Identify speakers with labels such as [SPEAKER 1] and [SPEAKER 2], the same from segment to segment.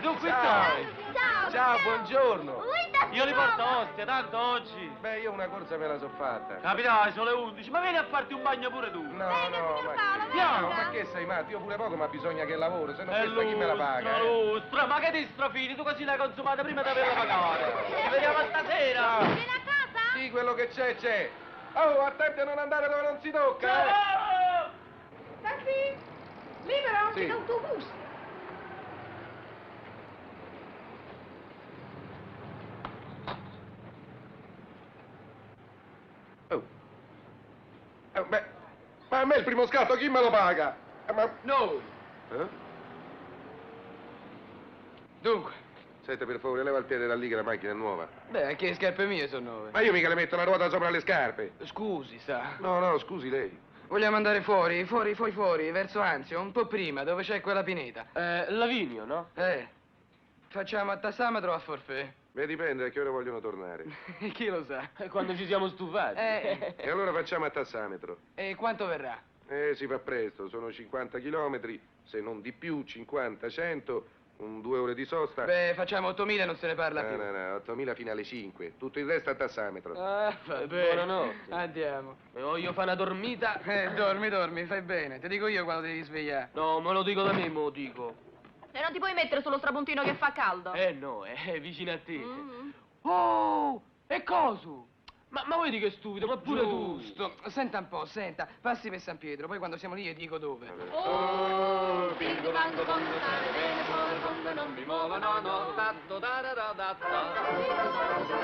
[SPEAKER 1] tu qui
[SPEAKER 2] Ciao.
[SPEAKER 1] stai?
[SPEAKER 3] Ciao!
[SPEAKER 2] Ciao, buongiorno.
[SPEAKER 1] Io li porto a Ostia, tanto oggi.
[SPEAKER 2] Beh, io una corsa me la so fatta.
[SPEAKER 1] Capitale, sono le 11, ma vieni a farti un bagno pure tu.
[SPEAKER 2] No,
[SPEAKER 3] Venga,
[SPEAKER 2] no,
[SPEAKER 3] signor
[SPEAKER 2] ma
[SPEAKER 3] Paolo,
[SPEAKER 2] che...
[SPEAKER 3] venga.
[SPEAKER 2] No, ma che sei matto? Io pure poco, ma bisogna che lavoro, se no
[SPEAKER 1] È
[SPEAKER 2] questa chi me la paga?
[SPEAKER 1] lustra, ma che ti strafini? Tu così l'hai consumata prima di averla pagata. Ci vediamo stasera.
[SPEAKER 2] Ciao.
[SPEAKER 3] Vieni a casa?
[SPEAKER 2] Sì, quello che c'è. Oh, attenti a non andare dove non si tocca,
[SPEAKER 1] Ciao!
[SPEAKER 3] Senti, libero?
[SPEAKER 2] Sì.
[SPEAKER 3] C'è l'autobus.
[SPEAKER 2] Oh. Beh, ma a me il primo scatto chi me lo paga? Ma...
[SPEAKER 4] Noi.
[SPEAKER 2] Eh?
[SPEAKER 4] Dunque,
[SPEAKER 2] Senta, per favore, leva il piede da lì che la macchina è nuova.
[SPEAKER 4] beh, anche le scarpe mie sono nuove.
[SPEAKER 2] Ma io mica le metto la ruota sopra le scarpe.
[SPEAKER 4] Scusi, sa.
[SPEAKER 2] No, scusi lei.
[SPEAKER 4] Vogliamo andare fuori, verso Anzio, un po' prima, dove c'è quella pineta.
[SPEAKER 1] Lavinio, no?
[SPEAKER 4] Facciamo a tassametro o a forfait?
[SPEAKER 2] Beh, dipende a che ora vogliono tornare.
[SPEAKER 4] Chi lo sa?
[SPEAKER 1] Quando ci siamo stufati.
[SPEAKER 2] E allora facciamo a tassametro.
[SPEAKER 4] E quanto verrà?
[SPEAKER 2] Si fa presto, sono 50 chilometri, se non di più, 50, 100, 2 ore di sosta.
[SPEAKER 4] Beh, facciamo 8.000 e non se ne parla più.
[SPEAKER 2] No, 8.000 fino alle 5, tutto il resto a tassametro.
[SPEAKER 4] Ah, va bene.
[SPEAKER 1] Buonanotte.
[SPEAKER 4] Andiamo.
[SPEAKER 1] E voglio fare una dormita.
[SPEAKER 4] Dormi, fai bene. Ti dico io quando devi svegliare.
[SPEAKER 1] No, me lo dico da me, me lo dico.
[SPEAKER 3] E non ti puoi mettere sullo strapuntino che fa caldo?
[SPEAKER 1] No, è vicino a te.
[SPEAKER 3] Mm.
[SPEAKER 1] Oh, e coso? Ma vedi che stupido, ma pure
[SPEAKER 4] Giusto. Senta un po', senta. Passi per San Pietro, poi quando siamo lì io dico dove.
[SPEAKER 3] Oh, bingo bango bongo, stare bene fuori, bongo non mi muovo, no, no.
[SPEAKER 1] Tatto da da da da da.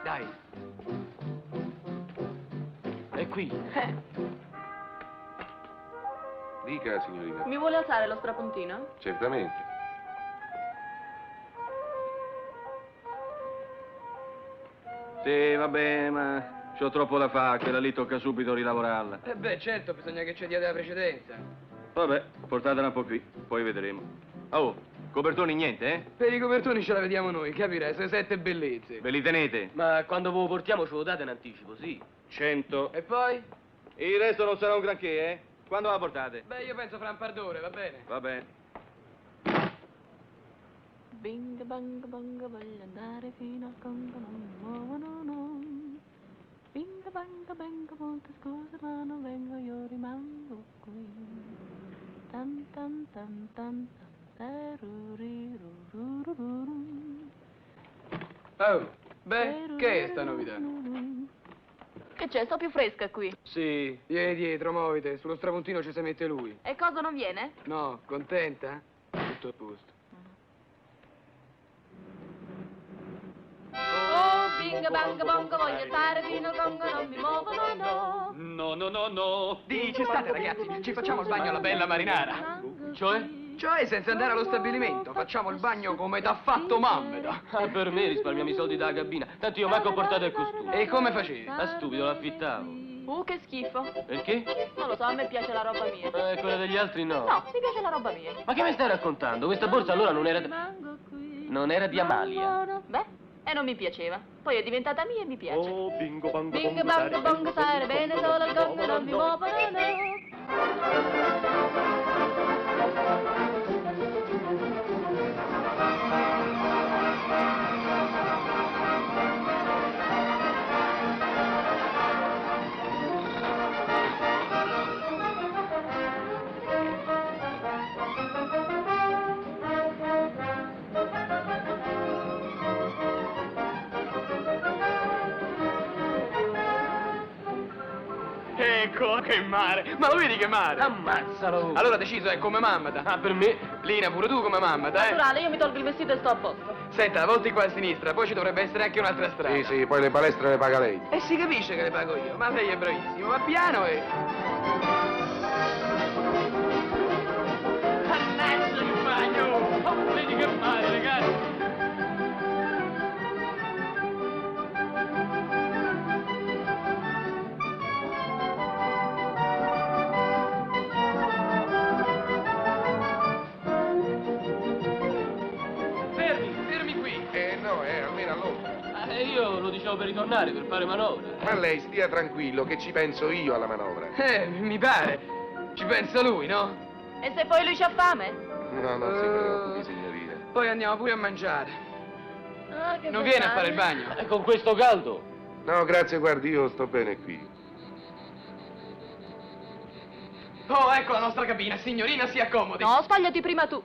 [SPEAKER 4] Dai.
[SPEAKER 1] È qui.
[SPEAKER 2] Dica, signorina.
[SPEAKER 3] Mi vuole alzare lo strapuntino?
[SPEAKER 2] Certamente.
[SPEAKER 5] Sì, va bene, ma c'ho troppo da fare, quella lì tocca subito rilavorarla.
[SPEAKER 4] Beh, certo, bisogna che ci diate la precedenza.
[SPEAKER 5] Vabbè, portatela un po' qui, poi vedremo. Oh, copertoni niente, eh?
[SPEAKER 4] Per i copertoni ce la vediamo noi, capirai, sei 7 bellezze.
[SPEAKER 5] Ve li tenete?
[SPEAKER 1] Ma quando ve lo portiamo ce lo date in anticipo, sì?
[SPEAKER 5] 100.
[SPEAKER 4] E poi?
[SPEAKER 5] Il resto non sarà un granché, eh? Quando la portate?
[SPEAKER 4] Beh, io penso fra un par d'ore, va bene?
[SPEAKER 5] Va bene.
[SPEAKER 3] Bing bang bang, voglio andare fino al Congo, non mi muovo, no, no. Bing bang bang, molte scuse, ma non vengo, io rimango qui. Tan tan tan tan tan, tarurirurururum.
[SPEAKER 4] Oh, beh, che è sta novità?
[SPEAKER 3] Che c'è? Sto più fresca qui.
[SPEAKER 4] Sì, vieni dietro, muovite, sullo strapuntino ci si mette lui.
[SPEAKER 3] E cosa non viene?
[SPEAKER 4] No, contenta? Tutto a posto.
[SPEAKER 3] Oh, bing bang bongo, voglio stare fino al Congo, non mi muovo, no, no.
[SPEAKER 1] No, no, no, no.
[SPEAKER 4] Dice, state ragazzi, ci facciamo il bagno alla bella marinara.
[SPEAKER 1] Cioè?
[SPEAKER 4] Cioè, senza andare allo stabilimento, facciamo il bagno come t'ha fatto Mammeda.
[SPEAKER 1] Ah, per me risparmiamo i soldi dalla cabina. Tanto io manco ho portato il costume.
[SPEAKER 4] E come facevi?
[SPEAKER 1] Ma stupido, l'affittavo.
[SPEAKER 3] Che schifo.
[SPEAKER 1] Perché?
[SPEAKER 3] Non lo so, a me piace la roba mia.
[SPEAKER 1] Quella degli altri no.
[SPEAKER 3] No, mi piace la roba mia.
[SPEAKER 1] Ma che mi stai raccontando? Questa borsa allora non era... Non era di Amalia.
[SPEAKER 3] Beh, e non mi piaceva. Poi è diventata mia e mi piace.
[SPEAKER 1] Oh, bingo, bango,
[SPEAKER 3] Bing bang bong, stare bene solo al Congo, non mi muovo, no, no.
[SPEAKER 4] Ecco, che mare! Ma lo vedi che mare?
[SPEAKER 1] Ammazzalo.
[SPEAKER 4] Allora deciso, è come Mammeda.
[SPEAKER 1] Ah, per me?
[SPEAKER 4] Lina, pure tu come Mammeda,
[SPEAKER 3] Naturale, io mi tolgo il vestito e sto a posto.
[SPEAKER 4] Senta, volti qua a sinistra, poi ci dovrebbe essere anche un'altra strada.
[SPEAKER 2] Sì, poi le palestre le paga lei.
[SPEAKER 4] E si capisce che le pago io, ma lei è bravissimo, va piano e...
[SPEAKER 1] Mannaggia il bagno! Oh, vedi che male, ragazzi! Io lo dicevo per ritornare, per fare manovra.
[SPEAKER 2] Ma lei stia tranquillo che ci penso io alla manovra.
[SPEAKER 4] Mi pare. Ci pensa lui, no?
[SPEAKER 3] E se poi lui c'ha fame?
[SPEAKER 2] No, non si preoccupi, signorina.
[SPEAKER 4] Poi andiamo pure a mangiare.
[SPEAKER 3] Ah, che
[SPEAKER 4] Non viene a fare il bagno?
[SPEAKER 1] Con questo caldo?
[SPEAKER 2] No, grazie, guardi, io sto bene qui.
[SPEAKER 4] Oh, ecco la nostra cabina. Signorina, si accomodi.
[SPEAKER 3] No, sbagliati prima tu.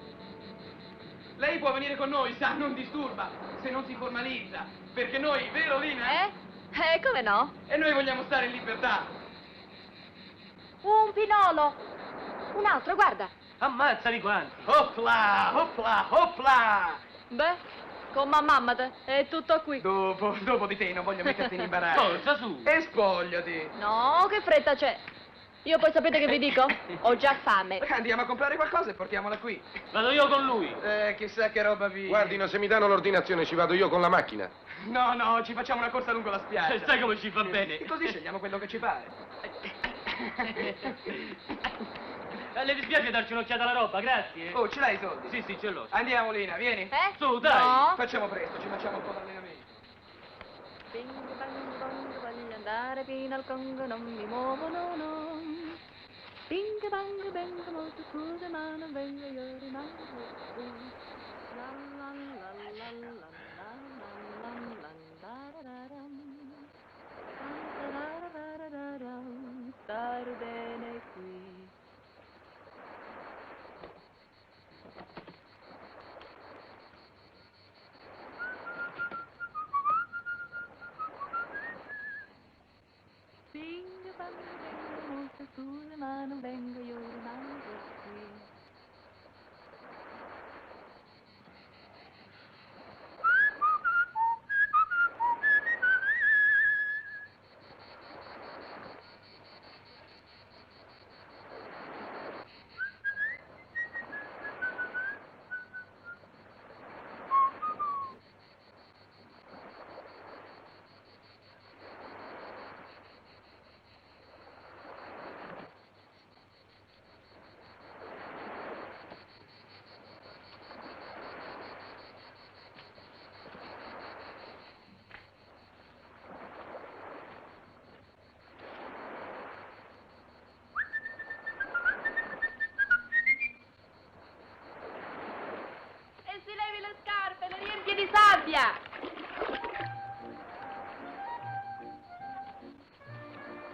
[SPEAKER 4] Lei può venire con noi, sa, non disturba. Se non si formalizza. Perché noi, vero, Lina?
[SPEAKER 3] Come no?
[SPEAKER 4] E noi vogliamo stare in libertà.
[SPEAKER 3] Un pinolo. Un altro, guarda.
[SPEAKER 1] Ammazzali quanti.
[SPEAKER 4] Opla, opla, opla.
[SPEAKER 3] Beh, con mamma te. È tutto qui.
[SPEAKER 4] Dopo di te, non voglio metterti in imbarazzo.
[SPEAKER 1] Forza, su.
[SPEAKER 4] E spogliati.
[SPEAKER 3] No, che fretta c'è. Io poi sapete che vi dico? Ho già fame.
[SPEAKER 4] Andiamo a comprare qualcosa e portiamola qui.
[SPEAKER 1] Vado io con lui.
[SPEAKER 4] Chissà che roba vi...
[SPEAKER 2] Guardino, se mi danno l'ordinazione ci vado io con la macchina.
[SPEAKER 4] No, ci facciamo una corsa lungo la spiaggia.
[SPEAKER 1] Sai come ci fa bene?
[SPEAKER 4] E così scegliamo quello che ci pare.
[SPEAKER 1] Le dispiace darci un'occhiata alla roba, grazie.
[SPEAKER 4] Oh, ce l'hai i soldi?
[SPEAKER 1] Sì, ce l'ho.
[SPEAKER 4] Andiamo, Lina, vieni.
[SPEAKER 1] Su, dai.
[SPEAKER 3] No.
[SPEAKER 4] Facciamo presto, ci facciamo un po' d'allenamento.
[SPEAKER 3] Bing bang bong, voglio andare fino al Congo, non mi muovono, no. Bing bang bang, molte scuse ma non vengo, io rimango qui. La la la la la la la la la la la. Star bene qui. Bing bang bang, molte scuse ma non vengo, io rimango qui. Si levi le scarpe, le riempie di sabbia!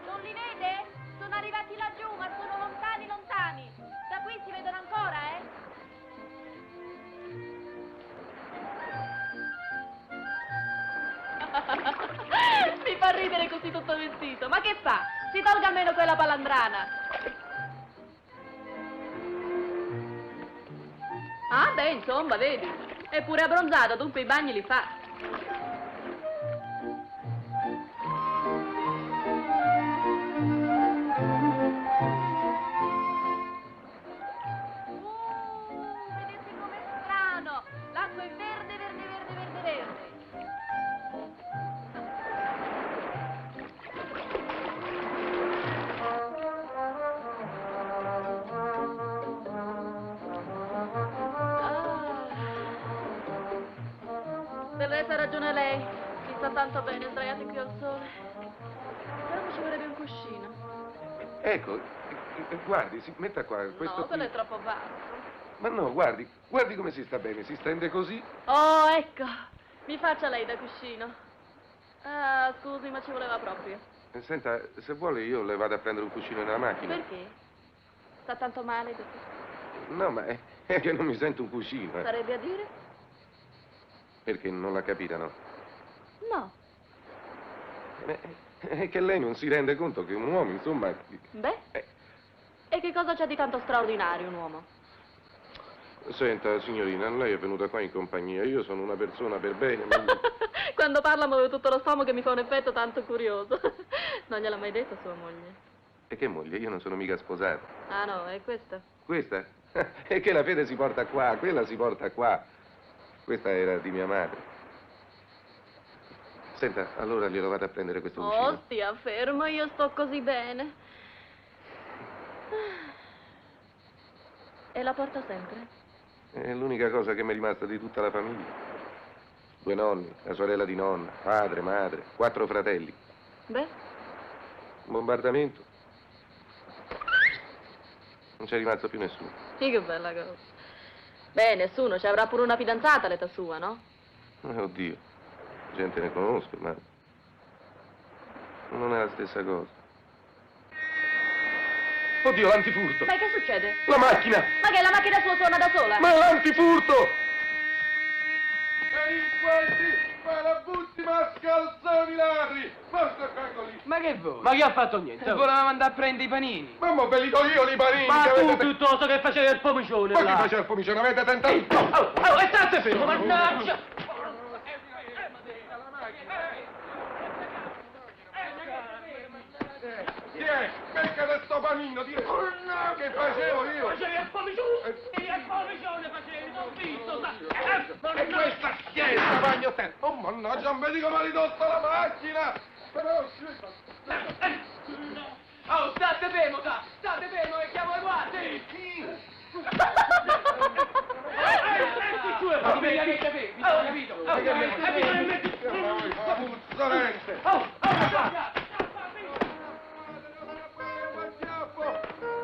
[SPEAKER 3] Non li vede? Sono arrivati laggiù, ma sono lontani, lontani. Da qui si vedono ancora, Mi fa ridere così tutto vestito. Ma che fa? Si tolga almeno quella palandrana. Ah, beh, insomma, vedi. È pure abbronzato, dunque i bagni li fa. Vedete com'è strano. L'acqua è verde, verde, verde, verde, verde. Del resto ha ragione lei. Mi sta tanto bene sdraiati qui al sole. Però mi ci vorrebbe un cuscino.
[SPEAKER 2] Ecco, guardi, si metta qua, questo
[SPEAKER 3] No, quello
[SPEAKER 2] qui.
[SPEAKER 3] è troppo basso.
[SPEAKER 2] Ma no, guardi come si sta bene, si stende così.
[SPEAKER 3] Oh, ecco. Mi faccia lei da cuscino. Ah, scusi, ma ci voleva proprio.
[SPEAKER 2] Senta, se vuole io le vado a prendere un cuscino nella macchina.
[SPEAKER 3] Perché? Sta tanto male, dottore?
[SPEAKER 2] No, ma è che non mi sento un cuscino.
[SPEAKER 3] Sarebbe a dire?
[SPEAKER 2] Perché non l'ha capita, no?
[SPEAKER 3] No.
[SPEAKER 2] È che lei non si rende conto che un uomo, insomma...
[SPEAKER 3] Beh? E che cosa c'è di tanto straordinario un uomo?
[SPEAKER 2] Senta, signorina, lei è venuta qua in compagnia. Io sono una persona per bene, ma...
[SPEAKER 3] Quando parla muove tutto lo stomaco e mi fa un effetto tanto curioso. Non gliel'ha mai detto sua moglie?
[SPEAKER 2] E che moglie? Io non sono mica sposato.
[SPEAKER 3] Ah no, è questa?
[SPEAKER 2] Questa? È che la fede si porta qua, quella si porta qua. Questa era di mia madre. Senta, allora glielo vado a prendere questo
[SPEAKER 3] Oh,
[SPEAKER 2] cuscino.
[SPEAKER 3] stia fermo, io sto così bene. E la porta sempre?
[SPEAKER 2] È l'unica cosa che mi è rimasta di tutta la famiglia. 2 nonni, la sorella di nonna, padre, madre, 4 fratelli.
[SPEAKER 3] Beh,
[SPEAKER 2] Bombardamento. Non c'è rimasto più nessuno.
[SPEAKER 3] sì, che bella cosa. Beh, nessuno, ci avrà pure una fidanzata all'età sua, no?
[SPEAKER 2] Oddio, gente ne conosco, ma non è la stessa cosa. Oddio, l'antifurto!
[SPEAKER 3] Beh, che succede?
[SPEAKER 2] La macchina!
[SPEAKER 3] Ma che la macchina sua suona da sola?
[SPEAKER 2] Ma l'antifurto! Delinquenti! Marabuzzi, mascalzoni, ladri! Basta cangoli!
[SPEAKER 4] Ma che vuoi?
[SPEAKER 1] Ma chi ha fatto niente?
[SPEAKER 4] Se volevamo andare a prendere i panini.
[SPEAKER 2] Mamma, ve li do io i panini!
[SPEAKER 1] Ma
[SPEAKER 2] che
[SPEAKER 1] tu
[SPEAKER 2] avete-
[SPEAKER 1] piuttosto che facevi il pomicione
[SPEAKER 2] Ma chi
[SPEAKER 1] là?
[SPEAKER 2] faceva il pomicione? Avete tentato?
[SPEAKER 1] Oh, e state fermo, mannaggia!
[SPEAKER 2] Tiè, becca da sto panino, dire no, che facevo io!
[SPEAKER 1] Facevi il pomicione! Il pomicione facevi, non visto, sa!
[SPEAKER 2] E questa schietta, bagno te! Oh, mannaggia, non vedi come ridotta la macchina! Però,
[SPEAKER 4] Oh, state fermo, state fermo e chiamo i guardi. Ma mi avete capito?
[SPEAKER 2] puzzolente!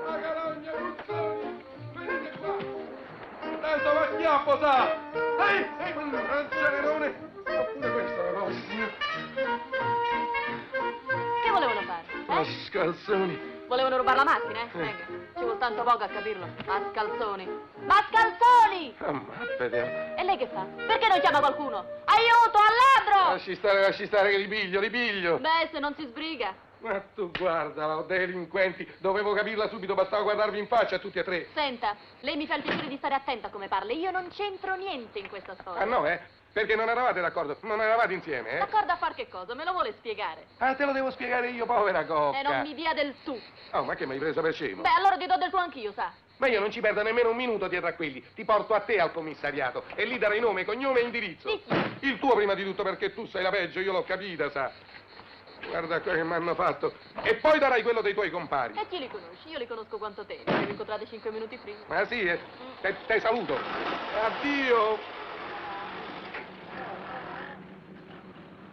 [SPEAKER 2] La carogna, puzzoni! Venite qua! Tanto va schiaffo, sa! Ehi, rancerone! Oppure questa è la prossima!
[SPEAKER 3] Che volevano fare?
[SPEAKER 2] Ma scalzoni!
[SPEAKER 3] Volevano rubare la macchina, eh? Venga, ci vuole tanto poco a capirlo. Mascalzoni! Mascalzoni!
[SPEAKER 2] Ammappete!
[SPEAKER 3] E lei che fa? Perché non chiama qualcuno? Aiuto, al ladro!
[SPEAKER 2] Lasci stare che li piglio!
[SPEAKER 3] Beh, se non si sbriga.
[SPEAKER 2] Ma tu guarda, delinquenti, dovevo capirla subito, bastava guardarvi in faccia tutti e 3.
[SPEAKER 3] Senta, lei mi fa il piacere di stare attenta come parla. Io non c'entro niente in questa storia.
[SPEAKER 2] Ah no, Perché non eravate d'accordo, non eravate insieme,
[SPEAKER 3] D'accordo a far che cosa? Me lo vuole spiegare?
[SPEAKER 2] Ah, te lo devo spiegare io, povera cocca.
[SPEAKER 3] E non mi dia del tu.
[SPEAKER 2] Oh, ma che mi hai preso per scemo?
[SPEAKER 3] Beh, allora ti do del tu anch'io, sa?
[SPEAKER 2] Ma io non ci perdo nemmeno un minuto dietro a quelli. Ti porto a te al commissariato e lì darai nome, cognome e indirizzo.
[SPEAKER 3] Di chi?
[SPEAKER 2] Il tuo prima di tutto perché tu sei la peggio, io l'ho capita, sa. Guarda qua che mi hanno fatto. E poi darai quello dei tuoi compari.
[SPEAKER 3] E chi li conosci? Io li conosco quanto tempo. Li ho incontrati 5 minuti prima.
[SPEAKER 2] Ma sì, te saluto. Addio.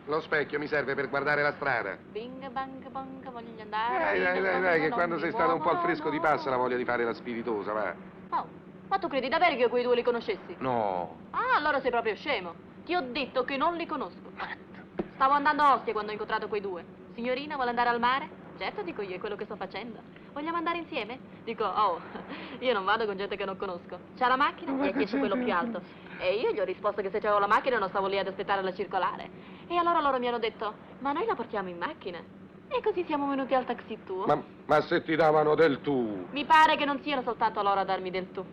[SPEAKER 2] Lo specchio mi serve per guardare la strada.
[SPEAKER 3] Bing bang bang, voglio andare.
[SPEAKER 2] Dai, che quando sei stato un po' al fresco ti passa la voglia di fare la spiritosa, va.
[SPEAKER 3] Oh, ma tu credi davvero che io quei due li conoscessi?
[SPEAKER 2] No.
[SPEAKER 3] Ah, allora sei proprio scemo. Ti ho detto che non li conosco. Stavo andando a Ostia quando ho incontrato quei due. Signorina, vuole andare al mare? Certo, dico io, è quello che sto facendo. Vogliamo andare insieme? Dico, oh, io non vado con gente che non conosco. C'ha la macchina? Mi ha chiesto quello più alto. E io gli ho risposto che se c'avevo la macchina non stavo lì ad aspettare la circolare. E allora loro mi hanno detto, ma noi la portiamo in macchina? E così siamo venuti al taxi tuo.
[SPEAKER 2] Ma se ti davano del tu.
[SPEAKER 3] Mi pare che non siano soltanto loro a darmi del tu.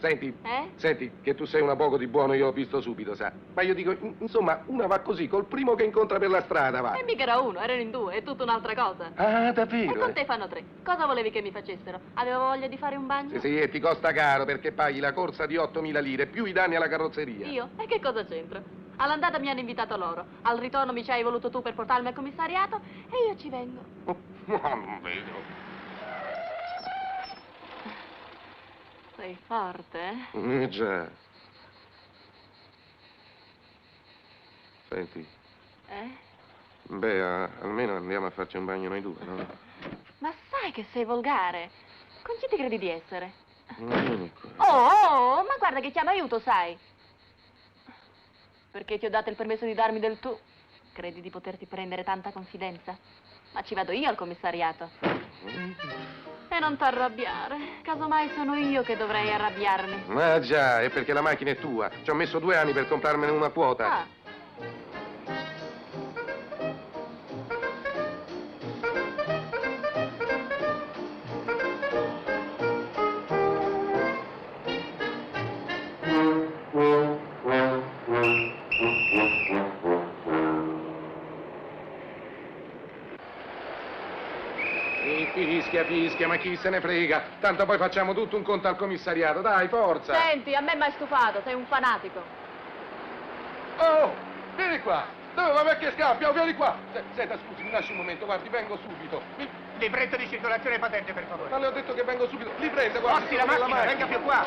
[SPEAKER 2] Senti, che tu sei una poco di buono, io l'ho visto subito, sa. Ma io dico, insomma, una va così, col primo che incontra per la strada, va.
[SPEAKER 3] E mica era uno, erano in due, è tutta un'altra cosa.
[SPEAKER 2] Ah,
[SPEAKER 3] E
[SPEAKER 2] davvero?
[SPEAKER 3] con te fanno 3. Cosa volevi che mi facessero? Avevo voglia di fare un bagno?
[SPEAKER 2] Sì, e ti costa caro perché paghi la corsa di 8.000 lire, più i danni alla carrozzeria.
[SPEAKER 3] Io? E che cosa c'entra? All'andata mi hanno invitato loro, al ritorno mi ci hai voluto tu per portarmi al commissariato e io ci vengo.
[SPEAKER 2] Oh, non vedo.
[SPEAKER 3] Sei forte, eh?
[SPEAKER 2] Già. Senti, beh, almeno andiamo a farci un bagno noi due, no?
[SPEAKER 3] Ma sai che sei volgare? Con chi ti credi di essere?
[SPEAKER 2] Vieni qua.
[SPEAKER 3] Oh, ma guarda che chiama aiuto, sai? Perché ti ho dato il permesso di darmi del tu? Credi di poterti prendere tanta confidenza? Ma ci vado io al commissariato. E non t'arrabbiare. Casomai sono io che dovrei arrabbiarmi.
[SPEAKER 2] Ma già, è perché la macchina è tua. Ci ho messo 2 anni per comprarmene una quota.
[SPEAKER 3] Ah.
[SPEAKER 2] Fischia, ma chi se ne frega? Tanto poi facciamo tutto un conto al commissariato. Dai, forza!
[SPEAKER 3] Senti, a me mi hai stufato, sei un fanatico.
[SPEAKER 2] Oh, vieni qua! Dove, ma perché scappi? Vieni qua! Senta, scusi, mi lasci un momento, guardi, vengo subito.
[SPEAKER 6] Libretto di circolazione patente, per favore.
[SPEAKER 2] Ma le ho detto che vengo subito. Li prende, guardi.
[SPEAKER 6] Porti la
[SPEAKER 2] sono
[SPEAKER 6] macchina,
[SPEAKER 2] nella
[SPEAKER 6] venga più qua.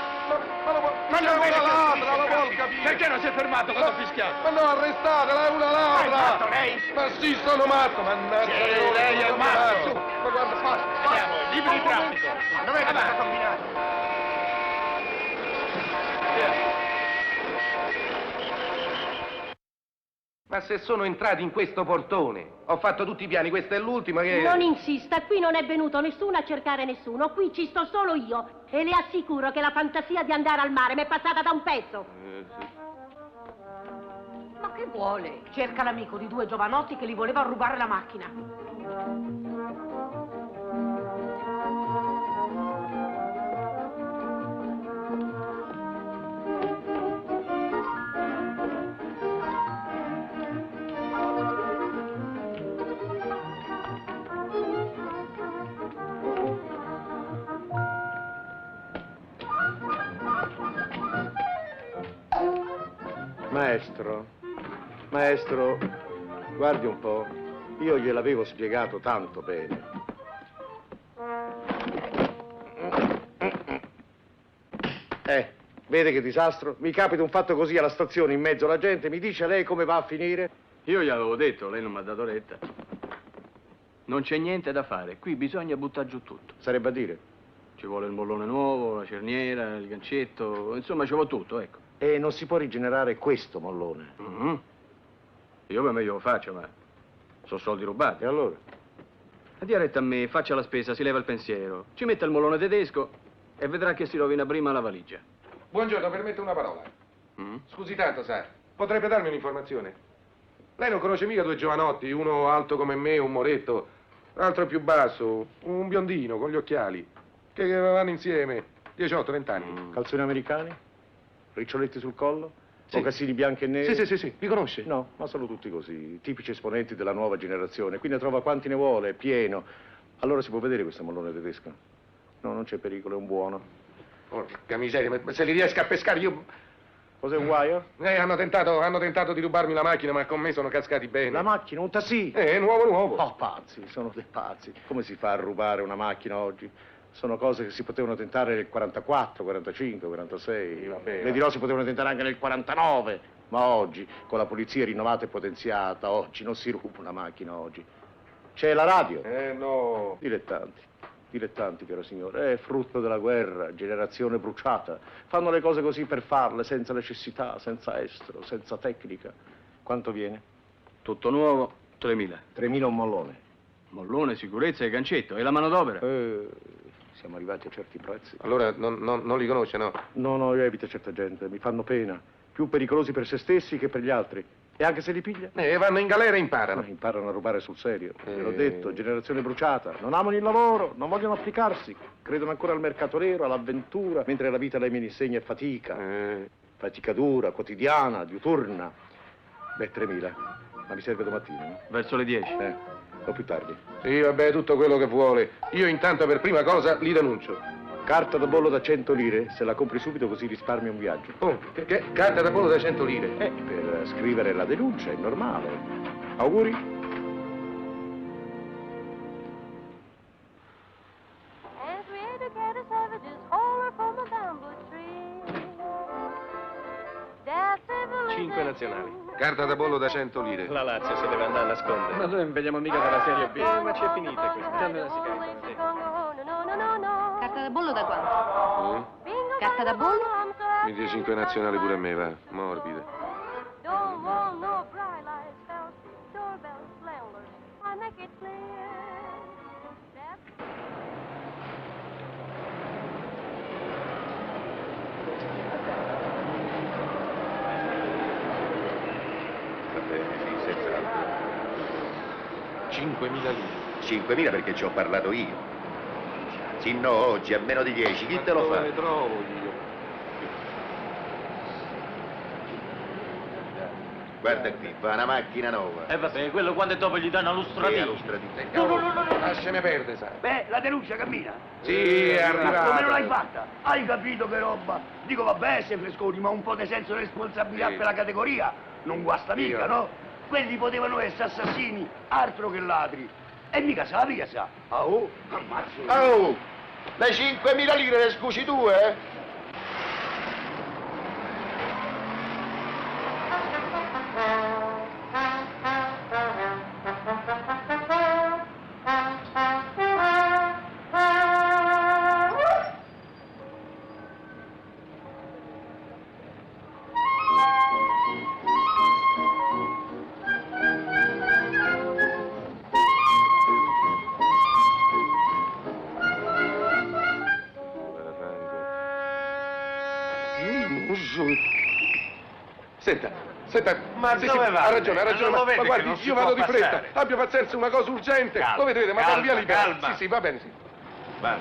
[SPEAKER 2] Ma
[SPEAKER 6] non vede che
[SPEAKER 2] una ladra,
[SPEAKER 6] finisce
[SPEAKER 2] la
[SPEAKER 6] il
[SPEAKER 2] vuol
[SPEAKER 6] traffico?
[SPEAKER 2] capire?
[SPEAKER 1] Perché non si è fermato quando ho fischiato?
[SPEAKER 2] Ma no, arrestatela, è una
[SPEAKER 6] Hai
[SPEAKER 2] ladra!
[SPEAKER 6] fatto lei?
[SPEAKER 2] Ma sì, sono matto, mannaggia!
[SPEAKER 6] Sì,
[SPEAKER 2] le ore,
[SPEAKER 6] lei è
[SPEAKER 2] sono
[SPEAKER 6] matto.
[SPEAKER 2] Ma guarda,
[SPEAKER 6] Andiamo, liberi di traffico. Dov'è che ha combinato?
[SPEAKER 2] Ma se sono entrati in questo portone, ho fatto tutti i piani, questo è l'ultimo che...
[SPEAKER 7] Non insista, qui non è venuto nessuno a cercare nessuno, qui ci sto solo io e le assicuro che la fantasia di andare al mare mi è passata da un pezzo.
[SPEAKER 8] Ma che vuole? Cerca l'amico di due giovanotti che gli voleva rubare la macchina.
[SPEAKER 9] Maestro, guardi un po', io gliel'avevo spiegato tanto bene. Vede che disastro? Mi capita un fatto così alla stazione, in mezzo alla gente, mi dice lei come va a finire?
[SPEAKER 5] Io gli avevo detto, lei non mi ha dato retta. Non c'è niente da fare, qui bisogna buttare giù tutto.
[SPEAKER 9] Sarebbe a dire?
[SPEAKER 5] Ci vuole il mollone nuovo, la cerniera, il gancetto, insomma ci vuole tutto, ecco.
[SPEAKER 9] E non si può rigenerare questo mollone.
[SPEAKER 5] Io per meglio lo faccio, ma sono soldi rubati.
[SPEAKER 9] E allora?
[SPEAKER 5] Dia retta a me, faccia la spesa, si leva il pensiero, ci metta il mollone tedesco e vedrà che si rovina prima la valigia.
[SPEAKER 2] Buongiorno, permette una parola. Scusi tanto, sa, potrebbe darmi un'informazione? Lei non conosce mica due giovanotti, uno alto come me, un moretto, l'altro più basso, un biondino con gli occhiali, che vanno insieme, 18-20 anni.
[SPEAKER 9] Calzoni americani? Riccioletti sul collo?
[SPEAKER 2] Sì.
[SPEAKER 9] Mocassini bianchi e neri?
[SPEAKER 2] Sì, li conosce?
[SPEAKER 9] No, ma sono tutti così, tipici esponenti della nuova generazione. Qui ne trova quanti ne vuole, è pieno. Allora si può vedere questo mollone tedesco? No, non c'è pericolo, è un buono.
[SPEAKER 2] Porca miseria, ma se li riesco a pescare io...
[SPEAKER 9] Cos'è un guaio?
[SPEAKER 2] Hanno tentato di rubarmi la macchina, ma con me sono cascati bene.
[SPEAKER 9] La macchina, un tassì?
[SPEAKER 2] Nuovo.
[SPEAKER 9] Oh, pazzi, sono dei pazzi. Come si fa a rubare una macchina oggi? Sono cose che si potevano tentare nel 44, 45, 46.
[SPEAKER 2] Vabbè,
[SPEAKER 9] Le dirò si potevano tentare anche nel 49. Ma oggi, con la polizia rinnovata e potenziata, oggi non si ruba una macchina oggi. C'è la radio.
[SPEAKER 2] No.
[SPEAKER 9] Dilettanti, caro signore. È frutto della guerra, generazione bruciata. Fanno le cose così per farle, senza necessità, senza estro, senza tecnica. Quanto viene?
[SPEAKER 5] Tutto nuovo, 3.000.
[SPEAKER 9] 3.000 un mollone.
[SPEAKER 5] Mollone, sicurezza e gancetto, e la manodopera?
[SPEAKER 9] Siamo arrivati a certi prezzi.
[SPEAKER 2] Allora non li conosce, no?
[SPEAKER 9] No, io evito certa gente, mi fanno pena. Più pericolosi per se stessi che per gli altri. E anche se li piglia?
[SPEAKER 2] Vanno in galera e imparano.
[SPEAKER 9] Imparano a rubare sul serio. Ve l'ho detto, generazione bruciata. Non amano il lavoro, non vogliono applicarsi. Credono ancora al mercato nero, all'avventura, mentre la vita lei mi insegna è fatica. Fatica dura, quotidiana, diuturna. Beh, 3.000. Ma mi serve domattina, no?
[SPEAKER 5] Verso le 10.
[SPEAKER 9] O più tardi.
[SPEAKER 2] Sì, vabbè, tutto quello che vuole. Io intanto per prima cosa li denuncio.
[SPEAKER 9] Carta da bollo da 100 lire, se la compri subito così risparmi un viaggio.
[SPEAKER 2] Che carta da bollo da 100 lire?
[SPEAKER 9] Per scrivere la denuncia, è normale. Auguri.
[SPEAKER 7] And we educated savages, hold her from a bamboo tree. Their civilization.
[SPEAKER 2] 5 nazionali. Carta da bollo da 100 lire.
[SPEAKER 1] La Lazio si deve andare a nascondere. Ma noi non vediamo mica dalla Serie B. Ma c'è finita questa. Già me la si carica.
[SPEAKER 8] Carta da bollo da quanto? Carta da bollo?
[SPEAKER 2] Mi dia 5 nazionali pure a me, va. Morbide.
[SPEAKER 7] Don't want no bright lights, bells, doorbells, slamblers. I make it clear.
[SPEAKER 2] Va bene, sì, senz'altro. 5.000 lire.
[SPEAKER 10] 5.000 perché ci ho parlato io. Sì, no, oggi a meno di 10, chi te lo fa?
[SPEAKER 2] Dove le trovo io?
[SPEAKER 10] Guarda qui, fa una macchina nuova.
[SPEAKER 1] Vabbè, quello quando è dopo gli danno l'ustratina.
[SPEAKER 10] l'ustratina.
[SPEAKER 2] Lasciami perdere, sai.
[SPEAKER 6] Beh, la denuncia cammina.
[SPEAKER 2] Sì, è
[SPEAKER 6] Ma come non
[SPEAKER 2] arrivato.
[SPEAKER 6] l'hai fatta? Hai capito che roba? Dico, vabbè, sei fresconi, ma un po' di senso di responsabilità
[SPEAKER 2] Sì.
[SPEAKER 6] per la categoria non guasta mica,
[SPEAKER 2] Io.
[SPEAKER 6] no? Quelli potevano essere assassini, altro che ladri. E mica sa la via, sa. Oh, ammazzo.
[SPEAKER 10] Oh, le 5.000 lire le scusi tu, eh?
[SPEAKER 2] Senta,
[SPEAKER 6] Ma
[SPEAKER 2] sì,
[SPEAKER 6] dove
[SPEAKER 2] sì,
[SPEAKER 6] va?
[SPEAKER 2] ha ragione,
[SPEAKER 6] Non lo
[SPEAKER 2] ma
[SPEAKER 6] vede che
[SPEAKER 2] guardi,
[SPEAKER 6] non si
[SPEAKER 2] io
[SPEAKER 6] può
[SPEAKER 2] vado di fretta,
[SPEAKER 6] passare?
[SPEAKER 2] abbia pazienza, una cosa urgente,
[SPEAKER 6] Calma,
[SPEAKER 2] lo vedrete, ma per via
[SPEAKER 6] calma,
[SPEAKER 2] libera.
[SPEAKER 6] calma.
[SPEAKER 2] Sì, va bene, sì.
[SPEAKER 6] Va.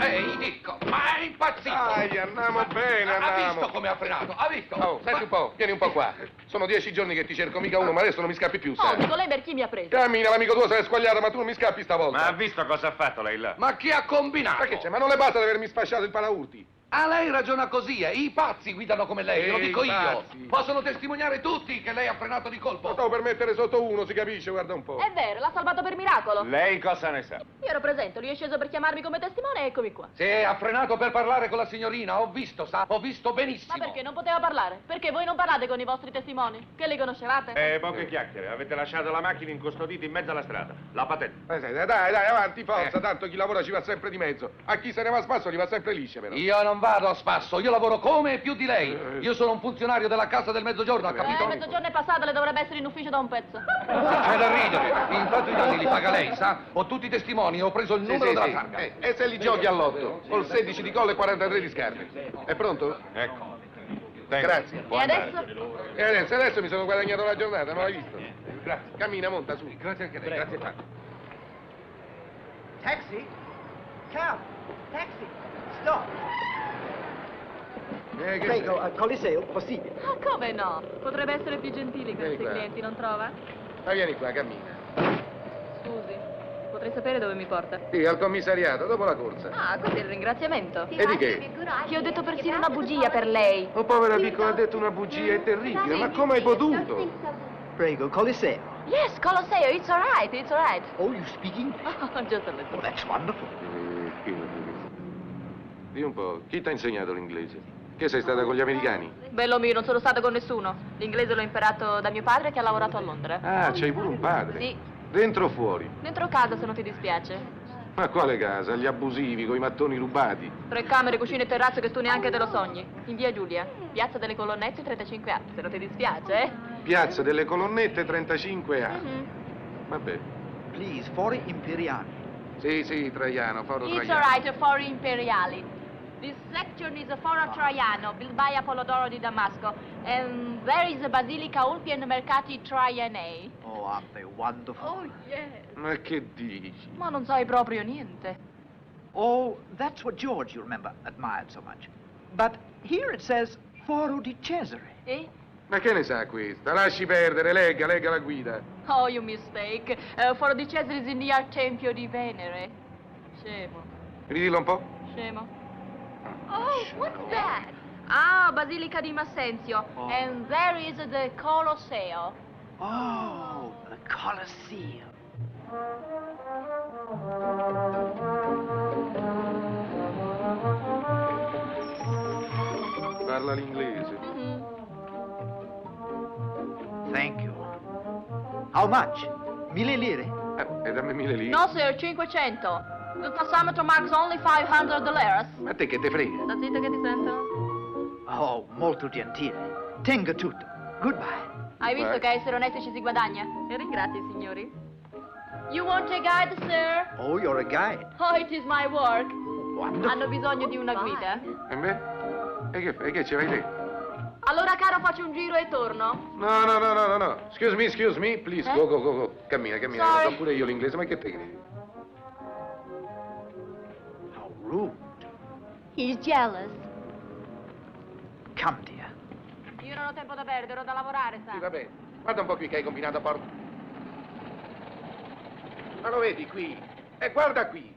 [SPEAKER 4] Ehi, Nicco, ma è impazzito!
[SPEAKER 2] Dai, andiamo bene,
[SPEAKER 4] Ha
[SPEAKER 2] andiamo.
[SPEAKER 4] visto come ha frenato? Ha visto?
[SPEAKER 2] Oh, senti un po', vieni un po' qua. Sono 10 giorni che ti cerco, mica uno, ma adesso non mi scappi più,
[SPEAKER 3] Oh,
[SPEAKER 2] sai.
[SPEAKER 3] dico, lei per chi mi ha preso?
[SPEAKER 2] Cammina, l'amico tuo se l'è squagliato, ma tu non mi scappi stavolta.
[SPEAKER 6] Ma ha visto cosa ha fatto lei là?
[SPEAKER 4] Ma chi ha combinato?
[SPEAKER 2] Ma che c'è? Ma non le basta di avermi sfasciato il palaurti?
[SPEAKER 4] Ah, lei ragiona così, i pazzi guidano come lei, lo
[SPEAKER 2] I
[SPEAKER 4] dico io.
[SPEAKER 2] pazzi.
[SPEAKER 4] Possono testimoniare tutti che lei ha frenato di
[SPEAKER 2] Lo
[SPEAKER 4] colpo.
[SPEAKER 2] stavo per mettere sotto uno, si capisce, guarda un po'.
[SPEAKER 3] È vero, l'ha salvato per miracolo.
[SPEAKER 6] Lei cosa ne sa?
[SPEAKER 3] Io ero presente, lui è sceso per chiamarmi come testimone e eccomi qua.
[SPEAKER 4] Sì, ha frenato per parlare con la signorina, ho visto, sa, ho visto benissimo.
[SPEAKER 3] Ma perché non poteva parlare? Perché voi non parlate con i vostri testimoni? Che li conoscevate?
[SPEAKER 6] Poche chiacchiere. Avete lasciato la macchina incustodita in mezzo alla strada. La patente.
[SPEAKER 2] Dai, avanti, forza, tanto chi lavora ci va sempre di mezzo. A chi se ne va a spasso gli va sempre liscia, però.
[SPEAKER 4] Io non vado a spasso, io lavoro come e più di lei. Io sono un funzionario della Casa del Mezzogiorno, ha capito?
[SPEAKER 3] Mezzogiorno è passato, le dovrebbe essere in ufficio da un pezzo.
[SPEAKER 4] C'è da ridere, intanto i danni li paga lei, sa? Ho tutti i testimoni, ho preso il
[SPEAKER 2] Sì,
[SPEAKER 4] numero
[SPEAKER 2] sì,
[SPEAKER 4] della
[SPEAKER 2] sì.
[SPEAKER 4] targa.
[SPEAKER 2] E se li giochi all'otto? Col 16 di collo e 43 di scarpe. È pronto?
[SPEAKER 6] Ecco.
[SPEAKER 2] Grazie.
[SPEAKER 6] Può
[SPEAKER 3] E
[SPEAKER 6] andare.
[SPEAKER 3] adesso?
[SPEAKER 2] E adesso mi sono guadagnato la giornata, non l'hai visto? Grazie. Cammina, monta su.
[SPEAKER 4] Grazie anche a lei, grazie tanto.
[SPEAKER 11] Taxi? Cab? Taxi? Stop!
[SPEAKER 2] Che
[SPEAKER 11] Prego,
[SPEAKER 2] sei?
[SPEAKER 11] al Coliseo, possibile.
[SPEAKER 3] Ah, come no? Potrebbe essere più gentili con
[SPEAKER 2] Vieni
[SPEAKER 3] i suoi
[SPEAKER 2] qua.
[SPEAKER 3] clienti, non trova?
[SPEAKER 2] Ma vieni qua, cammina.
[SPEAKER 3] Scusi, potrei sapere dove mi porta?
[SPEAKER 2] Sì, al commissariato, dopo la corsa.
[SPEAKER 3] Ah, questo è il ringraziamento.
[SPEAKER 2] E di che?
[SPEAKER 3] Che ho detto persino una bugia per lei.
[SPEAKER 2] Oh, povera piccola, ha detto una bugia, è terribile. Ma come hai potuto?
[SPEAKER 11] Prego, Coliseo.
[SPEAKER 3] Yes, Colosseo, it's alright, it's alright.
[SPEAKER 11] Oh, you speak English?
[SPEAKER 3] Just a little.
[SPEAKER 11] Oh, that's wonderful.
[SPEAKER 2] Dì un po', chi ti ha insegnato l'inglese? Che sei stata con gli americani?
[SPEAKER 3] Bello mio, non sono stata con nessuno. L'inglese l'ho imparato da mio padre che ha lavorato a Londra.
[SPEAKER 2] Ah, c'hai pure un padre?
[SPEAKER 3] Sì,
[SPEAKER 2] Dentro o fuori?
[SPEAKER 3] dentro casa se non ti dispiace.
[SPEAKER 2] Ma quale casa? Gli abusivi, coi mattoni rubati.
[SPEAKER 3] 3 camere, cucine e terrazzo che tu neanche te lo sogni. In via Giulia, piazza delle Colonnette, 35 anni, se non ti dispiace, eh?
[SPEAKER 2] Piazza delle Colonnette, 35 anni.
[SPEAKER 3] Mhm.
[SPEAKER 2] Vabbè.
[SPEAKER 11] Please, Fori Imperiali.
[SPEAKER 2] Sì, Traiano, foro
[SPEAKER 3] It's
[SPEAKER 2] Traiano.
[SPEAKER 3] alright, for imperiali. This section is a Foro Traiano, built by Apollodoro di Damasco. And there is a Basilica Ulpi and Mercati Traianei.
[SPEAKER 11] Oh, aren't they wonderful?
[SPEAKER 3] Oh, yes.
[SPEAKER 2] Ma che dici?
[SPEAKER 3] Ma non sai proprio niente.
[SPEAKER 11] Oh, that's what George, you remember, admired so much. But here it says Foro di Cesare.
[SPEAKER 3] Eh?
[SPEAKER 2] Ma che ne sa questa? Lasci perdere, legga la guida.
[SPEAKER 3] Oh, you mistake. Foro di Cesare is near Tempio di Venere. Scemo.
[SPEAKER 2] Ridillo un po'.
[SPEAKER 3] Scemo. Oh, what's that? Ah, Basilica di Massenzio.
[SPEAKER 11] Oh.
[SPEAKER 3] And there is the Colosseo.
[SPEAKER 11] Oh, the Colosseum.
[SPEAKER 2] Parla l'inglese.
[SPEAKER 3] Mhm.
[SPEAKER 11] Thank you. How much? 1000 lire?
[SPEAKER 2] E dammi 1000 lire.
[SPEAKER 3] No, sir, 500. The tassametro marks only 500 dollars.
[SPEAKER 2] Ma te che te frega?
[SPEAKER 3] Sta zitto che ti sentono?
[SPEAKER 11] Oh, molto gentile. Tenga tutto. Goodbye.
[SPEAKER 3] Hai visto
[SPEAKER 2] Beh.
[SPEAKER 3] che essere onesti ci si guadagna? E ringrazio i signori. You want a guide, sir?
[SPEAKER 11] Oh, you're a guide.
[SPEAKER 3] Oh, it is my work.
[SPEAKER 11] Wonderful.
[SPEAKER 3] Hanno bisogno di una guida?
[SPEAKER 2] E beh? E che ci vai te?
[SPEAKER 3] Allora, caro, faccio un giro e torno.
[SPEAKER 2] No. Excuse me, please.
[SPEAKER 3] Eh?
[SPEAKER 2] Go. Cammina. Lo
[SPEAKER 3] Sorry.
[SPEAKER 2] so pure io l'inglese, ma che te credi?
[SPEAKER 11] How rude.
[SPEAKER 3] He's jealous.
[SPEAKER 11] Come, dear.
[SPEAKER 3] Io non ho tempo da perdere, ho da lavorare, sa.
[SPEAKER 2] Sì, vabbè. Guarda un po' qui che hai combinato a porta. Ma lo vedi qui? E guarda qui,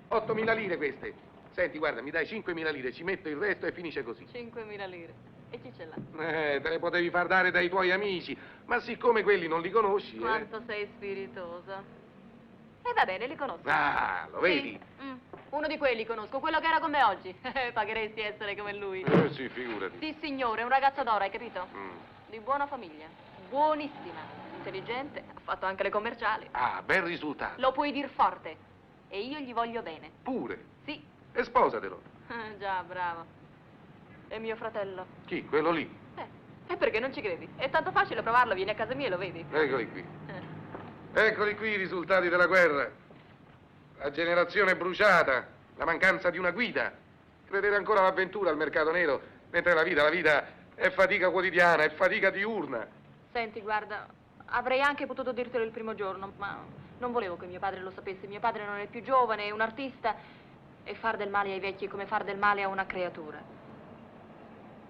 [SPEAKER 2] 8.000 lire queste. Senti, guarda, mi dai 5.000 lire, ci metto il resto e finisce così.
[SPEAKER 3] 5.000 lire. E chi ce l'ha?
[SPEAKER 2] Te le potevi far dare dai tuoi amici, ma siccome quelli non li conosci,
[SPEAKER 3] Quanto sei spiritoso. E va bene, li conosco.
[SPEAKER 2] Ah, lo vedi?
[SPEAKER 3] Sì. Uno di quelli conosco, quello che era con me oggi. Pagheresti essere come lui.
[SPEAKER 2] Sì, figurati.
[SPEAKER 3] Sì, signore, un ragazzo d'oro, hai capito? Di buona famiglia. Buonissima. Intelligente, ha fatto anche le commerciali.
[SPEAKER 2] Ah, bel risultato.
[SPEAKER 3] Lo puoi dir forte. E io gli voglio bene.
[SPEAKER 2] Pure.
[SPEAKER 3] Sì.
[SPEAKER 2] E sposatelo.
[SPEAKER 3] Già, bravo. E mio fratello?
[SPEAKER 2] Chi? Quello lì.
[SPEAKER 3] E perché non ci credi? È tanto facile provarlo, vieni a casa mia e lo vedi.
[SPEAKER 2] Eccoli qui. Eccoli qui i risultati della guerra. La generazione bruciata, la mancanza di una guida. Credere ancora all'avventura, al mercato nero, mentre la vita è fatica quotidiana, è fatica diurna.
[SPEAKER 3] Senti, guarda, avrei anche potuto dirtelo il primo giorno, ma non volevo che mio padre lo sapesse. Mio padre non è più giovane, è un artista, e far del male ai vecchi è come far del male a una creatura.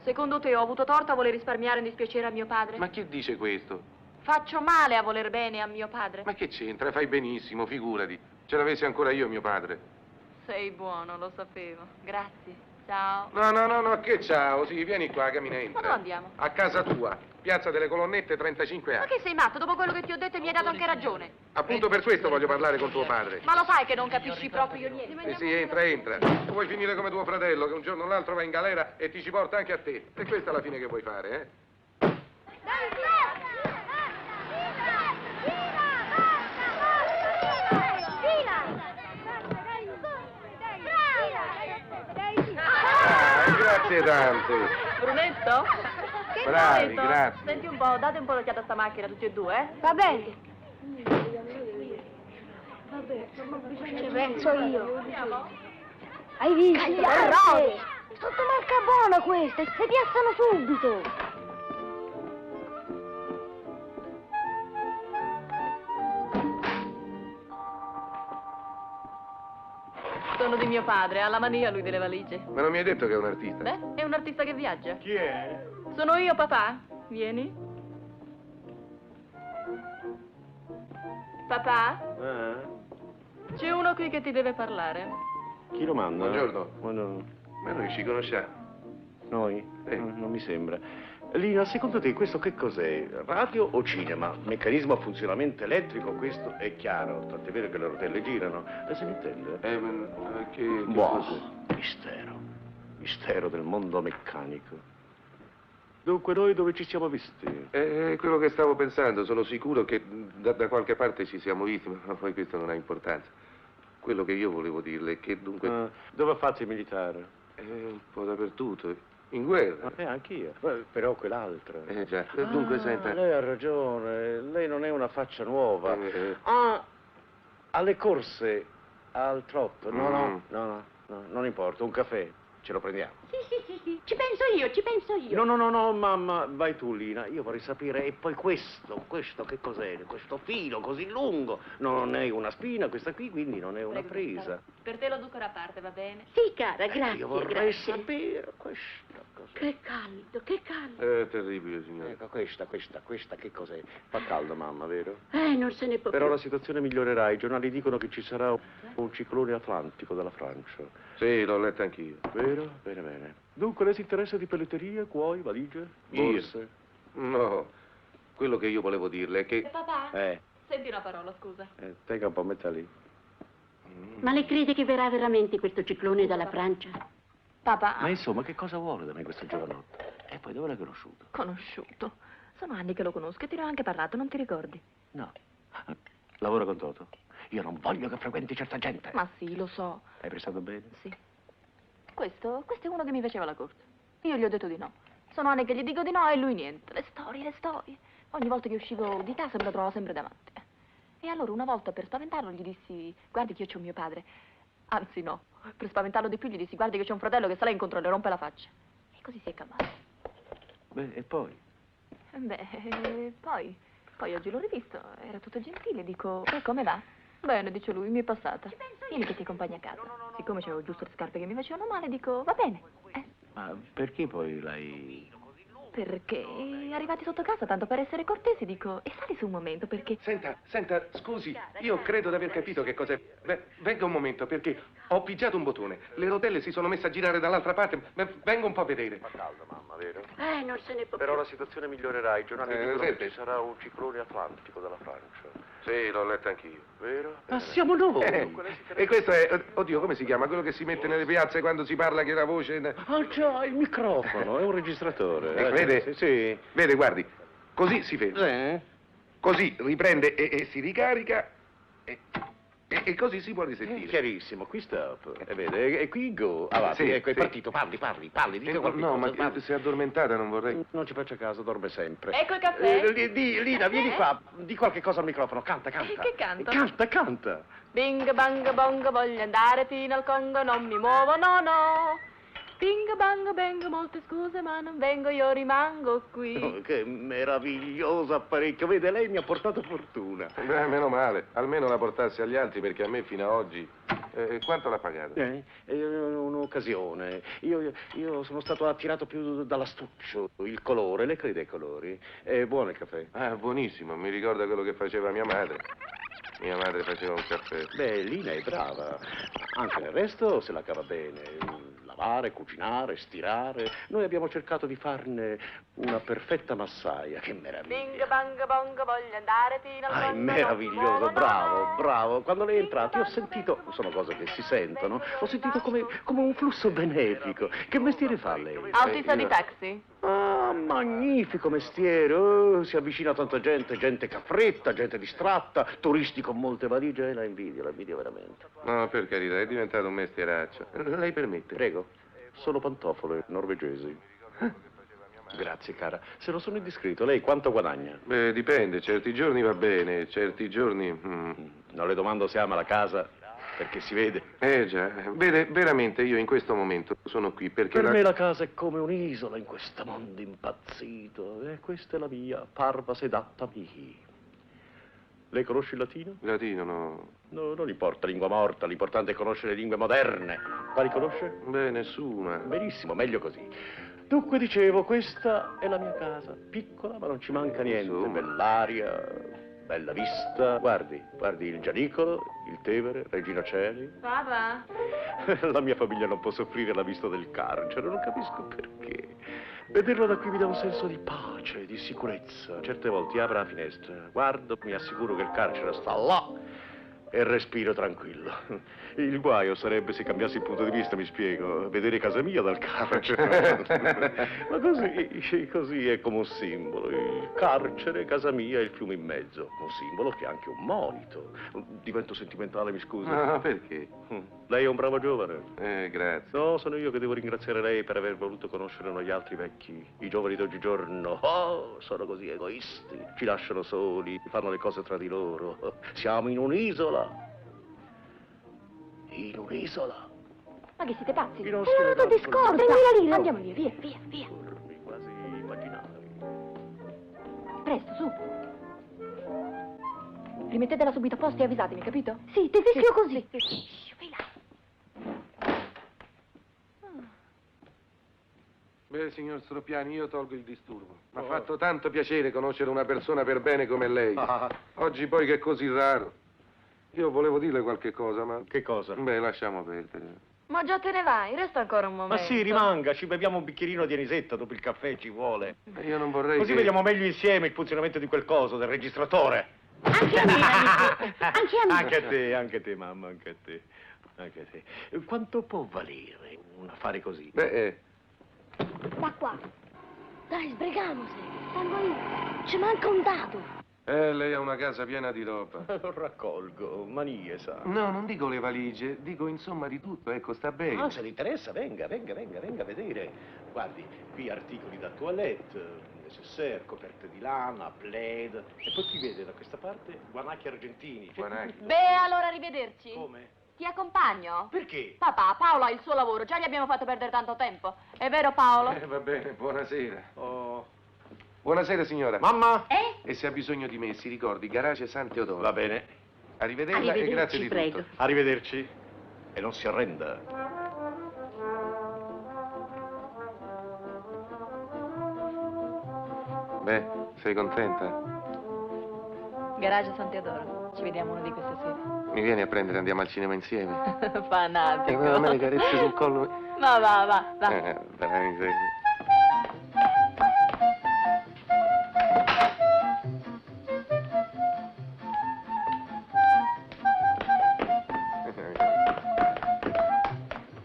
[SPEAKER 3] Secondo te ho avuto torto a voler risparmiare un dispiacere a mio padre?
[SPEAKER 2] Ma chi dice questo?
[SPEAKER 3] Faccio male a voler bene a mio padre?
[SPEAKER 2] Ma che c'entra? Fai benissimo, figurati. Ce l'avessi ancora io, mio padre.
[SPEAKER 3] Sei buono, lo sapevo. Grazie. Ciao.
[SPEAKER 2] No, che ciao, sì, vieni qua, cammina, entra.
[SPEAKER 3] Ma dove andiamo?
[SPEAKER 2] A casa tua, Piazza delle Colonnette, 35
[SPEAKER 3] Ma
[SPEAKER 2] anni.
[SPEAKER 3] che sei matto? Dopo quello che ti ho detto mi hai dato anche ragione.
[SPEAKER 2] Appunto per questo voglio parlare con tuo padre.
[SPEAKER 3] Ma lo sai che non capisci proprio niente.
[SPEAKER 2] Sì, entra. Tu vuoi finire come tuo fratello, che un giorno o l'altro va in galera e ti ci porta anche a te. E questa è la fine che vuoi fare, eh? Grazie tante.
[SPEAKER 3] Brunetto? Che
[SPEAKER 2] Bravi,
[SPEAKER 3] Brunetto?
[SPEAKER 2] grazie.
[SPEAKER 3] Senti un po', date un po' d'occhiata a sta macchina, tutti e due, eh?
[SPEAKER 7] Va bene. Ci penso io. Hai visto? Cagliate! Sotto marca buona queste, si piazzano subito.
[SPEAKER 3] Sono di mio padre, ha la mania lui delle valigie.
[SPEAKER 2] Ma non mi hai detto che è un artista?
[SPEAKER 3] Beh, è un artista che viaggia.
[SPEAKER 9] Chi è?
[SPEAKER 3] Sono io, papà. Vieni. Papà? C'è uno qui che ti deve parlare.
[SPEAKER 9] Chi lo manda?
[SPEAKER 2] Buongiorno.
[SPEAKER 9] Buongiorno.
[SPEAKER 2] Ma noi ci conosciamo.
[SPEAKER 9] Noi? Non mi sembra. Lina, secondo te questo che cos'è? Radio o cinema? Meccanismo a funzionamento elettrico, questo è chiaro. Tant'è vero che le rotelle girano. Se ne intende?
[SPEAKER 2] Che
[SPEAKER 9] Boh,
[SPEAKER 2] cos'è?
[SPEAKER 9] mistero. Mistero del mondo meccanico. Dunque, noi dove ci siamo visti?
[SPEAKER 2] È quello che stavo pensando, sono sicuro che da qualche parte ci siamo visti, ma poi questo non ha importanza. Quello che io volevo dirle è che dunque...
[SPEAKER 9] Dove ha fatto il militare?
[SPEAKER 2] Un po' dappertutto, in guerra.
[SPEAKER 9] Anch'io. Però quell'altra.
[SPEAKER 2] Già, dunque senta...
[SPEAKER 9] Lei ha ragione, lei non è una faccia nuova. Alle corse, al trotto. No, non importa, un caffè, ce lo prendiamo.
[SPEAKER 7] Sì, ci penso io.
[SPEAKER 9] No, mamma, vai tu, Lina. Io vorrei sapere, e poi questo che cos'è? Questo filo così lungo. Non è una spina questa qui, quindi non è una presa.
[SPEAKER 3] Per te lo zucchero a parte, va bene?
[SPEAKER 7] Sì, cara, grazie.
[SPEAKER 9] Io vorrei sapere questa cos'è.
[SPEAKER 7] Che caldo.
[SPEAKER 2] È terribile, signore.
[SPEAKER 9] Ecco, questa che cos'è? Fa caldo, mamma, vero?
[SPEAKER 7] Non se ne può
[SPEAKER 9] Però
[SPEAKER 7] più.
[SPEAKER 9] la situazione migliorerà. I giornali dicono che ci sarà un ciclone atlantico dalla Francia.
[SPEAKER 2] Sì, l'ho letta anch'io.
[SPEAKER 9] Vero? Bene. Dunque lei si interessa di pelletteria, cuoio, valigie, borse?
[SPEAKER 2] No, quello che io volevo dirle è che...
[SPEAKER 3] Papà? Senti una parola, scusa.
[SPEAKER 9] Tenga un po', metta lì.
[SPEAKER 7] Ma lei crede che verrà veramente questo ciclone dalla Francia?
[SPEAKER 3] Papà?
[SPEAKER 9] Ma insomma, che cosa vuole da me questo giovanotto? E poi dove l'hai conosciuto?
[SPEAKER 3] Conosciuto. Sono anni che lo conosco e te ne ho anche parlato, non ti ricordi?
[SPEAKER 9] No. Lavora con Toto? Io non voglio che frequenti certa gente.
[SPEAKER 3] Ma sì, lo so.
[SPEAKER 9] Hai pensato bene?
[SPEAKER 3] Sì. Questo è uno che mi faceva la corte. Io gli ho detto di no. Sono anni che gli dico di no e lui niente. Le storie. Ogni volta che uscivo di casa me lo trovavo sempre davanti. E allora una volta per spaventarlo gli dissi, guardi che io c'ho mio padre. Anzi no, per spaventarlo di più gli dissi, guardi che c'è un fratello che se la incontro e le rompe la faccia. E così si è calmato.
[SPEAKER 9] Beh, e poi?
[SPEAKER 3] Poi oggi l'ho rivisto, era tutto gentile, dico, e come va? Bene, dice lui, mi è passata. Vieni che ti accompagni a casa. Siccome c'avevo giusto le scarpe che mi facevano male, dico, va bene.
[SPEAKER 9] Ma perché poi l'hai
[SPEAKER 3] perché arrivati sotto casa, tanto per essere cortesi, dico, e sali su un momento, perché...
[SPEAKER 2] Senta, scusi, io credo di aver capito che cos'è. Venga un momento, perché ho pigiato un bottone. Le rotelle si sono messe a girare dall'altra parte. Venga un po' a vedere.
[SPEAKER 9] Ma calma, mamma, vero?
[SPEAKER 7] Non se ne può
[SPEAKER 9] Però la situazione migliorerà. I giornali dicono che
[SPEAKER 2] senti.
[SPEAKER 9] ci sarà un ciclone atlantico dalla Francia.
[SPEAKER 2] Sì, l'ho letto anch'io.
[SPEAKER 9] Vero?
[SPEAKER 6] Ma siamo noi!
[SPEAKER 2] E questo è, oddio, come si chiama? Quello che si mette nelle piazze quando si parla che la voce...
[SPEAKER 9] Ah già, il microfono, è un registratore.
[SPEAKER 2] Vede?
[SPEAKER 9] Sì, sì.
[SPEAKER 2] Vede, guardi, così si ferma. Così riprende e si ricarica e così si può risentire.
[SPEAKER 9] Chiarissimo, qui stop. E vede, e qui go. Avanti,
[SPEAKER 2] Sì,
[SPEAKER 9] ecco, è
[SPEAKER 2] sì.
[SPEAKER 9] partito, parli, dica qualcosa.
[SPEAKER 2] No, ma
[SPEAKER 9] parli.
[SPEAKER 2] si è addormentata, non vorrei...
[SPEAKER 9] Non ci faccia caso, dorme sempre.
[SPEAKER 3] Ecco il caffè.
[SPEAKER 9] Lina, vieni qua, di qualche cosa al microfono, canta.
[SPEAKER 3] Che canto?
[SPEAKER 9] Canta.
[SPEAKER 3] Bing bang bong, voglio andare fino al Congo, non mi muovo, no. Bing bang bang, molte scuse, ma non vengo, io rimango qui.
[SPEAKER 9] Oh, che meraviglioso apparecchio, vede, lei mi ha portato fortuna.
[SPEAKER 2] Meno male, almeno la portassi agli altri perché a me fino ad oggi... quanto l'ha pagato?
[SPEAKER 9] Un'occasione. Io sono stato attirato più dall'astuccio, il colore, le crede ai colori. È buono il caffè?
[SPEAKER 2] Ah, buonissimo, mi ricorda quello che faceva mia madre. Mia madre faceva un caffè.
[SPEAKER 9] Beh, Lina è brava. Anche nel resto se la cava bene. Lavare, cucinare, stirare. Noi abbiamo cercato di farne una perfetta massaia. Che meraviglia.
[SPEAKER 3] Bing bang bong, voglio andare fino al
[SPEAKER 9] Ah, è
[SPEAKER 3] Congo,
[SPEAKER 9] meraviglioso,
[SPEAKER 3] non mi muovo, no.
[SPEAKER 9] bravo. Quando lei è entrato io ho sentito, sono cose che si sentono, ho sentito come un flusso benefico. Che mestiere fa lei?
[SPEAKER 3] Autista di taxi.
[SPEAKER 9] Ah, magnifico mestiere. Oh, si avvicina tanta gente che affretta, gente distratta, turisti con molte valigie, la invidio veramente.
[SPEAKER 2] No, per carità, è diventato un mestieraccio. Lei permette?
[SPEAKER 9] Prego. Sono pantofole norvegesi. Grazie, cara. Se non sono indiscreto, lei quanto guadagna?
[SPEAKER 2] Beh, dipende, certi giorni va bene, certi giorni...
[SPEAKER 9] Non le domando se ama la casa, perché si vede.
[SPEAKER 2] Già, vede, veramente io in questo momento sono qui perché...
[SPEAKER 9] Per me la casa è come un'isola in questo mondo impazzito. E questa è la mia, parva sedatta mihi. Lei conosce il latino?
[SPEAKER 2] Latino, no.
[SPEAKER 9] No, non importa, lingua morta, l'importante è conoscere le lingue moderne. Quali conosce?
[SPEAKER 2] Beh, nessuna.
[SPEAKER 9] Benissimo, meglio così. Dunque dicevo, questa è la mia casa, piccola ma non ci manca niente,
[SPEAKER 2] Insomma.
[SPEAKER 9] bell'aria, bella vista. Guardi il Gianicolo, il Tevere, Regina Coeli.
[SPEAKER 3] Papà?
[SPEAKER 9] La mia famiglia non può soffrire la vista del carcere, non capisco perché. Vederlo da qui mi dà un senso di pace, di sicurezza. Certe volte apro la finestra, guardo, mi assicuro che il carcere sta là e respiro tranquillo. Il guaio sarebbe se cambiassi il punto di vista, mi spiego, vedere casa mia dal carcere. Ma così è come un simbolo. Il carcere, casa mia e il fiume in mezzo. Un simbolo che è anche un monito. Divento sentimentale, mi scusi.
[SPEAKER 2] No, perché?
[SPEAKER 9] Lei è un bravo giovane.
[SPEAKER 2] Grazie.
[SPEAKER 9] No, sono io che devo ringraziare lei per aver voluto conoscere noi altri vecchi. I giovani d'oggigiorno, sono così egoisti. Ci lasciano soli, fanno le cose tra di loro. Siamo in un'isola. In un'isola.
[SPEAKER 7] Ma che siete pazzi?
[SPEAKER 9] I
[SPEAKER 7] È
[SPEAKER 9] nostri
[SPEAKER 7] una nota di
[SPEAKER 9] ragazzi
[SPEAKER 7] scorta!
[SPEAKER 9] sono-
[SPEAKER 7] Andiamo via, via.
[SPEAKER 9] Formi quasi immaginari.
[SPEAKER 7] Presto, su.
[SPEAKER 3] Rimettetela subito a posto e avvisatemi, capito?
[SPEAKER 7] Sì, ti fischio così.
[SPEAKER 3] Shh, vai là.
[SPEAKER 2] Beh, signor Stropiani, io tolgo il disturbo. Mi ha fatto tanto piacere conoscere una persona per bene come lei. Oggi poi che è così raro. Io volevo dirle qualche cosa, ma...
[SPEAKER 9] Che cosa?
[SPEAKER 2] Beh, lasciamo perdere.
[SPEAKER 3] Ma già te ne vai, resta ancora un
[SPEAKER 9] Ma
[SPEAKER 3] momento.
[SPEAKER 9] sì, rimanga, ci beviamo un bicchierino di anisetta dopo il caffè, ci vuole.
[SPEAKER 2] Io non vorrei
[SPEAKER 9] Così
[SPEAKER 2] che...
[SPEAKER 9] vediamo meglio insieme il funzionamento di quel coso, del registratore.
[SPEAKER 7] Anche a me, amico. Anche a me.
[SPEAKER 9] Anche a te, mamma, anche a te. Anche a te. Quanto può valere un affare così?
[SPEAKER 2] Beh,
[SPEAKER 7] Da qua. Dai, sbrigamosi. Stanno io. Ci manca un dado.
[SPEAKER 2] lei ha una casa piena di roba.
[SPEAKER 9] Lo raccolgo, manie, sa.
[SPEAKER 2] No, non dico le valigie, dico insomma di tutto, ecco, sta bene.
[SPEAKER 9] Ah, se le interessa, venga a vedere. Guardi, qui articoli da toilette, necessaire, coperte di lana, plaid. E poi qui vede da questa parte guanacchi argentini.
[SPEAKER 2] Guanacchi.
[SPEAKER 3] Beh, allora arrivederci.
[SPEAKER 9] Come?
[SPEAKER 3] Ti accompagno?
[SPEAKER 9] Perché?
[SPEAKER 3] Papà, Paolo ha il suo lavoro, già gli abbiamo fatto perdere tanto tempo. È vero, Paolo?
[SPEAKER 2] Va bene, buonasera.
[SPEAKER 9] Oh.
[SPEAKER 2] Buonasera, signora.
[SPEAKER 9] Mamma?
[SPEAKER 7] Eh?
[SPEAKER 2] E se ha bisogno di me, si ricordi, garage San Teodoro.
[SPEAKER 9] Va bene.
[SPEAKER 2] Arrivederla e grazie di
[SPEAKER 7] prego.
[SPEAKER 2] tutto.
[SPEAKER 9] Arrivederci. E non si arrenda.
[SPEAKER 2] Beh, sei contenta?
[SPEAKER 3] Garage San Teodoro. Ci vediamo una di queste sere.
[SPEAKER 2] Mi vieni a prendere, andiamo al cinema insieme?
[SPEAKER 3] Fanatico.
[SPEAKER 2] A me le carezze sul collo.
[SPEAKER 3] Va, va.
[SPEAKER 2] Dai, miseria.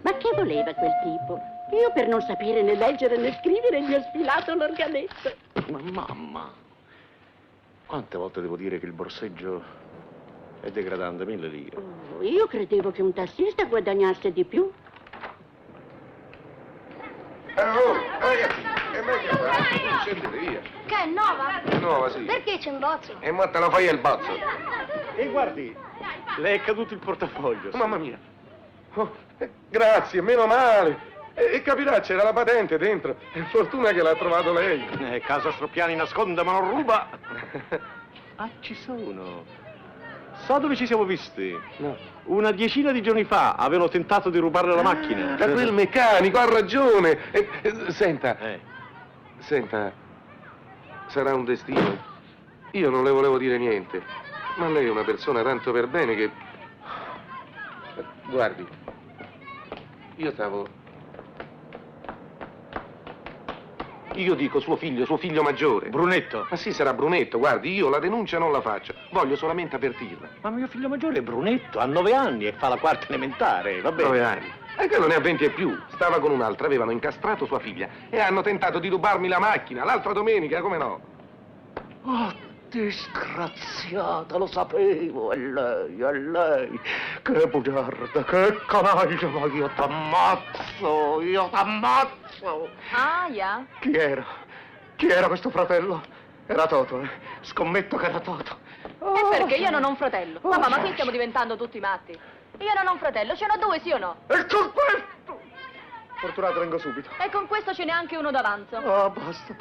[SPEAKER 7] Ma che voleva quel tipo? Io per non sapere né leggere né scrivere gli ho sfilato l'organetto.
[SPEAKER 9] Ma mamma, quante volte devo dire che il borseggio è degradante? 1000 lire.
[SPEAKER 7] Oh, io credevo che un tassista guadagnasse di più.
[SPEAKER 2] Ragazzi, è meglio fare. Scendete via.
[SPEAKER 12] Che è nuova?
[SPEAKER 2] È nuova, sì.
[SPEAKER 12] Perché c'è un bozzo?
[SPEAKER 2] E mo te lo fai il bazzo.
[SPEAKER 9] E guardi, le è caduto il portafoglio.
[SPEAKER 2] Oh, mamma mia. Oh, grazie, meno male. E capirà, c'era la patente dentro. È fortuna che l'ha trovato lei.
[SPEAKER 9] Casa Stroppiani nasconde ma non ruba. Ah, ci sono. Sa dove ci siamo visti?
[SPEAKER 2] No.
[SPEAKER 9] Una decina di giorni fa avevano tentato di rubarle la macchina.
[SPEAKER 2] Da quel meccanico, ha ragione. Senta, sarà un destino. Io non le volevo dire niente, ma lei è una persona tanto per bene che... Guardi, io stavo... Io dico suo figlio maggiore.
[SPEAKER 9] Brunetto.
[SPEAKER 2] Ma sì, sarà Brunetto, guardi, io la denuncia non la faccio, voglio solamente avvertirla.
[SPEAKER 9] Ma mio figlio maggiore è Brunetto, ha 9 anni e fa la quarta elementare, va bene.
[SPEAKER 2] 9 anni. E quello ne ha 20 e più. Stava con un'altra, avevano incastrato sua figlia e hanno tentato di rubarmi la macchina l'altra domenica, come no?
[SPEAKER 6] Oh, disgraziata, lo sapevo, è lei. Che bugiarda, che canaglia, ma io t'ammazzo.
[SPEAKER 3] Aia.
[SPEAKER 6] Chi era? Chi era questo fratello? Era Toto, eh? Scommetto che era Toto.
[SPEAKER 3] E perché io non ho un fratello? Mamma, ma qui stiamo diventando tutti matti. Io non ho un fratello, ce n'ho due, sì o no?
[SPEAKER 6] E con questo! Fortunato, vengo subito.
[SPEAKER 3] E con questo ce n'è anche uno d'avanzo.
[SPEAKER 6] Oh, basta,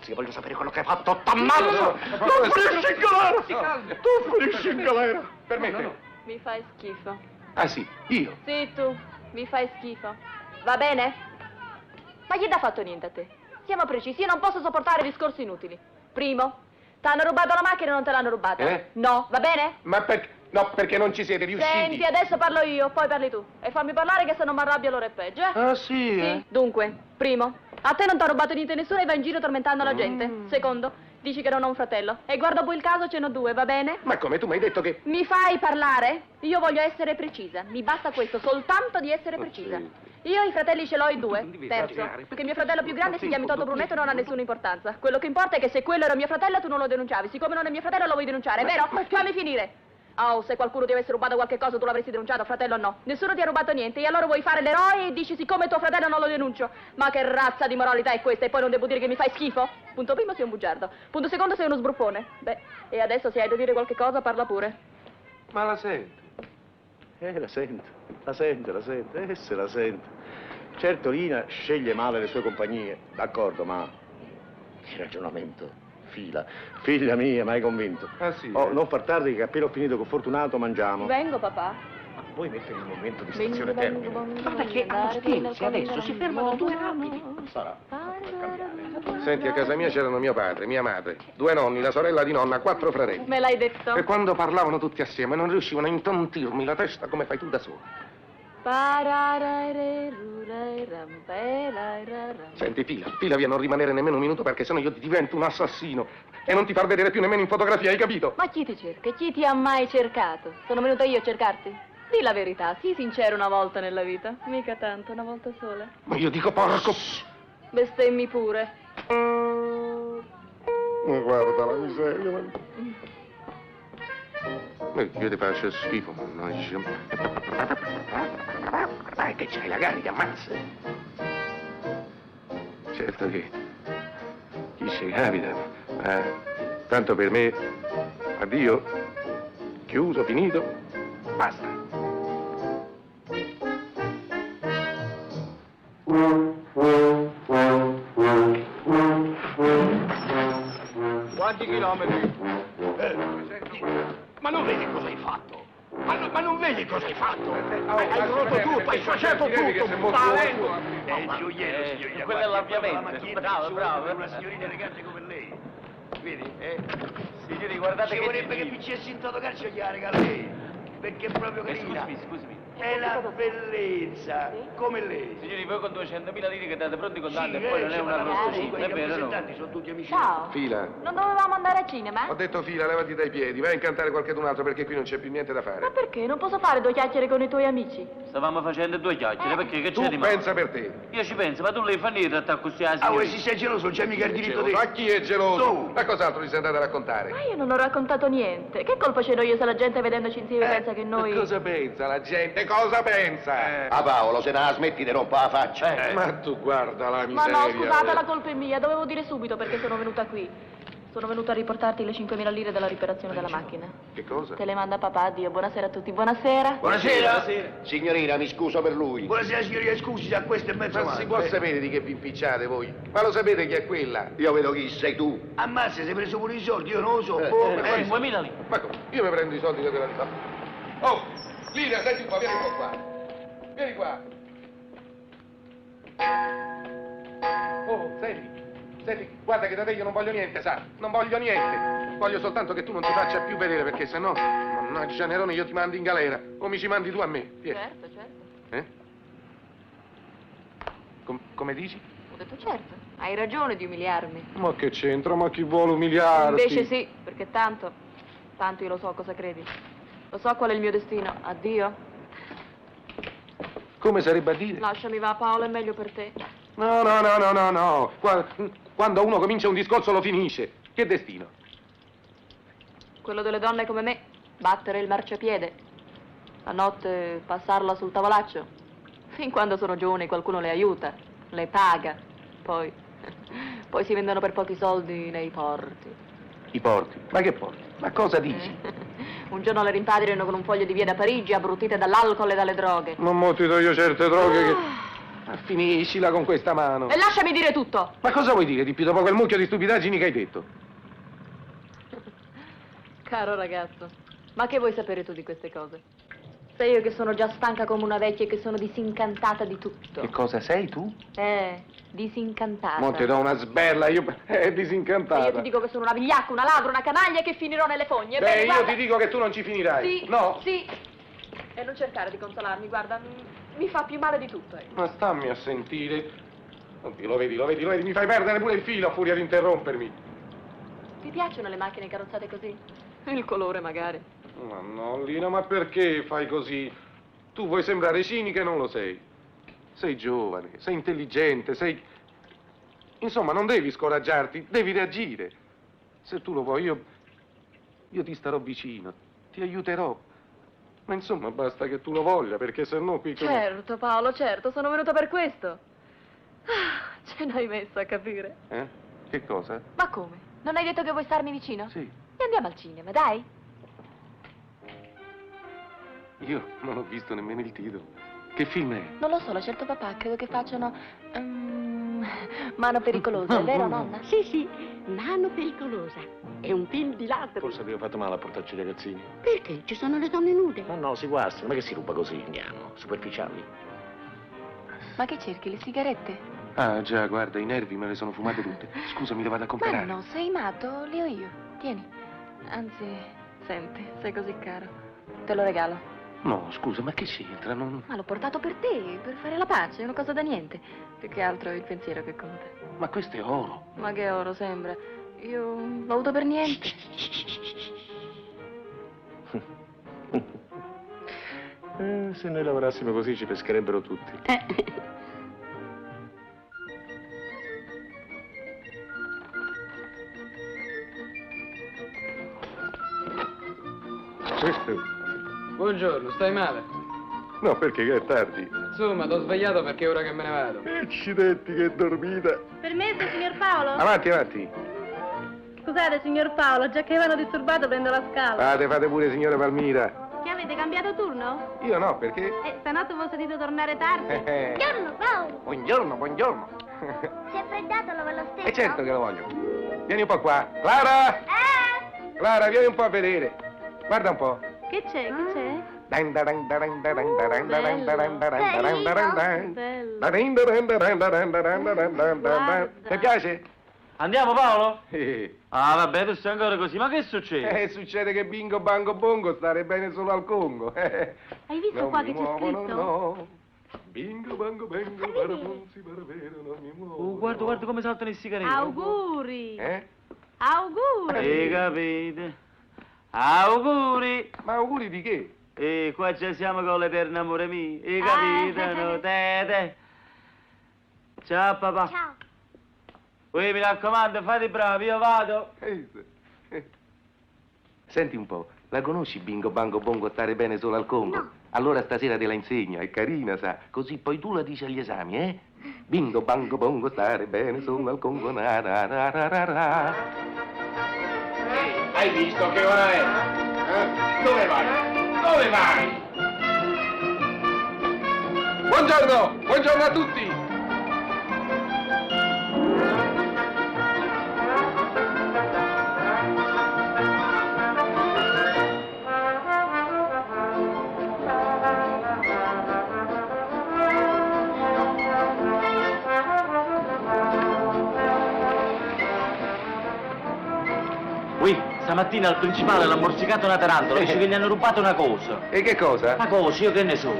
[SPEAKER 6] io voglio sapere quello che hai fatto, t'ammazzo! Tu finisci in galera! Tu finisci in galera!
[SPEAKER 2] Permette?
[SPEAKER 3] No. Mi fai schifo.
[SPEAKER 2] Ah sì, io.
[SPEAKER 3] Sì, tu. Mi fai schifo. Va bene? Ma chi t'ha fatto niente a te? Siamo precisi, io non posso sopportare discorsi inutili. Primo, t'hanno rubato la macchina o non te l'hanno rubata? No, va bene?
[SPEAKER 2] Ma perché? No, perché non ci siete riusciti.
[SPEAKER 3] Senti, adesso parlo io, poi parli tu. E fammi parlare che se non mi arrabbio allora è peggio, eh?
[SPEAKER 2] Ah, sì?
[SPEAKER 3] Sì. Dunque, primo, a te non t'ha rubato niente nessuno e vai in giro tormentando la gente. Secondo, dici che non ho un fratello. E guarda poi il caso, ce n'ho due, va bene?
[SPEAKER 2] Ma come, tu mi hai detto che...
[SPEAKER 3] Mi fai parlare? Io voglio essere precisa. Mi basta questo, soltanto di essere precisa. Io i fratelli ce l'ho i due. Terzo, perché mio fratello più grande si chiama Toto Brunetto e non ha nessuna importanza. Quello che importa è che se quello era mio fratello tu non lo denunciavi. Siccome non è mio fratello lo vuoi denunciare, vero? Fammi finire. Oh, se qualcuno ti avesse rubato qualche cosa tu l'avresti denunciato, fratello no. Nessuno ti ha rubato niente e allora vuoi fare l'eroe e dici siccome tuo fratello non lo denuncio. Ma che razza di moralità è questa? E poi non devo dire che mi fai schifo? Punto primo sei un bugiardo. Punto secondo sei uno sbruffone. Beh, e adesso se hai da dire qualche cosa parla pure.
[SPEAKER 2] Ma la sento.
[SPEAKER 9] La sento, se la sento. Certo, Lina sceglie male le sue compagnie, d'accordo, ma che ragionamento. Figlia mia, mi hai convinto.
[SPEAKER 2] Ah sì?
[SPEAKER 9] Oh, non far tardi che appena ho finito con Fortunato mangiamo.
[SPEAKER 3] Vengo, papà.
[SPEAKER 9] Ma vuoi mettere il momento di stazione termine?
[SPEAKER 8] Ma perché allo Spiezzi adesso si fermano 2 rapidi.
[SPEAKER 9] Sarà.
[SPEAKER 2] Senti, a casa mia c'erano mio padre, mia madre, 2 nonni, la sorella di nonna, 4 fratelli.
[SPEAKER 3] Me l'hai detto.
[SPEAKER 2] E quando parlavano tutti assieme non riuscivano a intontirmi la testa come fai tu da sola. Senti, fila via, non rimanere nemmeno un minuto perché sennò io ti divento un assassino e non ti far vedere più nemmeno in fotografia, hai capito?
[SPEAKER 3] Ma chi ti cerca? Chi ti ha mai cercato? Sono venuta io a cercarti? Di la verità, sii sincero una volta nella vita. Mica tanto, una volta sola.
[SPEAKER 2] Ma io dico porco...
[SPEAKER 3] Bestemmi pure.
[SPEAKER 2] Ma guarda la miseria. Io ti faccio schifo. Dai che c'hai la carica, ammazza. Certo che chi ci capita, tanto per me, addio, chiuso, finito, basta.
[SPEAKER 6] Quanti chilometri? Ma non vedi cosa hai fatto? Ma non vedi vedi cosa hai fatto? Hai
[SPEAKER 2] lasciami
[SPEAKER 6] rotto
[SPEAKER 2] perdere,
[SPEAKER 6] tutto, hai sfasciato
[SPEAKER 2] vedi che
[SPEAKER 6] tutto,
[SPEAKER 2] sei molto
[SPEAKER 6] talento!
[SPEAKER 10] È gioiello, signorina.
[SPEAKER 1] quello è l'avviamento.
[SPEAKER 10] La macchinetta
[SPEAKER 1] Bravo,
[SPEAKER 10] che ci vuole
[SPEAKER 1] bravo.
[SPEAKER 10] per una signorina elegante come lei. Vedi,
[SPEAKER 1] Signori, guardate
[SPEAKER 10] Ci
[SPEAKER 1] che
[SPEAKER 10] vorrebbe che
[SPEAKER 1] gentile.
[SPEAKER 10] piccessi in toto calcio gliela regala lei. Perché è proprio carina.
[SPEAKER 1] Scusami.
[SPEAKER 10] È la bellezza, come lei.
[SPEAKER 1] Signori, voi con 200.000 lire che date pronti contanti
[SPEAKER 10] Sì,
[SPEAKER 1] e poi non è
[SPEAKER 10] ci
[SPEAKER 1] un
[SPEAKER 10] parliamo
[SPEAKER 1] arrosto
[SPEAKER 10] così,
[SPEAKER 1] cifre,
[SPEAKER 10] quei
[SPEAKER 1] è vero, no?
[SPEAKER 10] rappresentanti sono tutti amici.
[SPEAKER 3] Ciao.
[SPEAKER 2] Fila.
[SPEAKER 3] Non dovevamo andare al cinema?
[SPEAKER 2] Ho detto Fila, levati dai piedi, vai a incantare qualcun altro perché qui non c'è più niente da
[SPEAKER 3] Ma
[SPEAKER 2] fare.
[SPEAKER 3] perché? Non posso fare 2 chiacchiere con i tuoi amici?
[SPEAKER 1] Stavamo facendo 2 chiacchiere, perché che
[SPEAKER 2] Tu
[SPEAKER 1] c'è di male?
[SPEAKER 2] pensa per te.
[SPEAKER 1] Io ci penso, ma tu lei fa niente a così a
[SPEAKER 10] Ah, vuoi si sei geloso, non c'è mica il diritto di...
[SPEAKER 2] Ma chi è geloso?
[SPEAKER 10] Tu.
[SPEAKER 2] Ma cos'altro gli sei andato a raccontare?
[SPEAKER 3] Ma io non ho raccontato niente. Che colpa c'ero io se la gente vedendoci insieme pensa che noi...
[SPEAKER 2] Cosa pensa la gente? Cosa pensa?
[SPEAKER 10] Ah, Paolo, se la smetti di rompere la faccia.
[SPEAKER 2] Ma tu guarda la
[SPEAKER 3] Ma
[SPEAKER 2] miseria.
[SPEAKER 3] no, scusate, la colpa è mia. Dovevo dire subito perché sono venuta qui. Sono venuta a riportarti le 5.000 lire della riparazione della macchina.
[SPEAKER 2] Che cosa?
[SPEAKER 3] Te le manda papà, Dio. Buonasera a tutti. Buonasera.
[SPEAKER 10] Buonasera. Signorina, mi scuso per lui. Buonasera, signorina, scusi, già questo è mezzo
[SPEAKER 2] Ma
[SPEAKER 10] male.
[SPEAKER 2] si può sapere di che vi impicciate voi? Ma lo sapete chi è quella?
[SPEAKER 10] Io vedo chi sei tu. Ammazza, sei preso pure i soldi, io non lo so.
[SPEAKER 1] 5.000 lire.
[SPEAKER 2] Ma come? Io mi prendo i soldi da quella di fa. Oh, Lina, senti un po', vieni un po' qua. Vieni qua. Oh, senti, guarda che da te io non voglio niente, sa? Non voglio niente. Voglio soltanto che tu non ti faccia più vedere, perché sennò, mannaggia Nerone, io ti mando in galera. O mi ci mandi tu a me. Vieni.
[SPEAKER 3] Certo, certo.
[SPEAKER 2] Eh? Come dici?
[SPEAKER 3] Ho detto certo. Hai ragione di umiliarmi.
[SPEAKER 2] Ma che c'entra? Ma chi vuole umiliarti?
[SPEAKER 3] Invece sì, perché tanto io lo so cosa credi. Lo so qual è il mio destino. Addio.
[SPEAKER 2] Come sarebbe a dire?
[SPEAKER 3] Lasciami va, Paolo, è meglio per te.
[SPEAKER 2] No. Quando uno comincia un discorso lo finisce. Che destino?
[SPEAKER 3] Quello delle donne come me, battere il marciapiede. La notte passarla sul tavolaccio. Fin quando sono giovani qualcuno le aiuta, le paga. Poi si vendono per pochi soldi nei porti.
[SPEAKER 2] I porti? Ma che porti? Ma cosa dici?
[SPEAKER 3] Un giorno le rimpatriano con un foglio di via da Parigi, abbrutite dall'alcol e dalle droghe.
[SPEAKER 2] Non mo ti do io certe droghe che... Ma finiscila con questa mano.
[SPEAKER 3] E lasciami dire tutto!
[SPEAKER 2] Ma cosa vuoi dire di più dopo quel mucchio di stupidaggini che hai detto?
[SPEAKER 3] Caro ragazzo, ma che vuoi sapere tu di queste cose? Sai io che sono già stanca come una vecchia e che sono disincantata di tutto.
[SPEAKER 2] Che cosa sei tu?
[SPEAKER 3] Disincantata.
[SPEAKER 2] Mo ti do una sberla, io...
[SPEAKER 3] E
[SPEAKER 2] disincantata.
[SPEAKER 3] io ti dico che sono una vigliacca, una ladra, una canaglia e che finirò nelle fogne.
[SPEAKER 2] Beh,
[SPEAKER 3] Ebbene,
[SPEAKER 2] io
[SPEAKER 3] guarda...
[SPEAKER 2] ti dico che tu non ci finirai.
[SPEAKER 3] Sì,
[SPEAKER 2] No?
[SPEAKER 3] sì. E non cercare di consolarmi, guarda, mi fa più male di tutto, ecco.
[SPEAKER 2] Ma stammi a sentire. Oddio, lo vedi, mi fai perdere pure il filo a furia di interrompermi.
[SPEAKER 3] Ti piacciono le macchine carrozzate così? Il colore, magari.
[SPEAKER 2] Ma no, Lina, ma perché fai così? Tu vuoi sembrare cinica e non lo sei. Sei giovane, sei intelligente, sei... Insomma, non devi scoraggiarti, devi reagire. Se tu lo vuoi, io ti starò vicino, ti aiuterò. Ma insomma, basta che tu lo voglia, perché sennò qui...
[SPEAKER 3] Certo, Paolo, certo, sono venuta per questo. Ce n'hai messo a capire.
[SPEAKER 2] Che cosa?
[SPEAKER 3] Ma come? Non hai detto che vuoi starmi vicino?
[SPEAKER 2] Sì.
[SPEAKER 3] E andiamo al cinema, dai.
[SPEAKER 2] Io non ho visto nemmeno il titolo. Che film è?
[SPEAKER 3] Non lo so, l'ha scelto papà, credo che facciano... Mano pericolosa, è vero, nonna?
[SPEAKER 7] Sì, Mano pericolosa. È un film di ladro.
[SPEAKER 9] Forse abbiamo fatto male a portarci i ragazzini.
[SPEAKER 7] Perché? Ci sono le donne nude.
[SPEAKER 9] No, si guastano, ma che si ruba così? Andiamo, superficiali.
[SPEAKER 3] Ma che cerchi, le sigarette?
[SPEAKER 2] Ah, già, guarda, i nervi me le sono fumate tutte. Scusami, le vado a comprare.
[SPEAKER 3] Ma no, sei matto, li ho io. Tieni. Anzi, senti, sei così caro. Te lo regalo.
[SPEAKER 2] No, scusa, ma che c'entra? Non...
[SPEAKER 3] Ma l'ho portato per te, per fare la pace, è una cosa da niente. Più che altro è il pensiero che conta.
[SPEAKER 2] Ma questo è oro.
[SPEAKER 3] Ma che oro sembra? Io l'ho avuto per niente.
[SPEAKER 9] Se noi lavorassimo così ci pescherebbero tutti.
[SPEAKER 4] Buongiorno, stai male?
[SPEAKER 2] No, perché che è tardi.
[SPEAKER 4] Insomma, t'ho svegliato perché è ora che me ne vado.
[SPEAKER 9] Accidenti, che dormita.
[SPEAKER 12] Permesso, signor Paolo?
[SPEAKER 2] Avanti.
[SPEAKER 12] Scusate, signor Paolo, già che avevano disturbato prendo la scala.
[SPEAKER 2] Fate pure, signora Palmira.
[SPEAKER 12] Che avete cambiato turno?
[SPEAKER 2] Io no, perché?
[SPEAKER 12] Stanotte vi ho sentito tornare tardi.
[SPEAKER 2] Buongiorno,
[SPEAKER 12] Paolo.
[SPEAKER 2] Buongiorno.
[SPEAKER 12] Si è freddato, lo voglio stesso?
[SPEAKER 2] E certo che lo voglio. Vieni un po' qua. Clara! Clara, vieni un po' a vedere. Guarda un po'.
[SPEAKER 12] Che c'è?
[SPEAKER 2] Ti piace?
[SPEAKER 1] Andiamo, Paolo? Ah, vabbè, tu sei ancora così, ma che succede?
[SPEAKER 2] Succede che bingo bango bongo stare bene solo al Congo.
[SPEAKER 7] Hai visto qua che c'è scritto?
[SPEAKER 2] No. Bingo bango bango, paraponzi, paravero, non mi muovo.
[SPEAKER 1] Guarda come saltano i sigareti.
[SPEAKER 7] Auguri!
[SPEAKER 2] Eh?
[SPEAKER 7] Auguri!
[SPEAKER 1] Capite? Auguri!
[SPEAKER 2] Ma auguri di che?
[SPEAKER 1] E qua ci siamo con l'eterno amore mio, capitano, te. Ciao papà.
[SPEAKER 7] Ciao!
[SPEAKER 1] Uè, mi raccomando, fate i bravi, io vado.
[SPEAKER 2] Senti un po', la conosci bingo bango bongo stare bene solo al Congo?
[SPEAKER 7] No.
[SPEAKER 2] Allora stasera te la insegno, è carina, sa, così poi tu la dici agli esami, eh? Bingo bango bongo stare bene solo al Congo, na na na na na na.
[SPEAKER 6] Hai visto che ora è? Dove vai? Dove vai?
[SPEAKER 2] Buongiorno a tutti!
[SPEAKER 1] Ui, stamattina al principale l'ha morsicato una tarantola, dice che gli hanno rubato una cosa.
[SPEAKER 2] E che cosa?
[SPEAKER 1] Una cosa, io che ne so.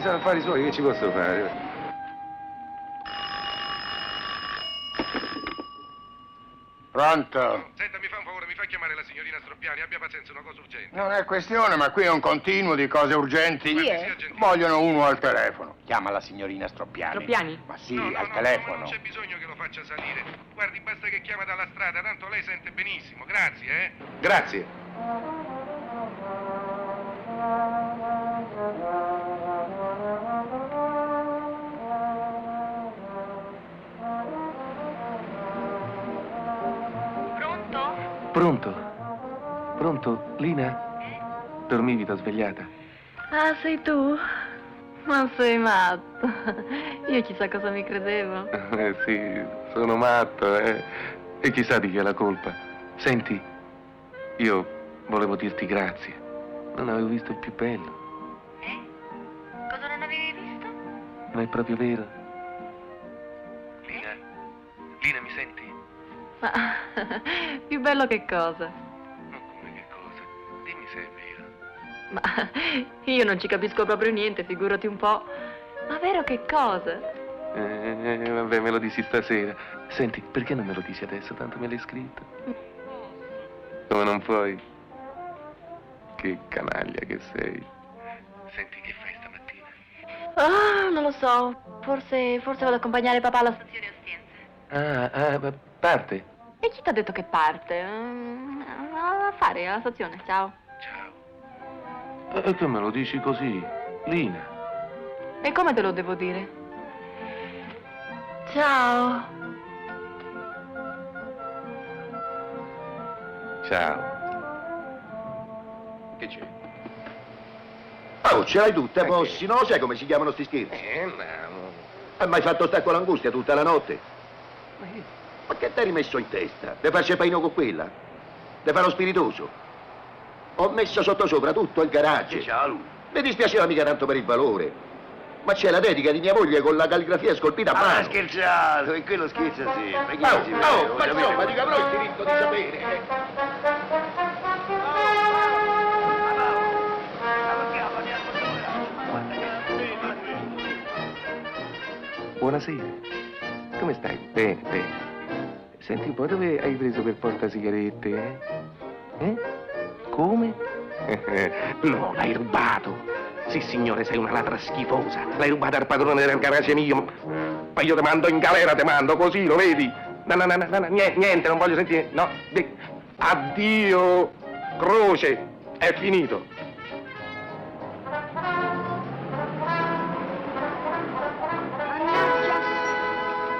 [SPEAKER 2] Sono affari suoi, che ci posso fare?
[SPEAKER 6] Pronto?
[SPEAKER 2] Senta, mi fa un favore, mi fa chiamare la signorina Stroppiani, abbia pazienza, una cosa urgente.
[SPEAKER 6] Non è questione, ma qui è un continuo di cose urgenti.
[SPEAKER 2] Chi è?
[SPEAKER 6] Vogliono uno al telefono. Chiama la signorina Stroppiani.
[SPEAKER 8] Stroppiani?
[SPEAKER 6] Ma sì,
[SPEAKER 2] No,
[SPEAKER 6] al telefono.
[SPEAKER 2] non c'è bisogno che lo faccia salire. Guardi, basta che chiama dalla strada, tanto lei sente benissimo. Grazie, eh? Grazie. Pronto, Lina? Dormivi, t'ho svegliata?
[SPEAKER 3] Ah, sei tu? Ma sei matto. Io chissà cosa mi credevo.
[SPEAKER 2] Sì, sono matto, eh. E chissà di chi è la colpa. Senti, io volevo dirti grazie. Non avevo visto il più bello.
[SPEAKER 3] Cosa non avevi visto?
[SPEAKER 2] Non è proprio vero? Lina, mi senti?
[SPEAKER 3] Ma più bello che cosa?
[SPEAKER 2] Ma come che cosa? Dimmi se è vero.
[SPEAKER 3] Ma io non ci capisco proprio niente, figurati un po'. Ma vero che cosa?
[SPEAKER 2] Vabbè, me lo dici stasera. Senti, perché non me lo dici adesso? Tanto me l'hai scritto. Come non puoi? Che canaglia che sei. Senti, che fai stamattina?
[SPEAKER 3] Ah, non lo so. Forse vado ad accompagnare papà alla stazione Ostiense.
[SPEAKER 2] Parte.
[SPEAKER 3] E chi ti ha detto che parte? A fare, alla stazione, ciao.
[SPEAKER 2] Ciao. E tu me lo dici così, Lina?
[SPEAKER 3] E come te lo devo dire? Ciao.
[SPEAKER 2] Ciao.
[SPEAKER 10] Che c'è? Oh, ce l'hai tutte, Possi, no? Sai come si chiamano sti scherzi?
[SPEAKER 2] No.
[SPEAKER 10] Hai mai fatto sta con l'angustia tutta la notte? Ma che t'hai rimesso in testa? De farci paino con quella? De fare lo spiritoso? Ho messo sottosopra tutto il garage. Mi dispiaceva mica tanto per il valore. Ma c'è la dedica di mia moglie con la calligrafia scolpita a mano.
[SPEAKER 6] Ah, scherzato, e quello scherza sempre.
[SPEAKER 10] Ma insomma, dica però il diritto di sapere.
[SPEAKER 2] Buonasera. Come stai? Bene, bene. Senti un po', dove hai preso quel portasigarette, eh? Come? No, l'hai rubato. Sì, signore, sei una ladra schifosa. L'hai rubata al padrone del garage mio. Poi io ti mando in galera, ti mando così, lo vedi? No, niente, non voglio sentire. No, addio. Croce, è finito.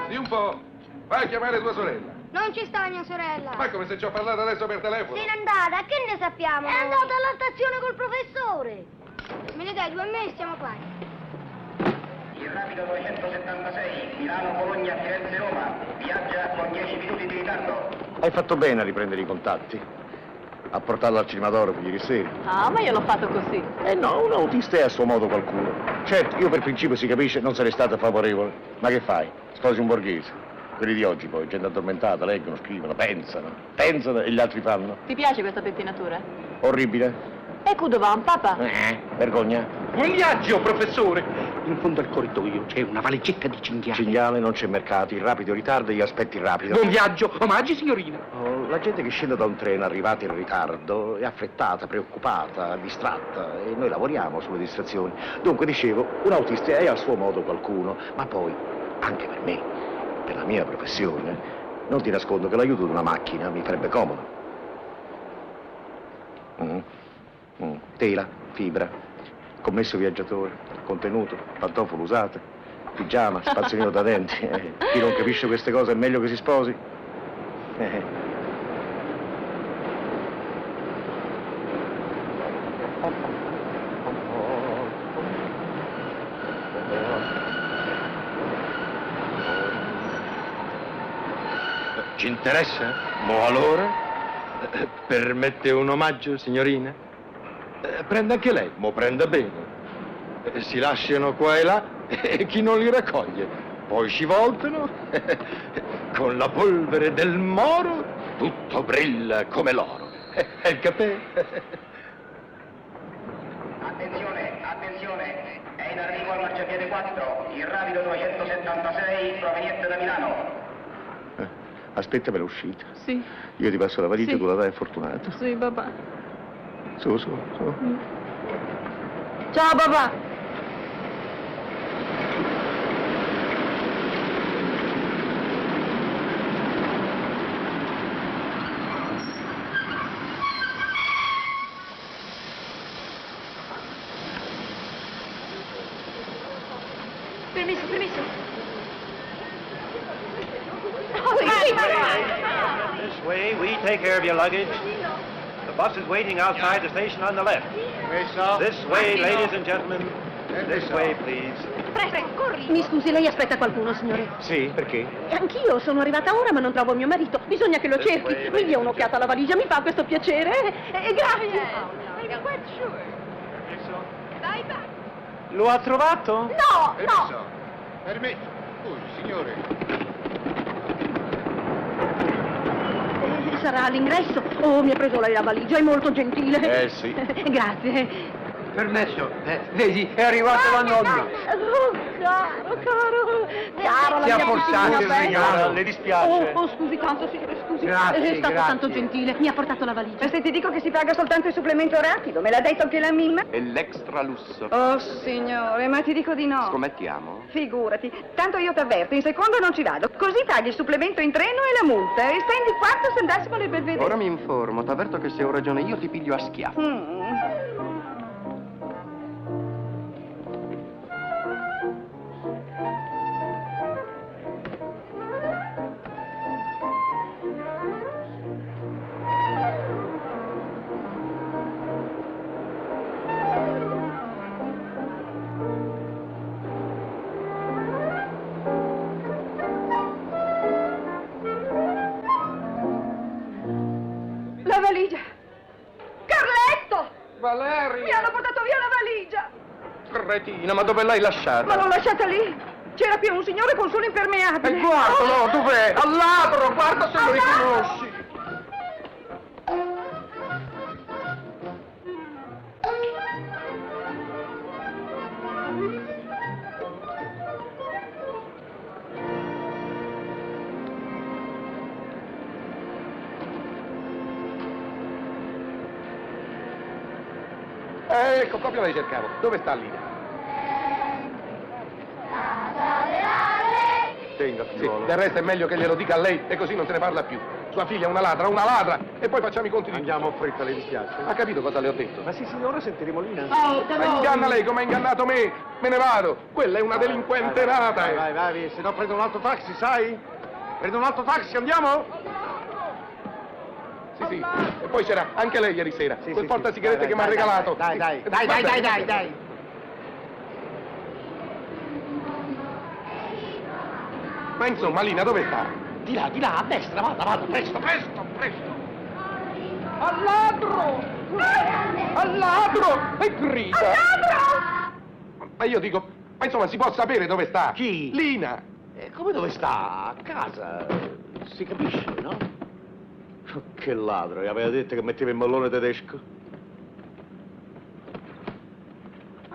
[SPEAKER 2] Di un po', vai a chiamare tua sorella.
[SPEAKER 13] Non ci sta mia sorella.
[SPEAKER 2] Ma come se ci ho parlato adesso per telefono?
[SPEAKER 13] Se n'è andata, che ne sappiamo? È andata alla stazione col professore. Me ne dai 2 e me stiamo qua.
[SPEAKER 14] Il rapido 276, Milano, Bologna, Firenze, Roma. Viaggia con 10 minuti di ritardo.
[SPEAKER 9] Hai fatto bene a riprendere i contatti. a portarlo al cinematografo ieri sera.
[SPEAKER 12] Ah, ma io l'ho fatto così.
[SPEAKER 9] Eh no, un autista è a suo modo qualcuno. Certo, io per principio, si capisce, non sarei stato favorevole. Ma che fai? Sposi un borghese. Quelli di oggi poi, gente addormentata, leggono, scrivono, pensano e gli altri fanno.
[SPEAKER 12] Ti piace questa pettinatura?
[SPEAKER 9] Orribile.
[SPEAKER 12] E dove va, papà?
[SPEAKER 9] Vergogna.
[SPEAKER 6] Un viaggio, professore! In fondo al corridoio c'è una valigetta di cinghiali.
[SPEAKER 9] Cinghiale, non c'è mercato, il rapido ritarda gli aspetti rapido.
[SPEAKER 6] Buon viaggio, omaggi, signorina.
[SPEAKER 9] Oh, la gente che scende da un treno arrivata in ritardo è affrettata, preoccupata, distratta e noi lavoriamo sulle distrazioni. Dunque, dicevo, un autista è a suo modo qualcuno, ma poi, anche per me, per la mia professione, non ti nascondo che l'aiuto di una macchina mi farebbe comodo. Tela, fibra, commesso viaggiatore, contenuto, pantofolo usate, pigiama, spazzolino da denti. Chi non capisce queste cose è meglio che si sposi.
[SPEAKER 5] Ci interessa? Mo allora? Permette un omaggio, signorina? Prenda anche lei, mo prenda bene. Si lasciano qua e là e chi non li raccoglie. Poi ci voltano, con la polvere del moro tutto brilla come l'oro. È il capè?
[SPEAKER 14] Attenzione, attenzione, è in arrivo al marciapiede 4, il rapido 276 proveniente da Milano.
[SPEAKER 9] Aspetta per l'uscita.
[SPEAKER 12] Sì.
[SPEAKER 9] Io ti passo la valigia,
[SPEAKER 12] Sì.
[SPEAKER 9] tu la dai a Fortunato.
[SPEAKER 12] Sì, papà.
[SPEAKER 9] Su.
[SPEAKER 12] Ciao, papà.
[SPEAKER 13] Permesso.
[SPEAKER 15] This way, we take care of your luggage. The bus is waiting outside the station on the left. This way, ladies and gentlemen. This way, please.
[SPEAKER 7] Presto, corri! Mi scusi, lei aspetta qualcuno, signore?
[SPEAKER 9] Sì, perché?
[SPEAKER 7] Anch'io sono arrivata ora ma non trovo mio marito. Bisogna che lo cerchi. Mi dia un'occhiata alla valigia, mi fa questo piacere. Grazie.
[SPEAKER 15] Lo ha trovato?
[SPEAKER 7] No!
[SPEAKER 9] Permesso. Scusi, signore.
[SPEAKER 7] Sarà all'ingresso? Oh, mi ha preso lei la valigia, è molto gentile.
[SPEAKER 9] Sì.
[SPEAKER 7] Grazie.
[SPEAKER 6] Permesso, vedi, è arrivata la nonna.
[SPEAKER 7] Oh, caro, la
[SPEAKER 6] Ti ha
[SPEAKER 7] mia
[SPEAKER 6] portato
[SPEAKER 7] cucina
[SPEAKER 6] il
[SPEAKER 7] bella.
[SPEAKER 6] regalo, le dispiace?
[SPEAKER 7] Oh, scusi tanto, signore, scusi.
[SPEAKER 6] Grazie,
[SPEAKER 7] È stato
[SPEAKER 6] grazie.
[SPEAKER 7] tanto gentile, mi ha portato la valigia.
[SPEAKER 12] Se ti dico che si paga soltanto il supplemento rapido, me l'ha detto anche la Mimma?
[SPEAKER 16] E l'extra lusso.
[SPEAKER 12] Oh, signore, ma ti dico di no.
[SPEAKER 16] Scommettiamo?
[SPEAKER 12] Figurati, tanto io ti avverto, in secondo non ci vado. Così paghi il supplemento in treno e la multa. E stendi quanto se andassimo alle belvedere.
[SPEAKER 16] Ora mi informo, t'avverto che se ho ragione io ti piglio a schiaffi.
[SPEAKER 12] La valigia! Carletto!
[SPEAKER 6] Valeria!
[SPEAKER 12] Mi hanno portato via la valigia!
[SPEAKER 6] Cretina, ma dove l'hai lasciata?
[SPEAKER 12] Ma l'ho lasciata lì! C'era più un signore con solo impermeabile!
[SPEAKER 6] E guardalo, dov'è? Al ladro, guarda se lo riconosci!
[SPEAKER 2] Ecco, proprio lei cercavo. Dove sta Lina?
[SPEAKER 9] Tenga,
[SPEAKER 2] Sì,
[SPEAKER 9] figliuolo.
[SPEAKER 2] del resto è meglio che glielo dica a lei e così non se ne parla più. Sua figlia è una ladra! E poi facciamo i conti di...
[SPEAKER 9] Andiamo a fretta, le dispiace?
[SPEAKER 2] Ha capito cosa le ho detto?
[SPEAKER 9] Ma sì, signora, sentiremo Lina.
[SPEAKER 2] Ma inganna lei come ha ingannato me! Me ne vado! Quella è una delinquente nata!
[SPEAKER 9] Vai, se no prendo un altro taxi, sai? Prendo un altro taxi, andiamo?
[SPEAKER 2] Sì. E poi c'era anche lei ieri sera. Quel portasigarette
[SPEAKER 9] Dai,
[SPEAKER 2] che mi ha
[SPEAKER 9] dai,
[SPEAKER 2] regalato.
[SPEAKER 9] dai,
[SPEAKER 2] Sì.
[SPEAKER 9] dai.
[SPEAKER 2] Va bene. Ma insomma, Lina, dove sta?
[SPEAKER 6] Di là, a destra, vada, presto!
[SPEAKER 2] Al ladro! Al ladro! E grida!
[SPEAKER 12] Al ladro!
[SPEAKER 2] Ma io dico, ma insomma si può sapere dove sta?
[SPEAKER 9] Chi?
[SPEAKER 2] Lina!
[SPEAKER 9] Come dove sta? A casa. Si capisce, no? Oh, che ladro, gli aveva detto che metteva il mollone tedesco.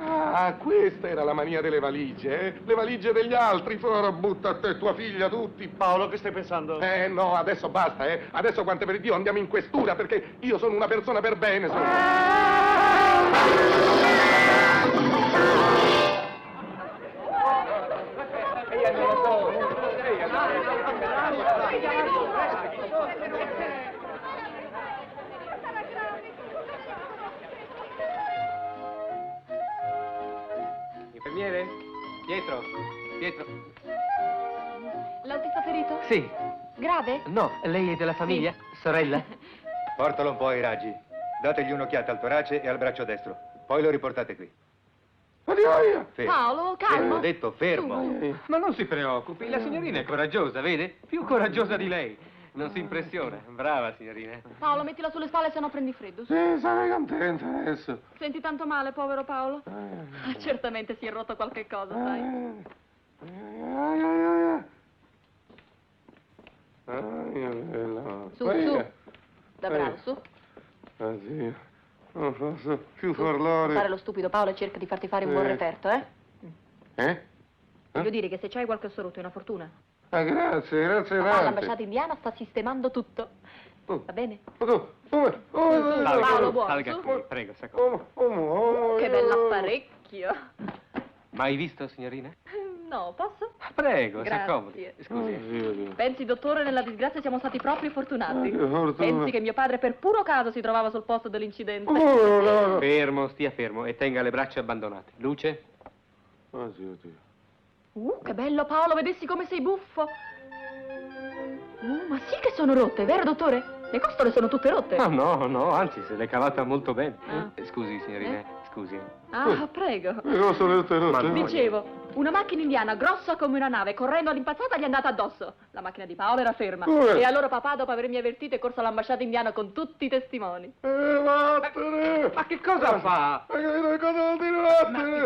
[SPEAKER 2] Ah, questa era la mania delle valigie, eh? Le valigie degli altri, ora butta a te, tua figlia, tutti.
[SPEAKER 9] Paolo, che stai pensando?
[SPEAKER 2] No, adesso basta, eh? Adesso, quante per Dio, andiamo in questura, perché io sono una persona per bene, sono...
[SPEAKER 4] Infermiere? Pietro? Pietro?
[SPEAKER 3] L'autista ferito?
[SPEAKER 4] Sì.
[SPEAKER 3] Grave?
[SPEAKER 4] No, lei è della famiglia? Sorella?
[SPEAKER 15] Portalo un po' ai raggi. Dategli un'occhiata al torace e al braccio destro. Poi lo riportate qui. Fermo.
[SPEAKER 3] Paolo, calmo.
[SPEAKER 15] Ho detto fermo.
[SPEAKER 4] Ma non si preoccupi, la signorina è coraggiosa, vede? Più coraggiosa di lei. Non si impressiona. Brava, signorina.
[SPEAKER 3] Paolo, mettila sulle spalle se no prendi freddo.
[SPEAKER 2] Sì, sarei contenta adesso.
[SPEAKER 3] Senti tanto male, povero Paolo? Certamente si è rotto qualche cosa, sai. Su, su. Da bravo, su.
[SPEAKER 2] Oddio, non posso più
[SPEAKER 3] Fare
[SPEAKER 2] parlare.
[SPEAKER 3] lo stupido, Paolo, e cerca di farti fare un buon referto, eh? Voglio dire che se c'hai qualche osso rotto è una fortuna.
[SPEAKER 2] Ah, grazie, grazie
[SPEAKER 3] Papà,
[SPEAKER 2] tante.
[SPEAKER 3] l'ambasciata indiana sta sistemando tutto. Va bene?
[SPEAKER 2] Paolo,
[SPEAKER 3] buono,
[SPEAKER 4] Salga
[SPEAKER 3] su.
[SPEAKER 4] qui, prego, s'accomodi.
[SPEAKER 3] Che bell'apparecchio.
[SPEAKER 4] Mai visto, signorina?
[SPEAKER 3] No, posso?
[SPEAKER 4] Prego,
[SPEAKER 3] Grazie.
[SPEAKER 4] s'accomodi. Scusi.
[SPEAKER 3] Pensi, dottore, nella disgrazia siamo stati proprio fortunati.
[SPEAKER 2] Che fortuna.
[SPEAKER 3] Pensi che mio padre per puro caso si trovava sul posto dell'incidente.
[SPEAKER 4] Fermo, stia fermo e tenga le braccia abbandonate. Luce?
[SPEAKER 2] Oddio.
[SPEAKER 3] Che bello, Paolo, vedessi come sei buffo. Ma sì che sono rotte, vero, dottore? Le costole sono tutte rotte.
[SPEAKER 4] Ah, no, anzi, se l'è cavata molto bene.
[SPEAKER 3] Ah.
[SPEAKER 4] Scusi, signorina, scusi.
[SPEAKER 3] Ah, prego.
[SPEAKER 2] Sono tutte rotte.
[SPEAKER 3] Dicevo, una macchina indiana grossa come una nave, correndo all'impazzata, gli è andata addosso. La macchina di Paolo era ferma.
[SPEAKER 2] Come?
[SPEAKER 3] E allora papà, dopo avermi avvertito, è corso all'ambasciata indiana con tutti i testimoni.
[SPEAKER 2] Vattene!
[SPEAKER 4] Ma che cosa fa?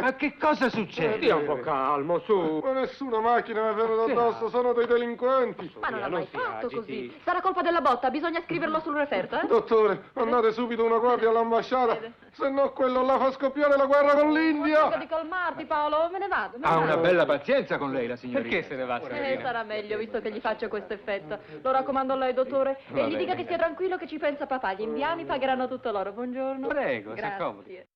[SPEAKER 2] Ma
[SPEAKER 4] che cosa succede? Stia un po' calmo, su.
[SPEAKER 2] Ma nessuna macchina mi è venuta addosso, sono dei delinquenti.
[SPEAKER 3] Ma non ha mai
[SPEAKER 4] si
[SPEAKER 3] fatto
[SPEAKER 4] agiti.
[SPEAKER 3] così. Sarà colpa della botta, bisogna scriverlo sul referto, eh?
[SPEAKER 2] Dottore, mandate subito una guardia all'ambasciata, se no quello là fa scoppiare la guerra con l'India.
[SPEAKER 3] Cerca di calmarti, Paolo, me ne vado. me ne
[SPEAKER 15] Ha
[SPEAKER 3] vado.
[SPEAKER 15] una bella pazienza con lei, la signorina.
[SPEAKER 4] Perché se ne va, signorina?
[SPEAKER 3] Sarà meglio, visto che gli faccio questo effetto. Lo raccomando a lei, dottore, e gli dica che stia tranquillo che ci pensa papà. Gli indiani pagheranno tutto loro. Buongiorno.
[SPEAKER 4] Prego,
[SPEAKER 3] Grazie.
[SPEAKER 4] s'accomodi.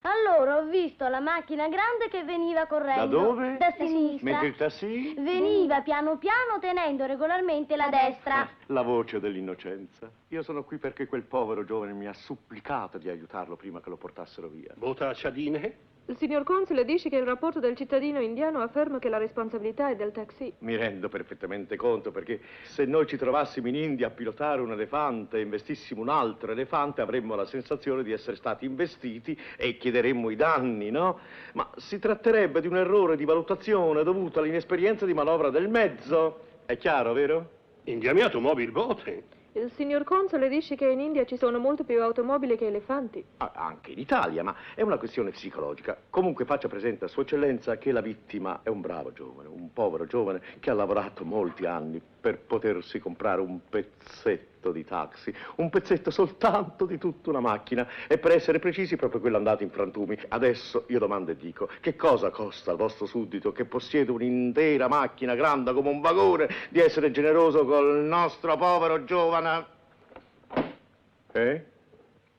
[SPEAKER 13] Allora ho visto la macchina grande che veniva correndo.
[SPEAKER 9] Da dove?
[SPEAKER 13] Da sinistra.
[SPEAKER 9] Mentre il tassì?
[SPEAKER 13] Veniva piano piano tenendo regolarmente la destra.
[SPEAKER 9] La voce dell'innocenza. Io sono qui perché quel povero giovane mi ha supplicato di aiutarlo prima che lo portassero via.
[SPEAKER 17] Vota a Ciadine?
[SPEAKER 3] Il signor console dice che il rapporto del cittadino indiano afferma che la responsabilità è del taxi.
[SPEAKER 9] Mi rendo perfettamente conto perché se noi ci trovassimo in India a pilotare un elefante e investissimo un altro elefante avremmo la sensazione di essere stati investiti e chiederemmo i danni, no? Ma si tratterebbe di un errore di valutazione dovuto all'inesperienza di manovra del mezzo. È chiaro, vero?
[SPEAKER 17] Indiami automobili bote.
[SPEAKER 3] Il signor console dice che in India ci sono molto più automobili che elefanti.
[SPEAKER 9] Anche in Italia, ma è una questione psicologica. Comunque faccia presente a Sua Eccellenza che la vittima è un bravo giovane, un povero giovane che ha lavorato molti anni per potersi comprare un pezzetto di taxi, un pezzetto soltanto di tutta una macchina e per essere precisi proprio quello andato in frantumi. Adesso io domando e dico, che cosa costa al vostro suddito che possiede un'intera macchina grande come un vagone di essere generoso col nostro povero giovane?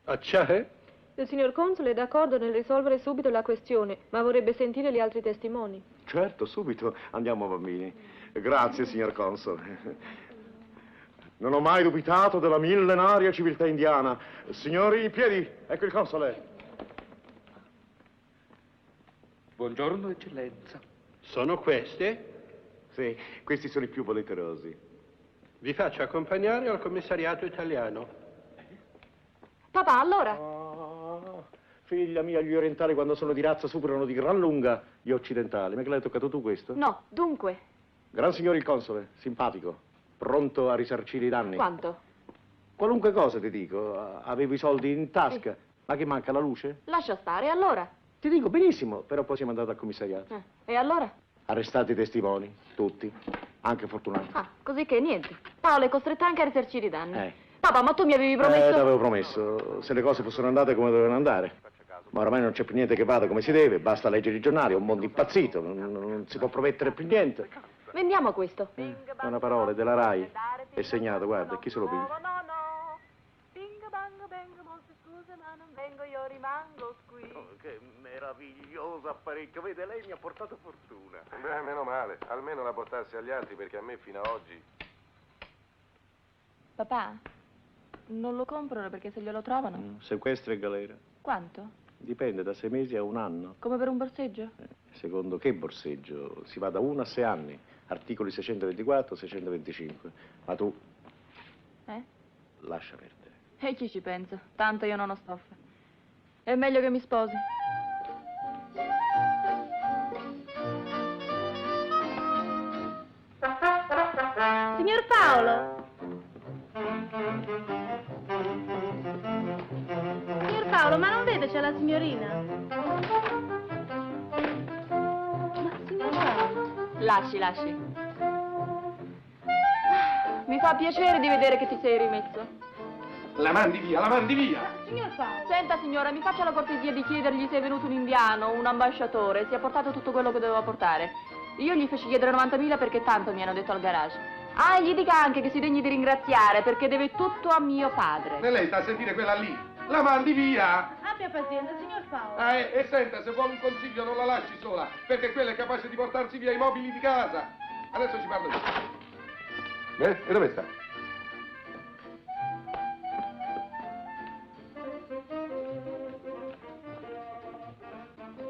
[SPEAKER 17] Acciare?
[SPEAKER 3] Il signor console è d'accordo nel risolvere subito la questione, ma vorrebbe sentire gli altri testimoni.
[SPEAKER 9] Certo, subito. Andiamo, bambini. Grazie, signor console. Non ho mai dubitato della millenaria civiltà indiana. Signori, in piedi, ecco il console.
[SPEAKER 17] Buongiorno, eccellenza. Sono queste?
[SPEAKER 9] Sì, questi sono i più volenterosi.
[SPEAKER 17] Vi faccio accompagnare al commissariato italiano.
[SPEAKER 3] Papà, allora?
[SPEAKER 9] Figlia mia, gli orientali quando sono di razza superano di gran lunga gli occidentali. Ma che l'hai toccato tu questo?
[SPEAKER 3] No, dunque.
[SPEAKER 9] Gran signore il console, simpatico, pronto a risarcire i danni.
[SPEAKER 3] Quanto?
[SPEAKER 9] Qualunque cosa ti dico, avevo i soldi in tasca. Ma che manca la luce?
[SPEAKER 3] Lascia stare, allora?
[SPEAKER 9] Ti dico benissimo, però poi siamo andati al commissariato.
[SPEAKER 3] E allora?
[SPEAKER 9] Arrestati i testimoni, tutti, anche Fortunato.
[SPEAKER 3] Ah, così che niente. Paolo è costretto anche a risarcire i danni. Papà, ma tu mi avevi promesso...
[SPEAKER 9] T'avevo promesso, se le cose fossero andate come dovevano andare. Ma ormai non c'è più niente che vada come si deve, basta leggere i giornali, è un mondo impazzito, non si può promettere più niente.
[SPEAKER 3] Vendiamo questo.
[SPEAKER 9] È una parola della RAI, è segnato, guarda, chi se lo piglia?
[SPEAKER 3] Bingo bango bengo, molte scuse ma non vengo, io rimango qui.
[SPEAKER 9] Che meraviglioso apparecchio, vede, lei mi ha portato fortuna.
[SPEAKER 2] Beh, meno male, almeno la portassi agli altri perché a me fino ad oggi...
[SPEAKER 3] Papà, non lo comprano perché se glielo trovano...
[SPEAKER 9] Sequestro e galera.
[SPEAKER 3] Quanto?
[SPEAKER 9] Dipende, da 6 mesi a 1 anno.
[SPEAKER 3] Come per un borseggio?
[SPEAKER 9] Secondo che borseggio? Si va da 1 a 6 anni, articoli 624, 625. Ma tu lascia perdere.
[SPEAKER 3] E chi ci pensa? Tanto io non ho stoffe. È meglio che mi sposi.
[SPEAKER 13] Signor Paolo! Signor Paolo, ma non vede c'è la signorina? Ma signor Paolo...
[SPEAKER 3] Lasci. Mi fa piacere di vedere che ti sei rimesso.
[SPEAKER 2] La mandi via, la mandi via!
[SPEAKER 13] Signor Paolo...
[SPEAKER 3] Senta signora, mi faccia la cortesia di chiedergli se è venuto un inviano, un ambasciatore, se ha portato tutto quello che doveva portare. Io gli feci chiedere 90.000 perché tanto mi hanno detto al garage. Ah, e gli dica anche che si degni di ringraziare perché deve tutto a mio padre.
[SPEAKER 2] E lei sta a sentire quella lì? La mandi via!
[SPEAKER 13] Abbia pazienza, signor Paolo.
[SPEAKER 2] E senta, se vuole un consiglio non la lasci sola, perché quella è capace di portarsi via i mobili di casa. Adesso ci parlo io. E dove sta?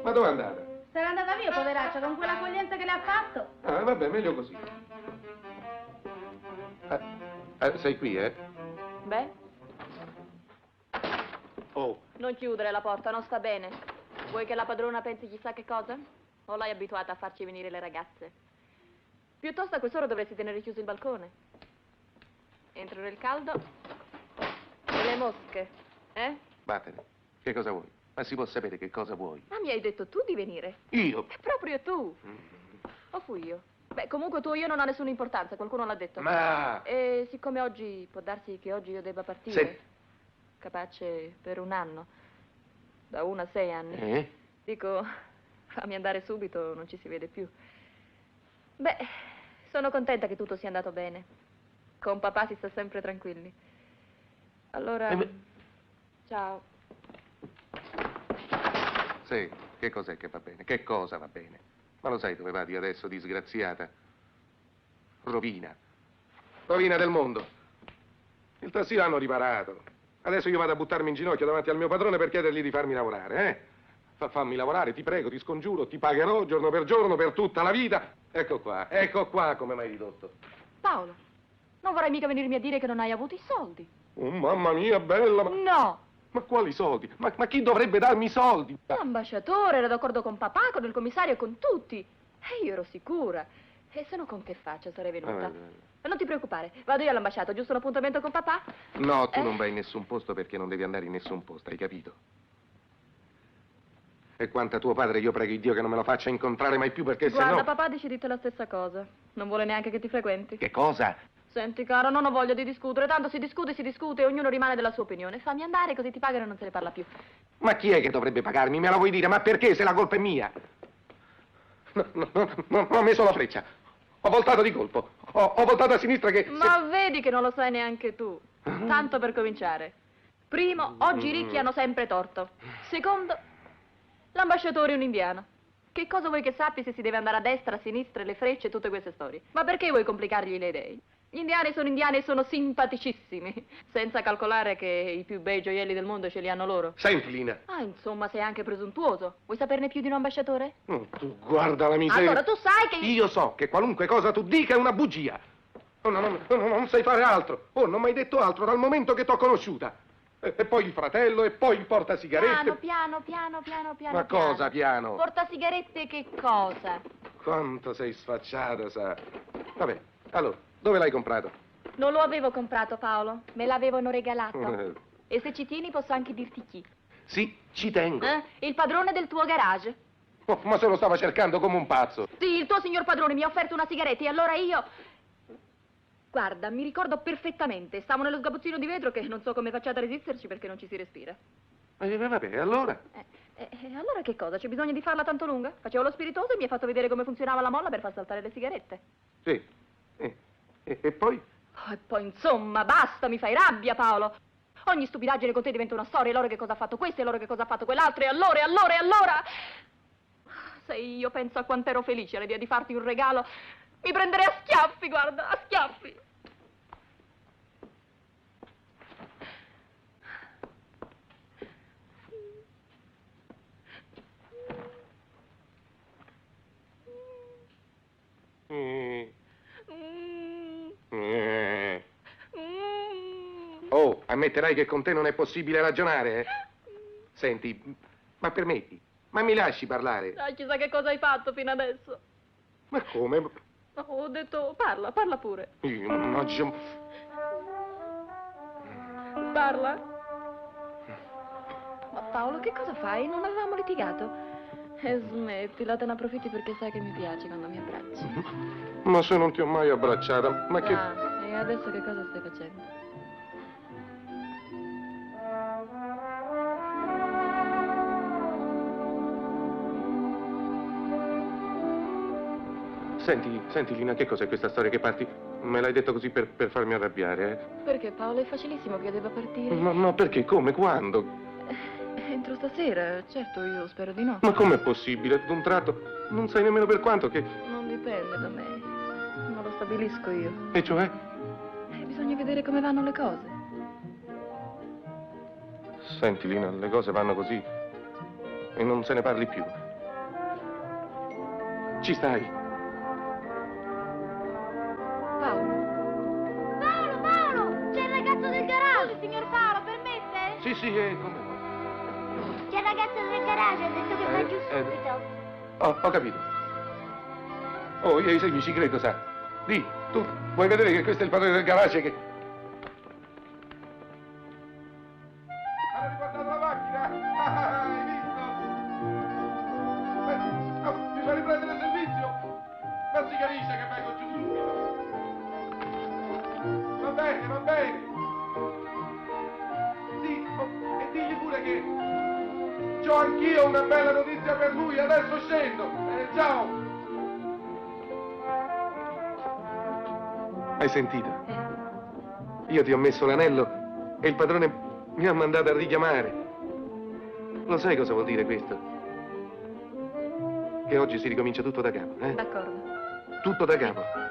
[SPEAKER 2] Ma dove è andata?
[SPEAKER 13] Se n'è andata via, poveraccia, con quell'accoglienza che le ha fatto.
[SPEAKER 2] Ah, vabbè, meglio così. Sei qui, eh?
[SPEAKER 3] Beh,
[SPEAKER 2] Oh.
[SPEAKER 3] non chiudere la porta, non sta bene. Vuoi che la padrona pensi chissà che cosa? O l'hai abituata a farci venire le ragazze? Piuttosto a quest'ora dovresti tenere chiuso il balcone. Entro nel caldo e le mosche, eh?
[SPEAKER 2] Vattene. Che cosa vuoi? Ma si può sapere che cosa vuoi?
[SPEAKER 3] Ma mi hai detto tu di venire?
[SPEAKER 2] Io?
[SPEAKER 3] È proprio tu. O fui io? Beh, comunque tu o io non ha nessuna importanza, qualcuno l'ha detto.
[SPEAKER 2] Ma...
[SPEAKER 3] E siccome oggi, può darsi che oggi io debba partire.
[SPEAKER 2] Sì.
[SPEAKER 3] Capace per 1 anno. Da 1 a 6 anni.
[SPEAKER 2] Eh?
[SPEAKER 3] Dico, fammi andare subito, non ci si vede più. Beh, sono contenta che tutto sia andato bene. Con papà si sta sempre tranquilli. Allora, ciao.
[SPEAKER 2] Sì, che cos'è che va bene? Che cosa va bene? Ma lo sai dove vadi adesso, disgraziata? Rovina. Rovina del mondo. Il tassino l'hanno riparato. Adesso io vado a buttarmi in ginocchio davanti al mio padrone per chiedergli di farmi lavorare, eh? Fammi lavorare, ti prego, ti scongiuro, ti pagherò giorno per tutta la vita. Ecco qua come m'hai ridotto.
[SPEAKER 3] Paolo, non vorrai mica venirmi a dire che non hai avuto i soldi.
[SPEAKER 2] Oh, mamma mia, bella, ma...
[SPEAKER 3] No!
[SPEAKER 2] Ma quali soldi? Ma chi dovrebbe darmi i soldi?
[SPEAKER 3] L'ambasciatore era d'accordo con papà, con il commissario e con tutti. E io ero sicura. E se no con che faccia sarei venuta? Non ti preoccupare, vado io all'ambasciata, giusto un appuntamento con papà?
[SPEAKER 2] No, tu non vai in nessun posto perché non devi andare in nessun posto, hai capito? E quanto a tuo padre, io prego Dio che non me lo faccia incontrare mai più perché
[SPEAKER 3] Guarda,
[SPEAKER 2] sennò...
[SPEAKER 3] papà dice di te la stessa cosa. Non vuole neanche che ti frequenti.
[SPEAKER 2] Che cosa?
[SPEAKER 3] Senti, caro, non ho voglia di discutere. Tanto si discute e ognuno rimane della sua opinione. Fammi andare così ti pagano e non se ne parla più.
[SPEAKER 2] Ma chi è che dovrebbe pagarmi? Me la vuoi dire? Ma perché se la colpa è mia? No, ho messo la freccia. Ho voltato di colpo. Ho voltato a sinistra che...
[SPEAKER 3] Ma vedi che non lo sai neanche tu. Tanto per cominciare. Primo, oggi i ricchi hanno sempre torto. Secondo, l'ambasciatore è un indiano. Che cosa vuoi che sappi se si deve andare a destra, a sinistra, le frecce e tutte queste storie? Ma perché vuoi complicargli le idee? Gli indiani e sono simpaticissimi, senza calcolare che i più bei gioielli del mondo ce li hanno loro.
[SPEAKER 2] Senti, Lina.
[SPEAKER 3] Ah, insomma, sei anche presuntuoso. Vuoi saperne più di un ambasciatore?
[SPEAKER 2] Tu guarda la miseria.
[SPEAKER 3] Allora, tu sai che...
[SPEAKER 2] Io so che qualunque cosa tu dica è una bugia. Non sai fare altro. Oh, non mi hai detto altro dal momento che t'ho conosciuta. E poi il fratello, e poi il portasigarette.
[SPEAKER 3] Piano.
[SPEAKER 2] Ma cosa piano?
[SPEAKER 3] Portasigarette che cosa?
[SPEAKER 2] Quanto sei sfacciata, sa. Vabbè, allora, dove l'hai comprato?
[SPEAKER 18] Non lo avevo comprato, Paolo. Me l'avevano regalato. E se ci tieni posso anche dirti chi.
[SPEAKER 2] Sì, ci tengo.
[SPEAKER 18] Il padrone del tuo garage.
[SPEAKER 2] Oh, ma se lo stava cercando come un pazzo.
[SPEAKER 18] Sì, il tuo signor padrone mi ha offerto una sigaretta e allora io... Guarda, mi ricordo perfettamente. Stavo nello sgabuzzino di vetro che non so come facciate a resisterci perché non ci si respira.
[SPEAKER 2] Vabbè, allora?
[SPEAKER 18] Allora che cosa? C'è bisogno di farla tanto lunga? Facevo lo spiritoso e mi ha fatto vedere come funzionava la molla per far saltare le sigarette.
[SPEAKER 2] Sì. E poi?
[SPEAKER 18] Oh, e poi insomma, basta, mi fai rabbia, Paolo. Ogni stupidaggine con te diventa una storia, e loro che cosa ha fatto questo, e loro che cosa ha fatto quell'altro, e allora. Se io penso a quanto ero felice all'idea di farti un regalo, mi prenderei a schiaffi, guarda, a schiaffi.
[SPEAKER 2] Oh, ammetterai che con te non è possibile ragionare, eh? Senti, ma permetti, ma mi lasci parlare?
[SPEAKER 18] Chissà che cosa hai fatto fino adesso.
[SPEAKER 2] Ma come?
[SPEAKER 18] No, ho detto, parla pure. Parla. Ma Paolo, che cosa fai? Non avevamo litigato? Smettila, te ne approfitti perché sai che mi piace quando mi abbracci.
[SPEAKER 2] Ma se non ti ho mai abbracciata, ma che...
[SPEAKER 18] E adesso che cosa stai facendo?
[SPEAKER 2] Senti Lina, che cos'è questa storia che parti? Me l'hai detto così per farmi arrabbiare, eh?
[SPEAKER 18] Perché Paolo è facilissimo che io debba partire.
[SPEAKER 2] No, perché? Come? Quando?
[SPEAKER 18] Entro stasera, certo, io spero di no.
[SPEAKER 2] Ma com'è possibile? D'un tratto non sai nemmeno per quanto che...
[SPEAKER 18] Non dipende da me, non lo stabilisco io.
[SPEAKER 2] E cioè?
[SPEAKER 18] Bisogna vedere come vanno le cose.
[SPEAKER 2] Senti Lina, le cose vanno così e non se ne parli più. Ci stai?
[SPEAKER 13] Paolo, c'è il ragazzo del garage.
[SPEAKER 18] Signor Paolo, permette?
[SPEAKER 2] Sì, come vuoi.
[SPEAKER 13] C'è il ragazzo del garage, ha detto che va giù subito.
[SPEAKER 2] Ho capito. Oh, io ai segni ci credo, sa. Di, tu vuoi vedere che questo è il padrone del garage che... Hanno riportato la macchina! Hai visto? Mi fa riprendere il servizio? Ma si capisce che vengo giù subito. Va bene. Sì, e digli pure che c'ho anch'io una bella notizia per lui, adesso scendo. Ciao! Hai sentito? Io ti ho messo l'anello e il padrone mi ha mandato a richiamare. Lo sai cosa vuol dire questo? Che oggi si ricomincia tutto da capo, eh?
[SPEAKER 18] D'accordo.
[SPEAKER 2] Tutto da capo.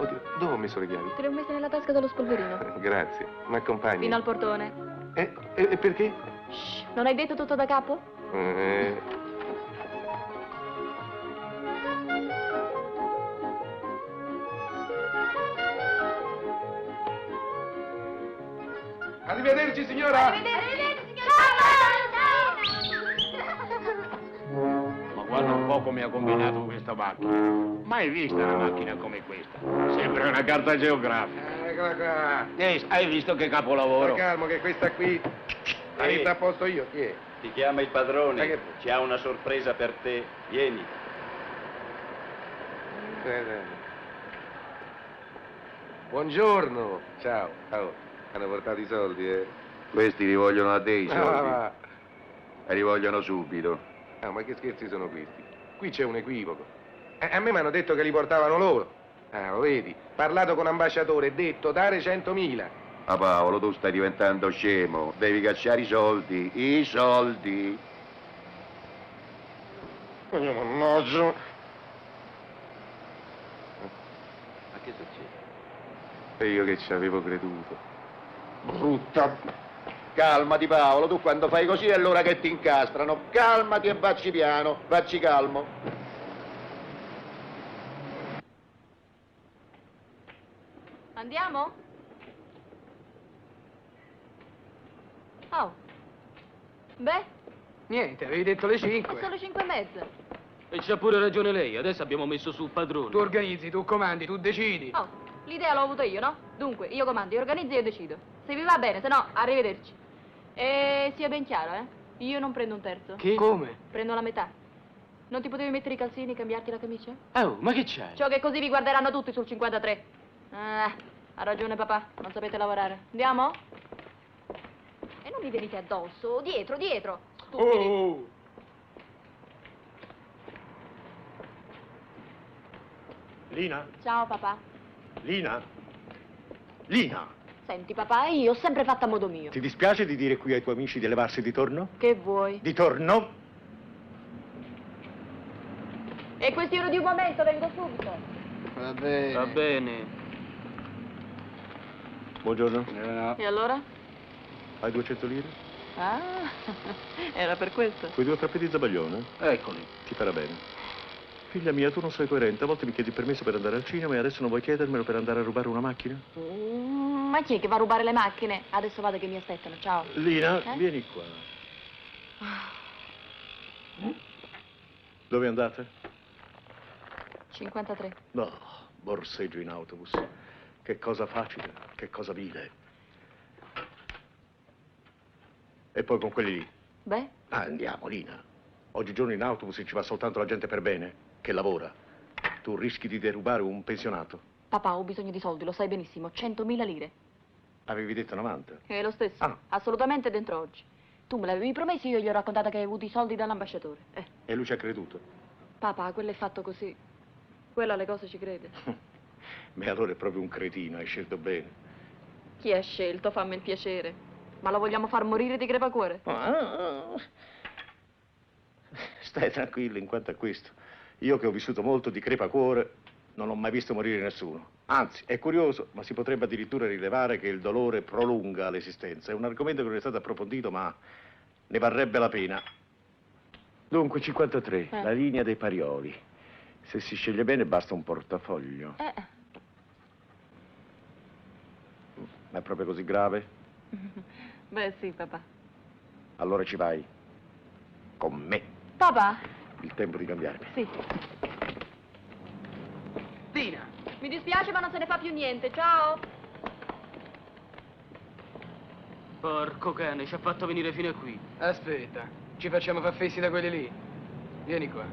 [SPEAKER 2] Oddio, dove ho messo le chiavi?
[SPEAKER 18] Te le ho messe nella tasca dello spolverino.
[SPEAKER 2] Grazie, mi accompagni.
[SPEAKER 18] Fino al portone.
[SPEAKER 2] E perché?
[SPEAKER 18] Shh, non hai detto tutto da capo?
[SPEAKER 2] Arrivederci, signora!
[SPEAKER 13] Arrivederci,
[SPEAKER 6] Ma guarda un po' come ha combinato questa macchina. Mai vista una macchina come questa. Sembra una carta geografica.
[SPEAKER 2] Eccola qua.
[SPEAKER 6] Hai visto che capolavoro?
[SPEAKER 2] Sta calmo che questa qui la metto a posto io. Chi è?
[SPEAKER 16] Ti chiama il padrone.
[SPEAKER 2] Che...
[SPEAKER 16] Ci ha una sorpresa per te. Vieni.
[SPEAKER 2] Buongiorno. Ciao. Hanno portato i soldi, eh?
[SPEAKER 10] Questi li vogliono a te i soldi.
[SPEAKER 2] Va.
[SPEAKER 10] E li vogliono subito.
[SPEAKER 2] Ma che scherzi sono questi? Qui c'è un equivoco. A me mi hanno detto che li portavano loro. Lo vedi? Parlato con ambasciatore e detto dare 100.000.
[SPEAKER 10] Ma Paolo, tu stai diventando scemo. Devi cacciare i soldi. I soldi.
[SPEAKER 2] Mannaggia.
[SPEAKER 16] Ma che succede?
[SPEAKER 2] E io che ci avevo creduto. Brutta.
[SPEAKER 10] Calmati Paolo, tu quando fai così è l'ora che ti incastrano. Calmati e vacci piano, vacci calmo.
[SPEAKER 18] Andiamo? Oh. Beh,
[SPEAKER 4] Niente, avevi detto le 5.
[SPEAKER 18] sono 5:30.
[SPEAKER 19] E c'ha pure ragione lei, adesso abbiamo messo su padrone.
[SPEAKER 4] Tu organizzi, tu comandi, tu decidi.
[SPEAKER 18] Oh, L'idea l'ho avuta io, no? Dunque, io comando, io organizzo e io decido. Se vi va bene, se no, arrivederci. E sia ben chiaro, Io non prendo un terzo.
[SPEAKER 1] Che? Come?
[SPEAKER 18] Prendo la metà. Non ti potevi mettere i calzini e cambiarti la camicia?
[SPEAKER 1] Oh, ma che c'hai?
[SPEAKER 18] Ciò che così vi guarderanno tutti sul 53. Ha ragione papà, non sapete lavorare. Andiamo? E non mi venite addosso, dietro, dietro. Stupidi.
[SPEAKER 1] Oh!
[SPEAKER 9] Lina?
[SPEAKER 18] Ciao papà.
[SPEAKER 9] Lina? Lina!
[SPEAKER 18] Senti papà, io ho sempre fatto a modo mio.
[SPEAKER 9] Ti dispiace di dire qui ai tuoi amici di levarsi di torno?
[SPEAKER 18] Che vuoi?
[SPEAKER 9] Di torno?
[SPEAKER 18] È questione di un momento, vengo subito.
[SPEAKER 1] Va bene. Va bene.
[SPEAKER 9] Buongiorno.
[SPEAKER 18] E allora?
[SPEAKER 9] Hai 200 lire?
[SPEAKER 18] Ah, era per questo.
[SPEAKER 9] Quei 2 frappè di zabaglione?
[SPEAKER 1] Eccoli.
[SPEAKER 9] Ti farà bene. Figlia mia, tu non sei coerente. A volte mi chiedi permesso per andare al cinema e adesso non vuoi chiedermelo per andare a rubare una macchina?
[SPEAKER 18] Ma chi è che va a rubare le macchine? Adesso vado che mi aspettano, ciao.
[SPEAKER 9] Lina, vieni qua. Dove andate?
[SPEAKER 18] 53.
[SPEAKER 9] No, borseggio in autobus. Che cosa facile, che cosa vile. E poi con quelli lì.
[SPEAKER 18] Beh?
[SPEAKER 9] Andiamo, Lina. Oggigiorno in autobus ci va soltanto la gente per bene, che lavora. Tu rischi di derubare un pensionato.
[SPEAKER 18] Papà, ho bisogno di soldi, lo sai benissimo. 100.000 lire.
[SPEAKER 9] Avevi detto 90.
[SPEAKER 18] È lo stesso.
[SPEAKER 9] Ah.
[SPEAKER 18] Assolutamente dentro oggi. Tu me l'avevi promesso e io gli ho raccontato che hai avuto i soldi dall'ambasciatore.
[SPEAKER 9] E lui ci ha creduto.
[SPEAKER 18] Papà, quello è fatto così. Quello alle cose ci crede.
[SPEAKER 9] Beh, allora è proprio un cretino, hai scelto bene.
[SPEAKER 18] Chi ha scelto? Fammi il piacere. Ma lo vogliamo far morire di crepacuore?
[SPEAKER 9] Stai tranquillo in quanto a questo. Io che ho vissuto molto di crepacuore, non ho mai visto morire nessuno. Anzi, è curioso, ma si potrebbe addirittura rilevare che il dolore prolunga l'esistenza. È un argomento che non è stato approfondito, ma ne varrebbe la pena. Dunque, 53, la linea dei Parioli. Se si sceglie bene basta un portafoglio. Ma è proprio così grave?
[SPEAKER 18] Beh, sì, papà.
[SPEAKER 9] Allora ci vai. Con me.
[SPEAKER 18] Papà?
[SPEAKER 9] Il tempo di cambiarmi.
[SPEAKER 18] Sì.
[SPEAKER 4] Tina!
[SPEAKER 18] Mi dispiace, ma non se ne fa più niente. Ciao.
[SPEAKER 1] Porco cane, ci ha fatto venire fino a qui.
[SPEAKER 4] Aspetta, ci facciamo far fessi da quelli lì. Vieni qua.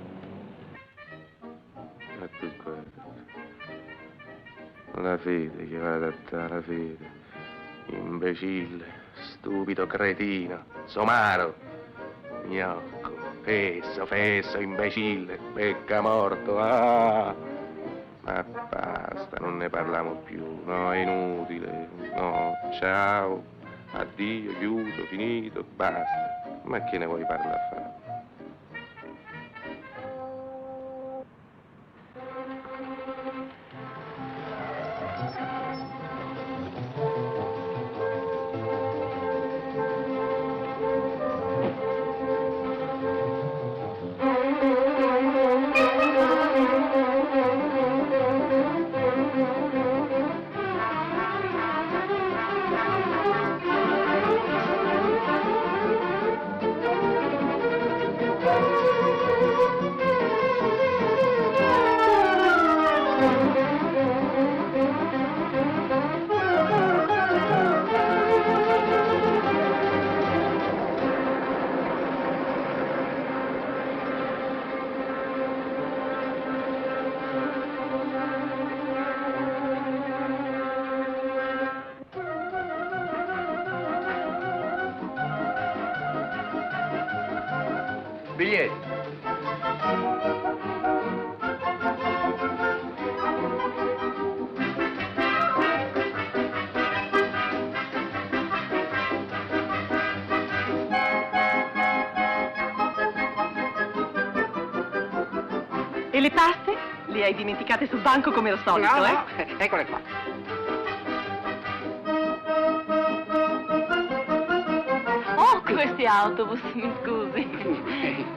[SPEAKER 2] Ecco qua. La fede che va ad adattare la fede. Imbecille, stupido cretino, somaro, gnocco, fesso, imbecille, becca morto, Ma basta, non ne parliamo più, no, è inutile, no, ciao, addio, chiuso, finito, basta. Ma che ne vuoi parlare a fare? Biglietti.
[SPEAKER 8] E le paste? Le hai dimenticate sul banco come al solito,
[SPEAKER 11] No, eccole qua.
[SPEAKER 18] Oh, questi autobus, mi scusi.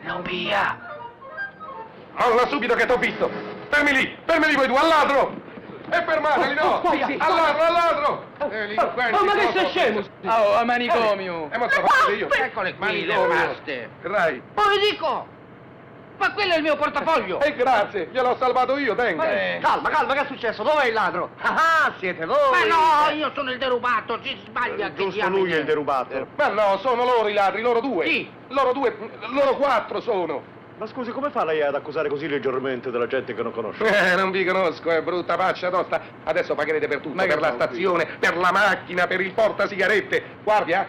[SPEAKER 6] Andiamo via.
[SPEAKER 2] Molla subito che t'ho visto. Fermi lì voi due, al ladro! E fermateli, no!
[SPEAKER 4] Sì.
[SPEAKER 2] Al ladro!
[SPEAKER 4] Oh, ma che sei scemo? Oh, a manicomio.
[SPEAKER 2] E mo sto facendo io.
[SPEAKER 6] Eccole qui le paste.
[SPEAKER 2] Rai.
[SPEAKER 6] Poi dico! Ma quello è il mio portafoglio!
[SPEAKER 2] E grazie, gliel'ho salvato io, tenga.
[SPEAKER 6] Calma, che è successo? Dov'è il ladro? Ah, siete voi! Ma no, io sono il derubato, ci sbaglia che
[SPEAKER 9] Giusto, lui è il derubato.
[SPEAKER 2] Ma no, sono loro i ladri, loro due.
[SPEAKER 6] Chi?
[SPEAKER 2] Loro quattro sono.
[SPEAKER 9] Ma scusi, come fa lei ad accusare così leggermente della gente che non conosce?
[SPEAKER 2] Non vi conosco, è brutta faccia tosta. Adesso pagherete per tutto, per la stazione, per la macchina, per il portasigarette. Guardia!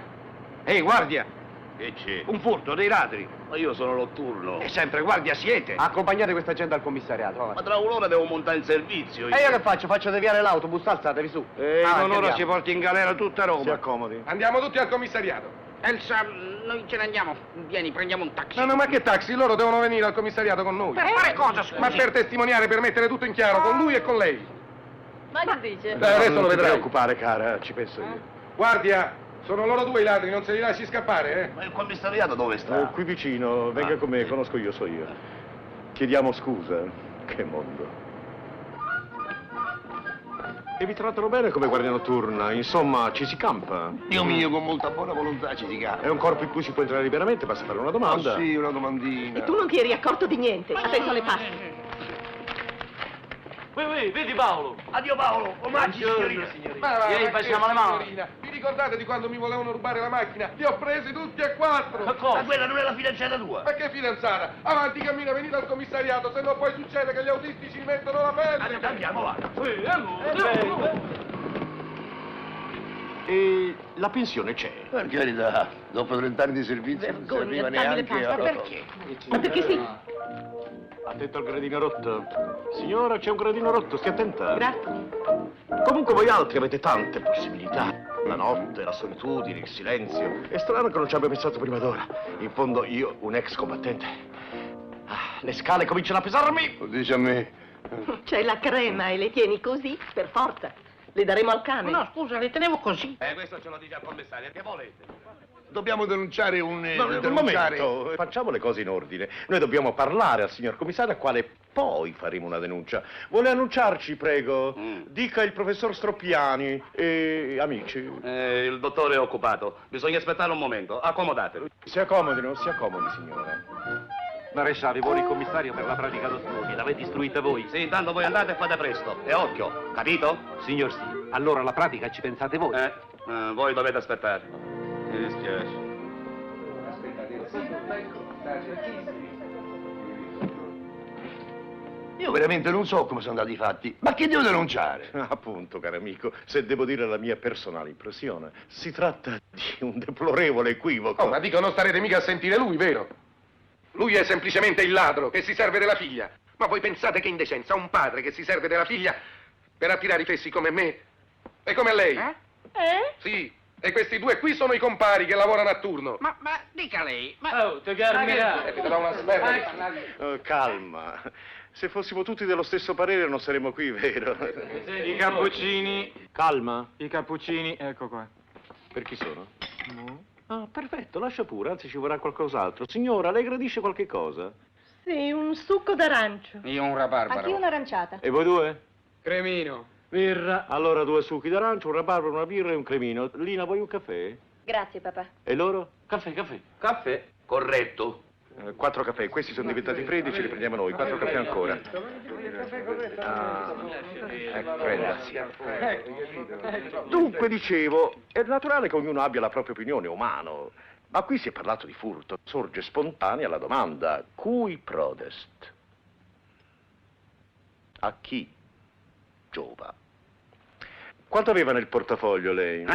[SPEAKER 6] Ehi, guardia!
[SPEAKER 10] Che c'è?
[SPEAKER 6] Un furto dei ladri!
[SPEAKER 10] Ma io sono notturno.
[SPEAKER 6] E sempre guardia siete!
[SPEAKER 15] Accompagnate questa gente al commissariato.
[SPEAKER 10] Ma tra un'ora devo montare in servizio.
[SPEAKER 15] E io che faccio? Faccio deviare l'autobus, alzatevi su.
[SPEAKER 6] Ehi, in un'ora
[SPEAKER 15] andiamo.
[SPEAKER 6] si porti in galera tutta Roma.
[SPEAKER 9] Si accomodi.
[SPEAKER 2] Andiamo tutti al commissariato.
[SPEAKER 6] Elsa, noi ce ne andiamo. Vieni, prendiamo un taxi.
[SPEAKER 2] No, ma che taxi? Loro devono venire al commissariato con noi.
[SPEAKER 6] Per fare cosa, scusi?
[SPEAKER 2] Ma per testimoniare, per mettere tutto in chiaro, con lui e con lei.
[SPEAKER 18] Ma che dice?
[SPEAKER 2] Adesso lo
[SPEAKER 9] Non ti
[SPEAKER 2] vedrai.
[SPEAKER 9] preoccupare, cara, ci penso io.
[SPEAKER 2] Guardia, sono loro due i ladri, non se li lasci scappare, eh?
[SPEAKER 10] Ma il commissariato dove sta?
[SPEAKER 9] Qui vicino, venga con me, conosco io, so io. Chiediamo scusa. Che mondo. E vi trattano bene come guardia notturna, insomma, ci si campa.
[SPEAKER 10] Dio mio, con molta buona volontà ci si cava.
[SPEAKER 9] È un corpo in cui si può entrare liberamente, basta fare una domanda.
[SPEAKER 10] Oh, sì, una domandina.
[SPEAKER 7] E tu non ti eri accorto di niente. Attento alle paste.
[SPEAKER 1] Vedi Paolo.
[SPEAKER 10] Addio Paolo, omaggi signorina.
[SPEAKER 1] Vieni, facciamo le mani.
[SPEAKER 2] Signorina, vi ricordate di quando mi volevano rubare la macchina? Li ho presi tutti e quattro.
[SPEAKER 1] Ma cosa?
[SPEAKER 10] Ma quella non è la fidanzata tua?
[SPEAKER 2] Ma che fidanzata? Avanti, cammina, venite al commissariato, se no poi succede che gli autisti ci mettono la pelle.
[SPEAKER 10] Andiamo, va.
[SPEAKER 9] E la pensione c'è.
[SPEAKER 10] Per carità, dopo 30 anni di servizio non serviva neanche a...
[SPEAKER 6] Ma perché?
[SPEAKER 7] Ma perché sì?
[SPEAKER 9] Attento al gradino rotto. Signora, c'è un gradino rotto, stia attenta.
[SPEAKER 7] Grazie.
[SPEAKER 9] Comunque voi altri avete tante possibilità. La notte, la solitudine, il silenzio. È strano che non ci abbia pensato prima d'ora. In fondo io, un ex combattente. Le scale cominciano a pesarmi.
[SPEAKER 10] Lo dice a me.
[SPEAKER 7] C'è la crema e le tieni così, per forza. Le daremo al cane.
[SPEAKER 6] No, scusa, le tenevo così.
[SPEAKER 10] Questo ce lo dice al commissario, che volete? Dobbiamo denunciare un
[SPEAKER 9] Un momento, facciamo le cose in ordine. Noi dobbiamo parlare al signor commissario, al quale poi faremo una denuncia. Vuole annunciarci, prego? Dica il professor Stroppiani e amici.
[SPEAKER 19] Il dottore è occupato. Bisogna aspettare un momento. Accomodatevi.
[SPEAKER 9] Si accomodi, signore.
[SPEAKER 15] Marescialli, vuole il commissario per la pratica di studi. L'avete istruita voi?
[SPEAKER 19] Sì, intanto voi andate e fate presto. E occhio, capito?
[SPEAKER 15] Signor sì. Allora la pratica ci pensate voi?
[SPEAKER 19] Voi dovete aspettare. Mi dispiace.
[SPEAKER 10] Io veramente non so come sono andati i fatti. Ma che devo denunciare?
[SPEAKER 9] Appunto, caro amico, se devo dire la mia personale impressione, si tratta di un deplorevole equivoco.
[SPEAKER 2] Oh, ma dico, non starete mica a sentire lui, vero? Lui è semplicemente il ladro che si serve della figlia. Ma voi pensate che indecenza un padre che si serve della figlia per attirare i fessi come me e come lei? Sì, e questi due qui sono i compari che lavorano a turno.
[SPEAKER 6] Ma dica lei, ma...
[SPEAKER 1] Oh, te calmerai.
[SPEAKER 2] E ti do una sberla.
[SPEAKER 9] Calma. Se fossimo tutti dello stesso parere non saremmo qui, vero?
[SPEAKER 17] I cappuccini.
[SPEAKER 9] Calma.
[SPEAKER 17] I cappuccini, ecco qua.
[SPEAKER 9] Per chi sono? Ah, perfetto, lascia pure, anzi ci vorrà qualcos'altro. Signora, lei gradisce qualche cosa?
[SPEAKER 7] Sì, un succo d'arancio.
[SPEAKER 6] Io un rabarbaro.
[SPEAKER 7] Anche un'aranciata.
[SPEAKER 9] E voi due?
[SPEAKER 4] Cremino.
[SPEAKER 9] Birra. Allora 2 succhi d'arancio, un rabarbaro, una birra e un cremino. Lina, vuoi un caffè?
[SPEAKER 7] Grazie, papà.
[SPEAKER 9] E loro?
[SPEAKER 1] Caffè.
[SPEAKER 19] Caffè. Corretto.
[SPEAKER 9] 4 caffè, questi sono diventati freddi, ce li prendiamo noi. 4 caffè ancora. Prenda. Dunque, dicevo, è naturale che ognuno abbia la propria opinione, umano. Ma qui si è parlato di furto. Sorge spontanea la domanda, cui prodest? A chi giova? Quanto aveva nel portafoglio lei?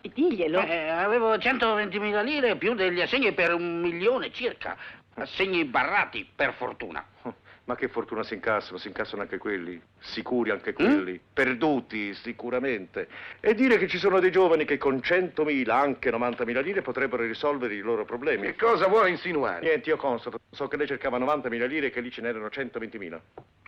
[SPEAKER 7] Diglielo.
[SPEAKER 6] Avevo 120.000 lire più degli assegni per 1 milione circa. Assegni barrati, per fortuna.
[SPEAKER 9] Ma che fortuna si incassano anche quelli, sicuri anche quelli, perduti sicuramente. E dire che ci sono dei giovani che con 100.000, anche 90.000 lire potrebbero risolvere i loro problemi.
[SPEAKER 2] Che cosa vuole insinuare?
[SPEAKER 9] Niente, io constato, so che lei cercava 90.000 lire e che lì ce n'erano 120.000.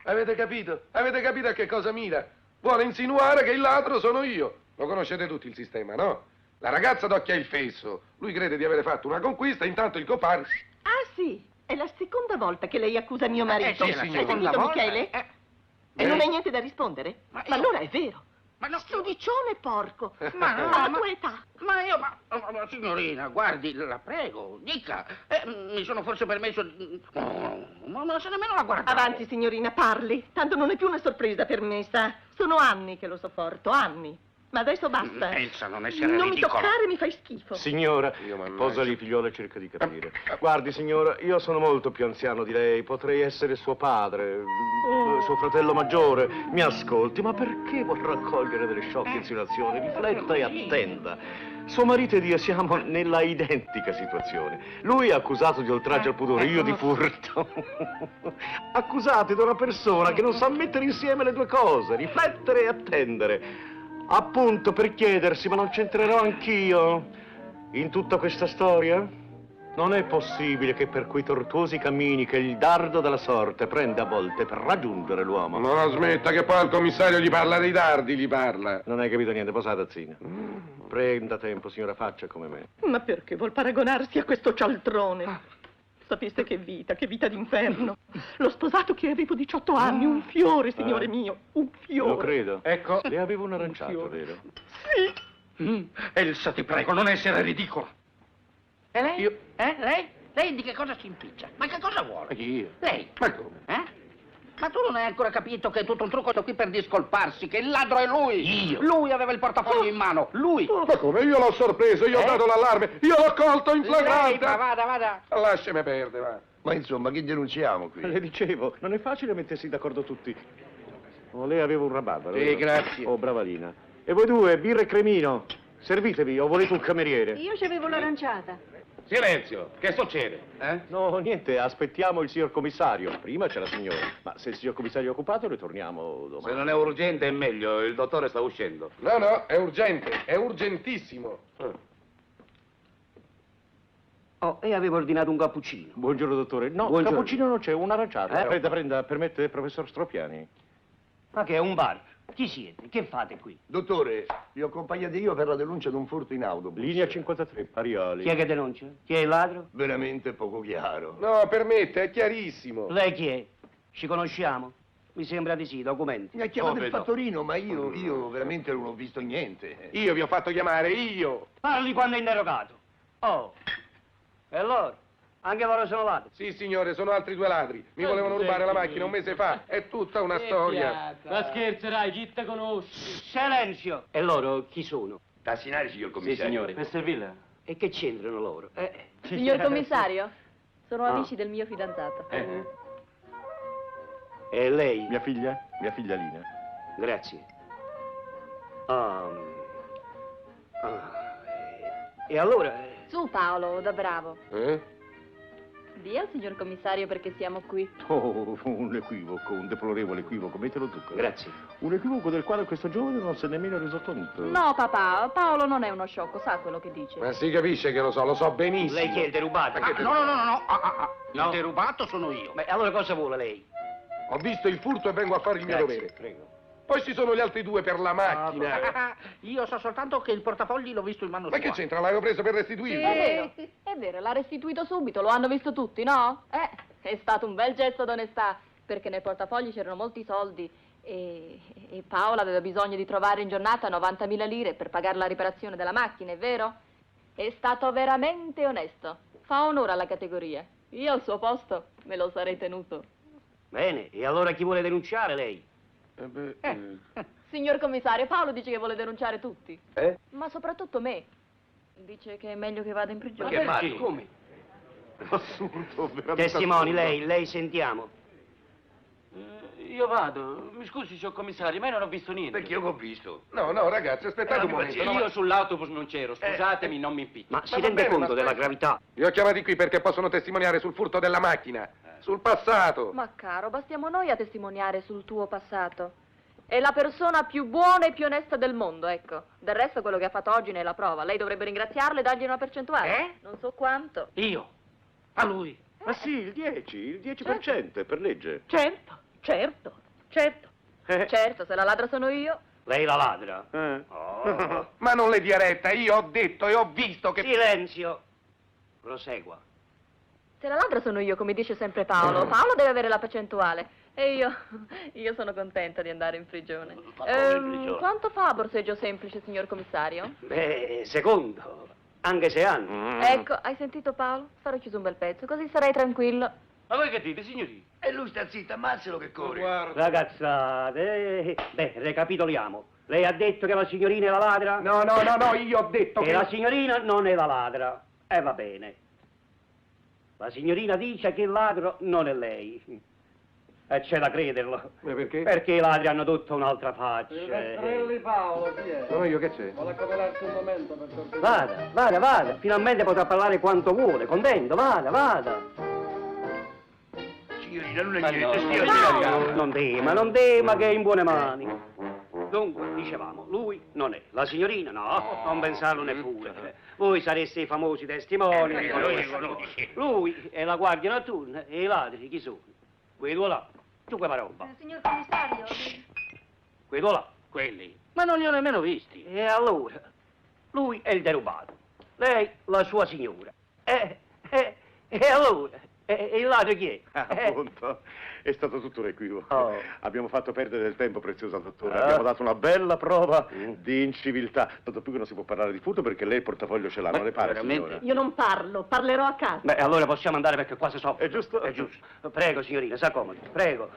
[SPEAKER 2] Avete capito? Avete capito a che cosa mira? Vuole insinuare che il ladro sono io. Lo conoscete tutti il sistema, no? La ragazza d'occhio il fesso. Lui crede di avere fatto una conquista, intanto il compare...
[SPEAKER 7] Ah, sì, è la seconda volta che lei accusa mio marito.
[SPEAKER 6] sì,
[SPEAKER 7] Hai
[SPEAKER 6] signora.
[SPEAKER 7] sentito, Michele? E non hai niente da rispondere? Ma allora è vero.
[SPEAKER 6] Ma no,
[SPEAKER 7] Studiccione porco.
[SPEAKER 6] Ma no,
[SPEAKER 7] alla
[SPEAKER 6] ma-
[SPEAKER 7] tua età.
[SPEAKER 6] ma signorina, guardi, la prego, dica. Mi sono forse permesso di... Non me la so nemmeno la guardare.
[SPEAKER 7] Avanti, signorina, parli. Tanto non è più una sorpresa per me, sa. Sono anni che lo sopporto, anni. Ma adesso basta.
[SPEAKER 6] Elsa, non essere
[SPEAKER 7] Non mi
[SPEAKER 6] ridicola.
[SPEAKER 7] toccare, mi fai schifo.
[SPEAKER 9] Signora, posali figliola e cerca di capire. Guardi, signora, io sono molto più anziano di lei, potrei essere suo padre, suo fratello maggiore. Mi ascolti, ma perché vuol raccogliere delle sciocche insinuazioni? Rifletta e attenda. Suo marito ed io siamo nella identica situazione. Lui è accusato di oltraggio al pudore, io di furto. Accusati da una persona che non sa mettere insieme le due cose, riflettere e attendere. Appunto per chiedersi, ma non c'entrerò anch'io in tutta questa storia? Non è possibile che per quei tortuosi cammini che il dardo della sorte prende a volte per raggiungere l'uomo.
[SPEAKER 2] Non la smetta che poi al commissario gli parla dei dardi, gli parla.
[SPEAKER 9] Non hai capito niente, posata zina. Prenda tempo, signora, faccia come me.
[SPEAKER 7] Ma perché vuol paragonarsi a questo cialtrone? Sapeste che vita d'inferno. L'ho sposato che avevo 18 anni, un fiore, signore mio, un fiore.
[SPEAKER 9] Lo credo.
[SPEAKER 6] Ecco.
[SPEAKER 9] Le avevo un aranciato, vero?
[SPEAKER 7] Sì.
[SPEAKER 6] Elsa, ti prego, non essere ridicola. E lei? Lei? Lei di che cosa si impiccia? Ma che cosa vuole?
[SPEAKER 2] Io?
[SPEAKER 6] Lei?
[SPEAKER 2] Ma come?
[SPEAKER 6] Ma tu non hai ancora capito che è tutto un trucco qui per discolparsi, che il ladro è lui!
[SPEAKER 2] Io?
[SPEAKER 6] Lui aveva il portafoglio in mano, lui!
[SPEAKER 2] Ma come? Io l'ho sorpreso, io ho dato l'allarme, io l'ho colto in
[SPEAKER 6] Lei,
[SPEAKER 2] flagrante!
[SPEAKER 6] ma vada!
[SPEAKER 2] Lasciami perdere, va.
[SPEAKER 10] Ma insomma, chi denunciamo qui?
[SPEAKER 9] Le dicevo, non è facile mettersi d'accordo tutti. Oh, lei aveva un rabarbaro.
[SPEAKER 6] Sì,
[SPEAKER 9] vero?
[SPEAKER 6] grazie.
[SPEAKER 9] Oh, bravalina. E voi due, birra e cremino. Servitevi, o volete un cameriere?
[SPEAKER 18] Io ci avevo l'aranciata.
[SPEAKER 2] Silenzio, che succede?
[SPEAKER 9] No, niente, aspettiamo il signor commissario. Prima c'è la signora, ma se il signor commissario è occupato ritorniamo domani.
[SPEAKER 19] Se non è urgente è meglio, il dottore sta uscendo.
[SPEAKER 2] No, è urgente, è urgentissimo.
[SPEAKER 6] Oh, e avevo ordinato un cappuccino.
[SPEAKER 9] Buongiorno, dottore. No,
[SPEAKER 6] Buongiorno.
[SPEAKER 9] cappuccino non c'è, un aranciato. Prenda, permette, professor Stropiani.
[SPEAKER 6] Ma che è un bar? Chi siete? Che fate qui?
[SPEAKER 10] Dottore, vi ho accompagnato io per la denuncia di un furto in autobus.
[SPEAKER 9] Linea 53, Arioli.
[SPEAKER 6] Chi è che denuncia? Chi è il ladro?
[SPEAKER 10] Veramente poco chiaro.
[SPEAKER 2] No, permette, è chiarissimo.
[SPEAKER 6] Lei chi è? Ci conosciamo? Mi sembra di sì, documenti.
[SPEAKER 10] Mi ha chiamato il fattorino, ma io veramente non ho visto niente.
[SPEAKER 2] Io vi ho fatto chiamare, io.
[SPEAKER 6] Parli quando è interrogato. Oh, e allora? Anche loro sono ladri?
[SPEAKER 2] Sì, signore, sono altri due ladri. Mi volevano rubare la macchina un mese fa. È tutta una storia.
[SPEAKER 1] Ma scherzerai, chi te conosci?
[SPEAKER 6] Silenzio! E loro chi sono?
[SPEAKER 10] Tassinari, signor
[SPEAKER 1] Sì,
[SPEAKER 10] commissario.
[SPEAKER 1] signore. Per servirla?
[SPEAKER 6] E che c'entrano loro?
[SPEAKER 18] Signor commissario, sono amici del mio fidanzato.
[SPEAKER 6] E lei?
[SPEAKER 9] Mia figlia? Mia figlialina.
[SPEAKER 6] Grazie. E allora?
[SPEAKER 18] Su Paolo, da bravo. Dia al signor commissario perché siamo qui.
[SPEAKER 9] Oh, un equivoco, un deplorevole equivoco, mettelo tu.
[SPEAKER 6] Grazie.
[SPEAKER 9] Un equivoco del quale questo giovane non si è nemmeno reso conto.
[SPEAKER 18] No, papà, Paolo non è uno sciocco, sa quello che dice.
[SPEAKER 2] Ma si capisce che lo so benissimo.
[SPEAKER 6] Lei chi è il derubato? No. Il derubato sono io. Beh, allora cosa vuole lei?
[SPEAKER 2] Ho visto il furto e vengo a fare il mio
[SPEAKER 6] Grazie,
[SPEAKER 2] dovere.
[SPEAKER 6] prego.
[SPEAKER 2] Poi ci sono gli altri due per la macchina.
[SPEAKER 6] Io so soltanto che il portafogli l'ho visto in mano
[SPEAKER 2] Ma
[SPEAKER 6] sua.
[SPEAKER 2] che c'entra? L'avevo preso per restituirlo.
[SPEAKER 18] È vero, l'ha restituito subito, lo hanno visto tutti, no? È stato un bel gesto d'onestà, perché nel portafogli c'erano molti soldi e Paola aveva bisogno di trovare in giornata 90.000 lire per pagare la riparazione della macchina, è vero? È stato veramente onesto. Fa onore alla categoria. Io al suo posto me lo sarei tenuto.
[SPEAKER 6] Bene, e allora chi vuole denunciare lei?
[SPEAKER 18] Signor commissario, Paolo dice che vuole denunciare tutti. Ma soprattutto me. Dice che è meglio che vada in prigione.
[SPEAKER 6] Che fai?
[SPEAKER 2] Come?
[SPEAKER 9] Assurdo, veramente
[SPEAKER 6] Testimoni,
[SPEAKER 9] assurdo.
[SPEAKER 6] lei sentiamo.
[SPEAKER 1] Io vado. Mi scusi, signor commissario, ma io non ho visto niente.
[SPEAKER 10] Perché io ho visto.
[SPEAKER 2] No, ragazzi, aspettate un momento.
[SPEAKER 1] Io sull'autobus non c'ero, scusatemi, non mi impicco.
[SPEAKER 6] Ma si
[SPEAKER 2] va
[SPEAKER 6] rende
[SPEAKER 2] bene,
[SPEAKER 6] conto
[SPEAKER 2] ma
[SPEAKER 6] della
[SPEAKER 2] aspetta.
[SPEAKER 6] gravità?
[SPEAKER 2] Vi ho chiamati qui perché possono testimoniare sul furto della macchina. Sul passato.
[SPEAKER 18] Ma caro, bastiamo noi a testimoniare sul tuo passato. È la persona più buona e più onesta del mondo, ecco. Del resto quello che ha fatto oggi ne è la prova. Lei dovrebbe ringraziarlo e dargli una percentuale. Non so quanto.
[SPEAKER 6] Io? A lui?
[SPEAKER 9] Ma sì, il 10% per legge.
[SPEAKER 7] Certo.
[SPEAKER 18] Certo, se la ladra sono io.
[SPEAKER 6] Lei la ladra?
[SPEAKER 2] Ma non le dia retta, io ho detto e ho visto che...
[SPEAKER 6] Silenzio! Prosegua.
[SPEAKER 18] Se la ladra sono io, come dice sempre Paolo. Paolo deve avere la percentuale. E io sono contenta di andare in prigione. Quanto fa a borseggio semplice, signor commissario?
[SPEAKER 20] Beh, secondo, anche 6 anni.
[SPEAKER 18] Ecco, hai sentito Paolo? Sarò chiuso un bel pezzo, così sarai tranquillo.
[SPEAKER 20] Ma voi che dite, signorina?
[SPEAKER 10] E lui sta zitto, ammazzalo che corre.
[SPEAKER 20] Ragazzate, beh, recapitoliamo. Lei ha detto che la signorina è la ladra?
[SPEAKER 2] No, io ho detto
[SPEAKER 20] che
[SPEAKER 2] che...
[SPEAKER 20] la signorina non è la ladra. Va bene. La signorina dice che il ladro non è lei. E c'è da crederlo.
[SPEAKER 2] Ma perché?
[SPEAKER 20] Perché i ladri hanno tutta un'altra faccia.
[SPEAKER 17] Silvestrelli Paolo, chi è?
[SPEAKER 2] Sono io, che c'è?
[SPEAKER 17] Vuole accomodare un momento per cortesia?
[SPEAKER 20] Vada. Finalmente potrà parlare quanto vuole. Contento, vada.
[SPEAKER 10] Signorina, non è niente,
[SPEAKER 20] Non tema che è in buone mani. Dunque, dicevamo, lui non è, la signorina no, non pensarlo neppure. Voi sareste i famosi testimoni. Lui è la guardia notturna e i ladri chi sono? Quei due là, tu quella roba.
[SPEAKER 13] Signor commissario?
[SPEAKER 20] Quei due là, quelli. Ma non li ho nemmeno visti. E allora? Lui è il derubato, lei la sua signora. E allora? E il ladro chi è?
[SPEAKER 9] Appunto, è stato tutto un equivoco. Abbiamo fatto perdere del tempo prezioso al dottore. Abbiamo dato una bella prova di inciviltà. Tanto più che non si può parlare di furto perché lei il portafoglio ce l'ha, non le pare, signora?
[SPEAKER 7] Io non parlo, parlerò a casa.
[SPEAKER 20] Beh, allora possiamo andare perché qua si soffre.
[SPEAKER 9] È giusto?
[SPEAKER 20] È giusto. Prego, signorina, si accomodi. Prego.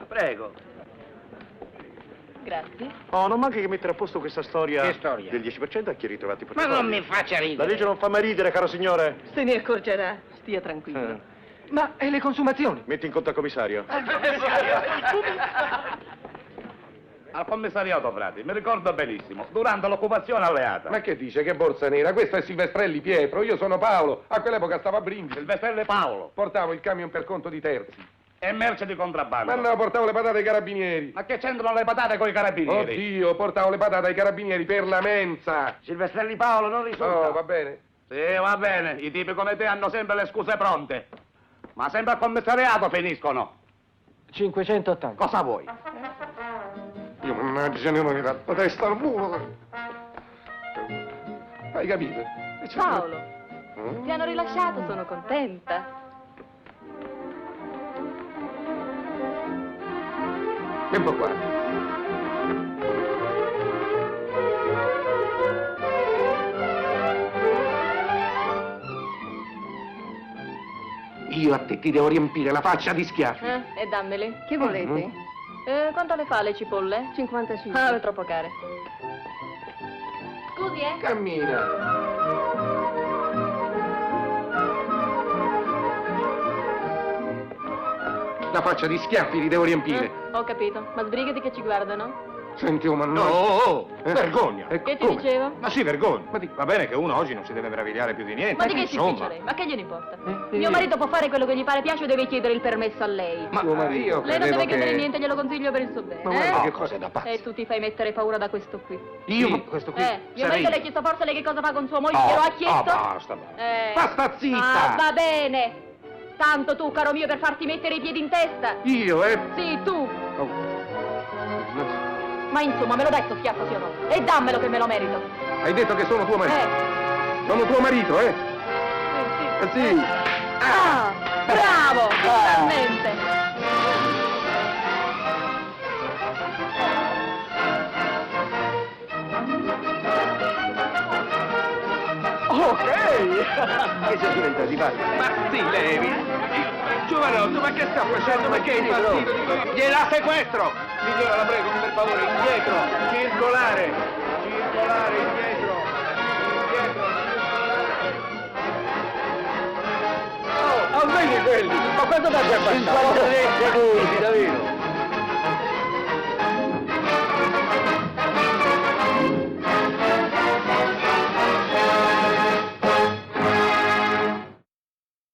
[SPEAKER 18] Grazie.
[SPEAKER 9] Oh, non manca che mettere a posto questa storia.
[SPEAKER 15] Che storia?
[SPEAKER 9] Del 10% a chi ha ritrovati i
[SPEAKER 15] Ma
[SPEAKER 9] portafogli.
[SPEAKER 15] non mi faccia ridere.
[SPEAKER 9] La legge non fa mai ridere, caro signore.
[SPEAKER 7] Se ne accorgerà, stia tranquillo.
[SPEAKER 2] Ma e le consumazioni?
[SPEAKER 9] Metti in conto al commissario.
[SPEAKER 19] Al commissariato, frati, mi ricordo benissimo, durante l'occupazione alleata.
[SPEAKER 2] Ma che dice? Che borsa nera? Questo è Silvestrelli Pietro, io sono Paolo. A quell'epoca stavo a Brindisi.
[SPEAKER 19] Silvestrelli Paolo.
[SPEAKER 2] Portavo il camion per conto di terzi.
[SPEAKER 19] È merce di contrabbando.
[SPEAKER 2] Ma no, portavo le patate ai carabinieri.
[SPEAKER 19] Ma che c'entrano le patate con i carabinieri?
[SPEAKER 2] Oddio, portavo le patate ai carabinieri per la mensa.
[SPEAKER 19] Silvestrelli Paolo non risulta.
[SPEAKER 2] Oh, va bene.
[SPEAKER 19] Sì, va bene, i tipi come te hanno sempre le scuse pronte. Ma sempre al commissariato finiscono.
[SPEAKER 17] 580.
[SPEAKER 19] Cosa vuoi?
[SPEAKER 2] Io mannaggia, non mi dà la testa al muro. Hai capito?
[SPEAKER 18] Paolo, ti hanno rilasciato, sono contenta.
[SPEAKER 2] Tempo qua. Io a te ti devo riempire la faccia di schiaffi.
[SPEAKER 18] E dammeli.
[SPEAKER 12] Che volete?
[SPEAKER 18] Quanto le fa le cipolle?
[SPEAKER 12] 55.
[SPEAKER 18] Ah, è troppo care. Scusi,
[SPEAKER 2] Cammina. La faccia di schiaffi li devo riempire.
[SPEAKER 18] Ho capito, ma sbrigati che ci guardano.
[SPEAKER 2] Senti, ma no.
[SPEAKER 9] Oh, vergogna.
[SPEAKER 18] Che ti dicevo?
[SPEAKER 9] Ma sì, vergogna. Va bene che uno oggi non si deve meravigliare più di niente.
[SPEAKER 18] Ma di che si
[SPEAKER 9] insomma.
[SPEAKER 18] dice lei? Ma che gliene importa? Mio marito può fare quello che gli pare piace o deve chiedere il permesso a lei?
[SPEAKER 2] Ma io
[SPEAKER 18] Lei non
[SPEAKER 2] credevo
[SPEAKER 18] deve chiedere
[SPEAKER 2] che...
[SPEAKER 18] niente, glielo consiglio per il suo bene.
[SPEAKER 2] Ma guarda che cosa da pazzi.
[SPEAKER 18] E tu ti fai mettere paura da questo qui.
[SPEAKER 2] Io? Sì, questo qui?
[SPEAKER 18] Mio marito le ha chiesto forse lei che cosa fa con sua moglie, glielo ha chiesto?
[SPEAKER 2] basta. Basta zitta!
[SPEAKER 18] Ah, va bene. Tanto tu, caro mio, per farti mettere i piedi in testa.
[SPEAKER 2] Io,
[SPEAKER 18] Sì, tu. Ma insomma, me lo dai sto schiaffo, sì o no? E dammelo che me lo merito.
[SPEAKER 2] Hai detto che sono tuo marito? Sono tuo marito, Sì.
[SPEAKER 18] Ah, bravo, finalmente.
[SPEAKER 2] Ok! Che sei diventato di padre? Ma sì, levi! Giovanotto, ma che sta facendo? Ma che è impazzito? Gliela sequestro! Signora, la prego, per favore, indietro! Circolare, indietro! Oh, vedi quelli! Ma quanto date a passare? 50 secondi, davvero!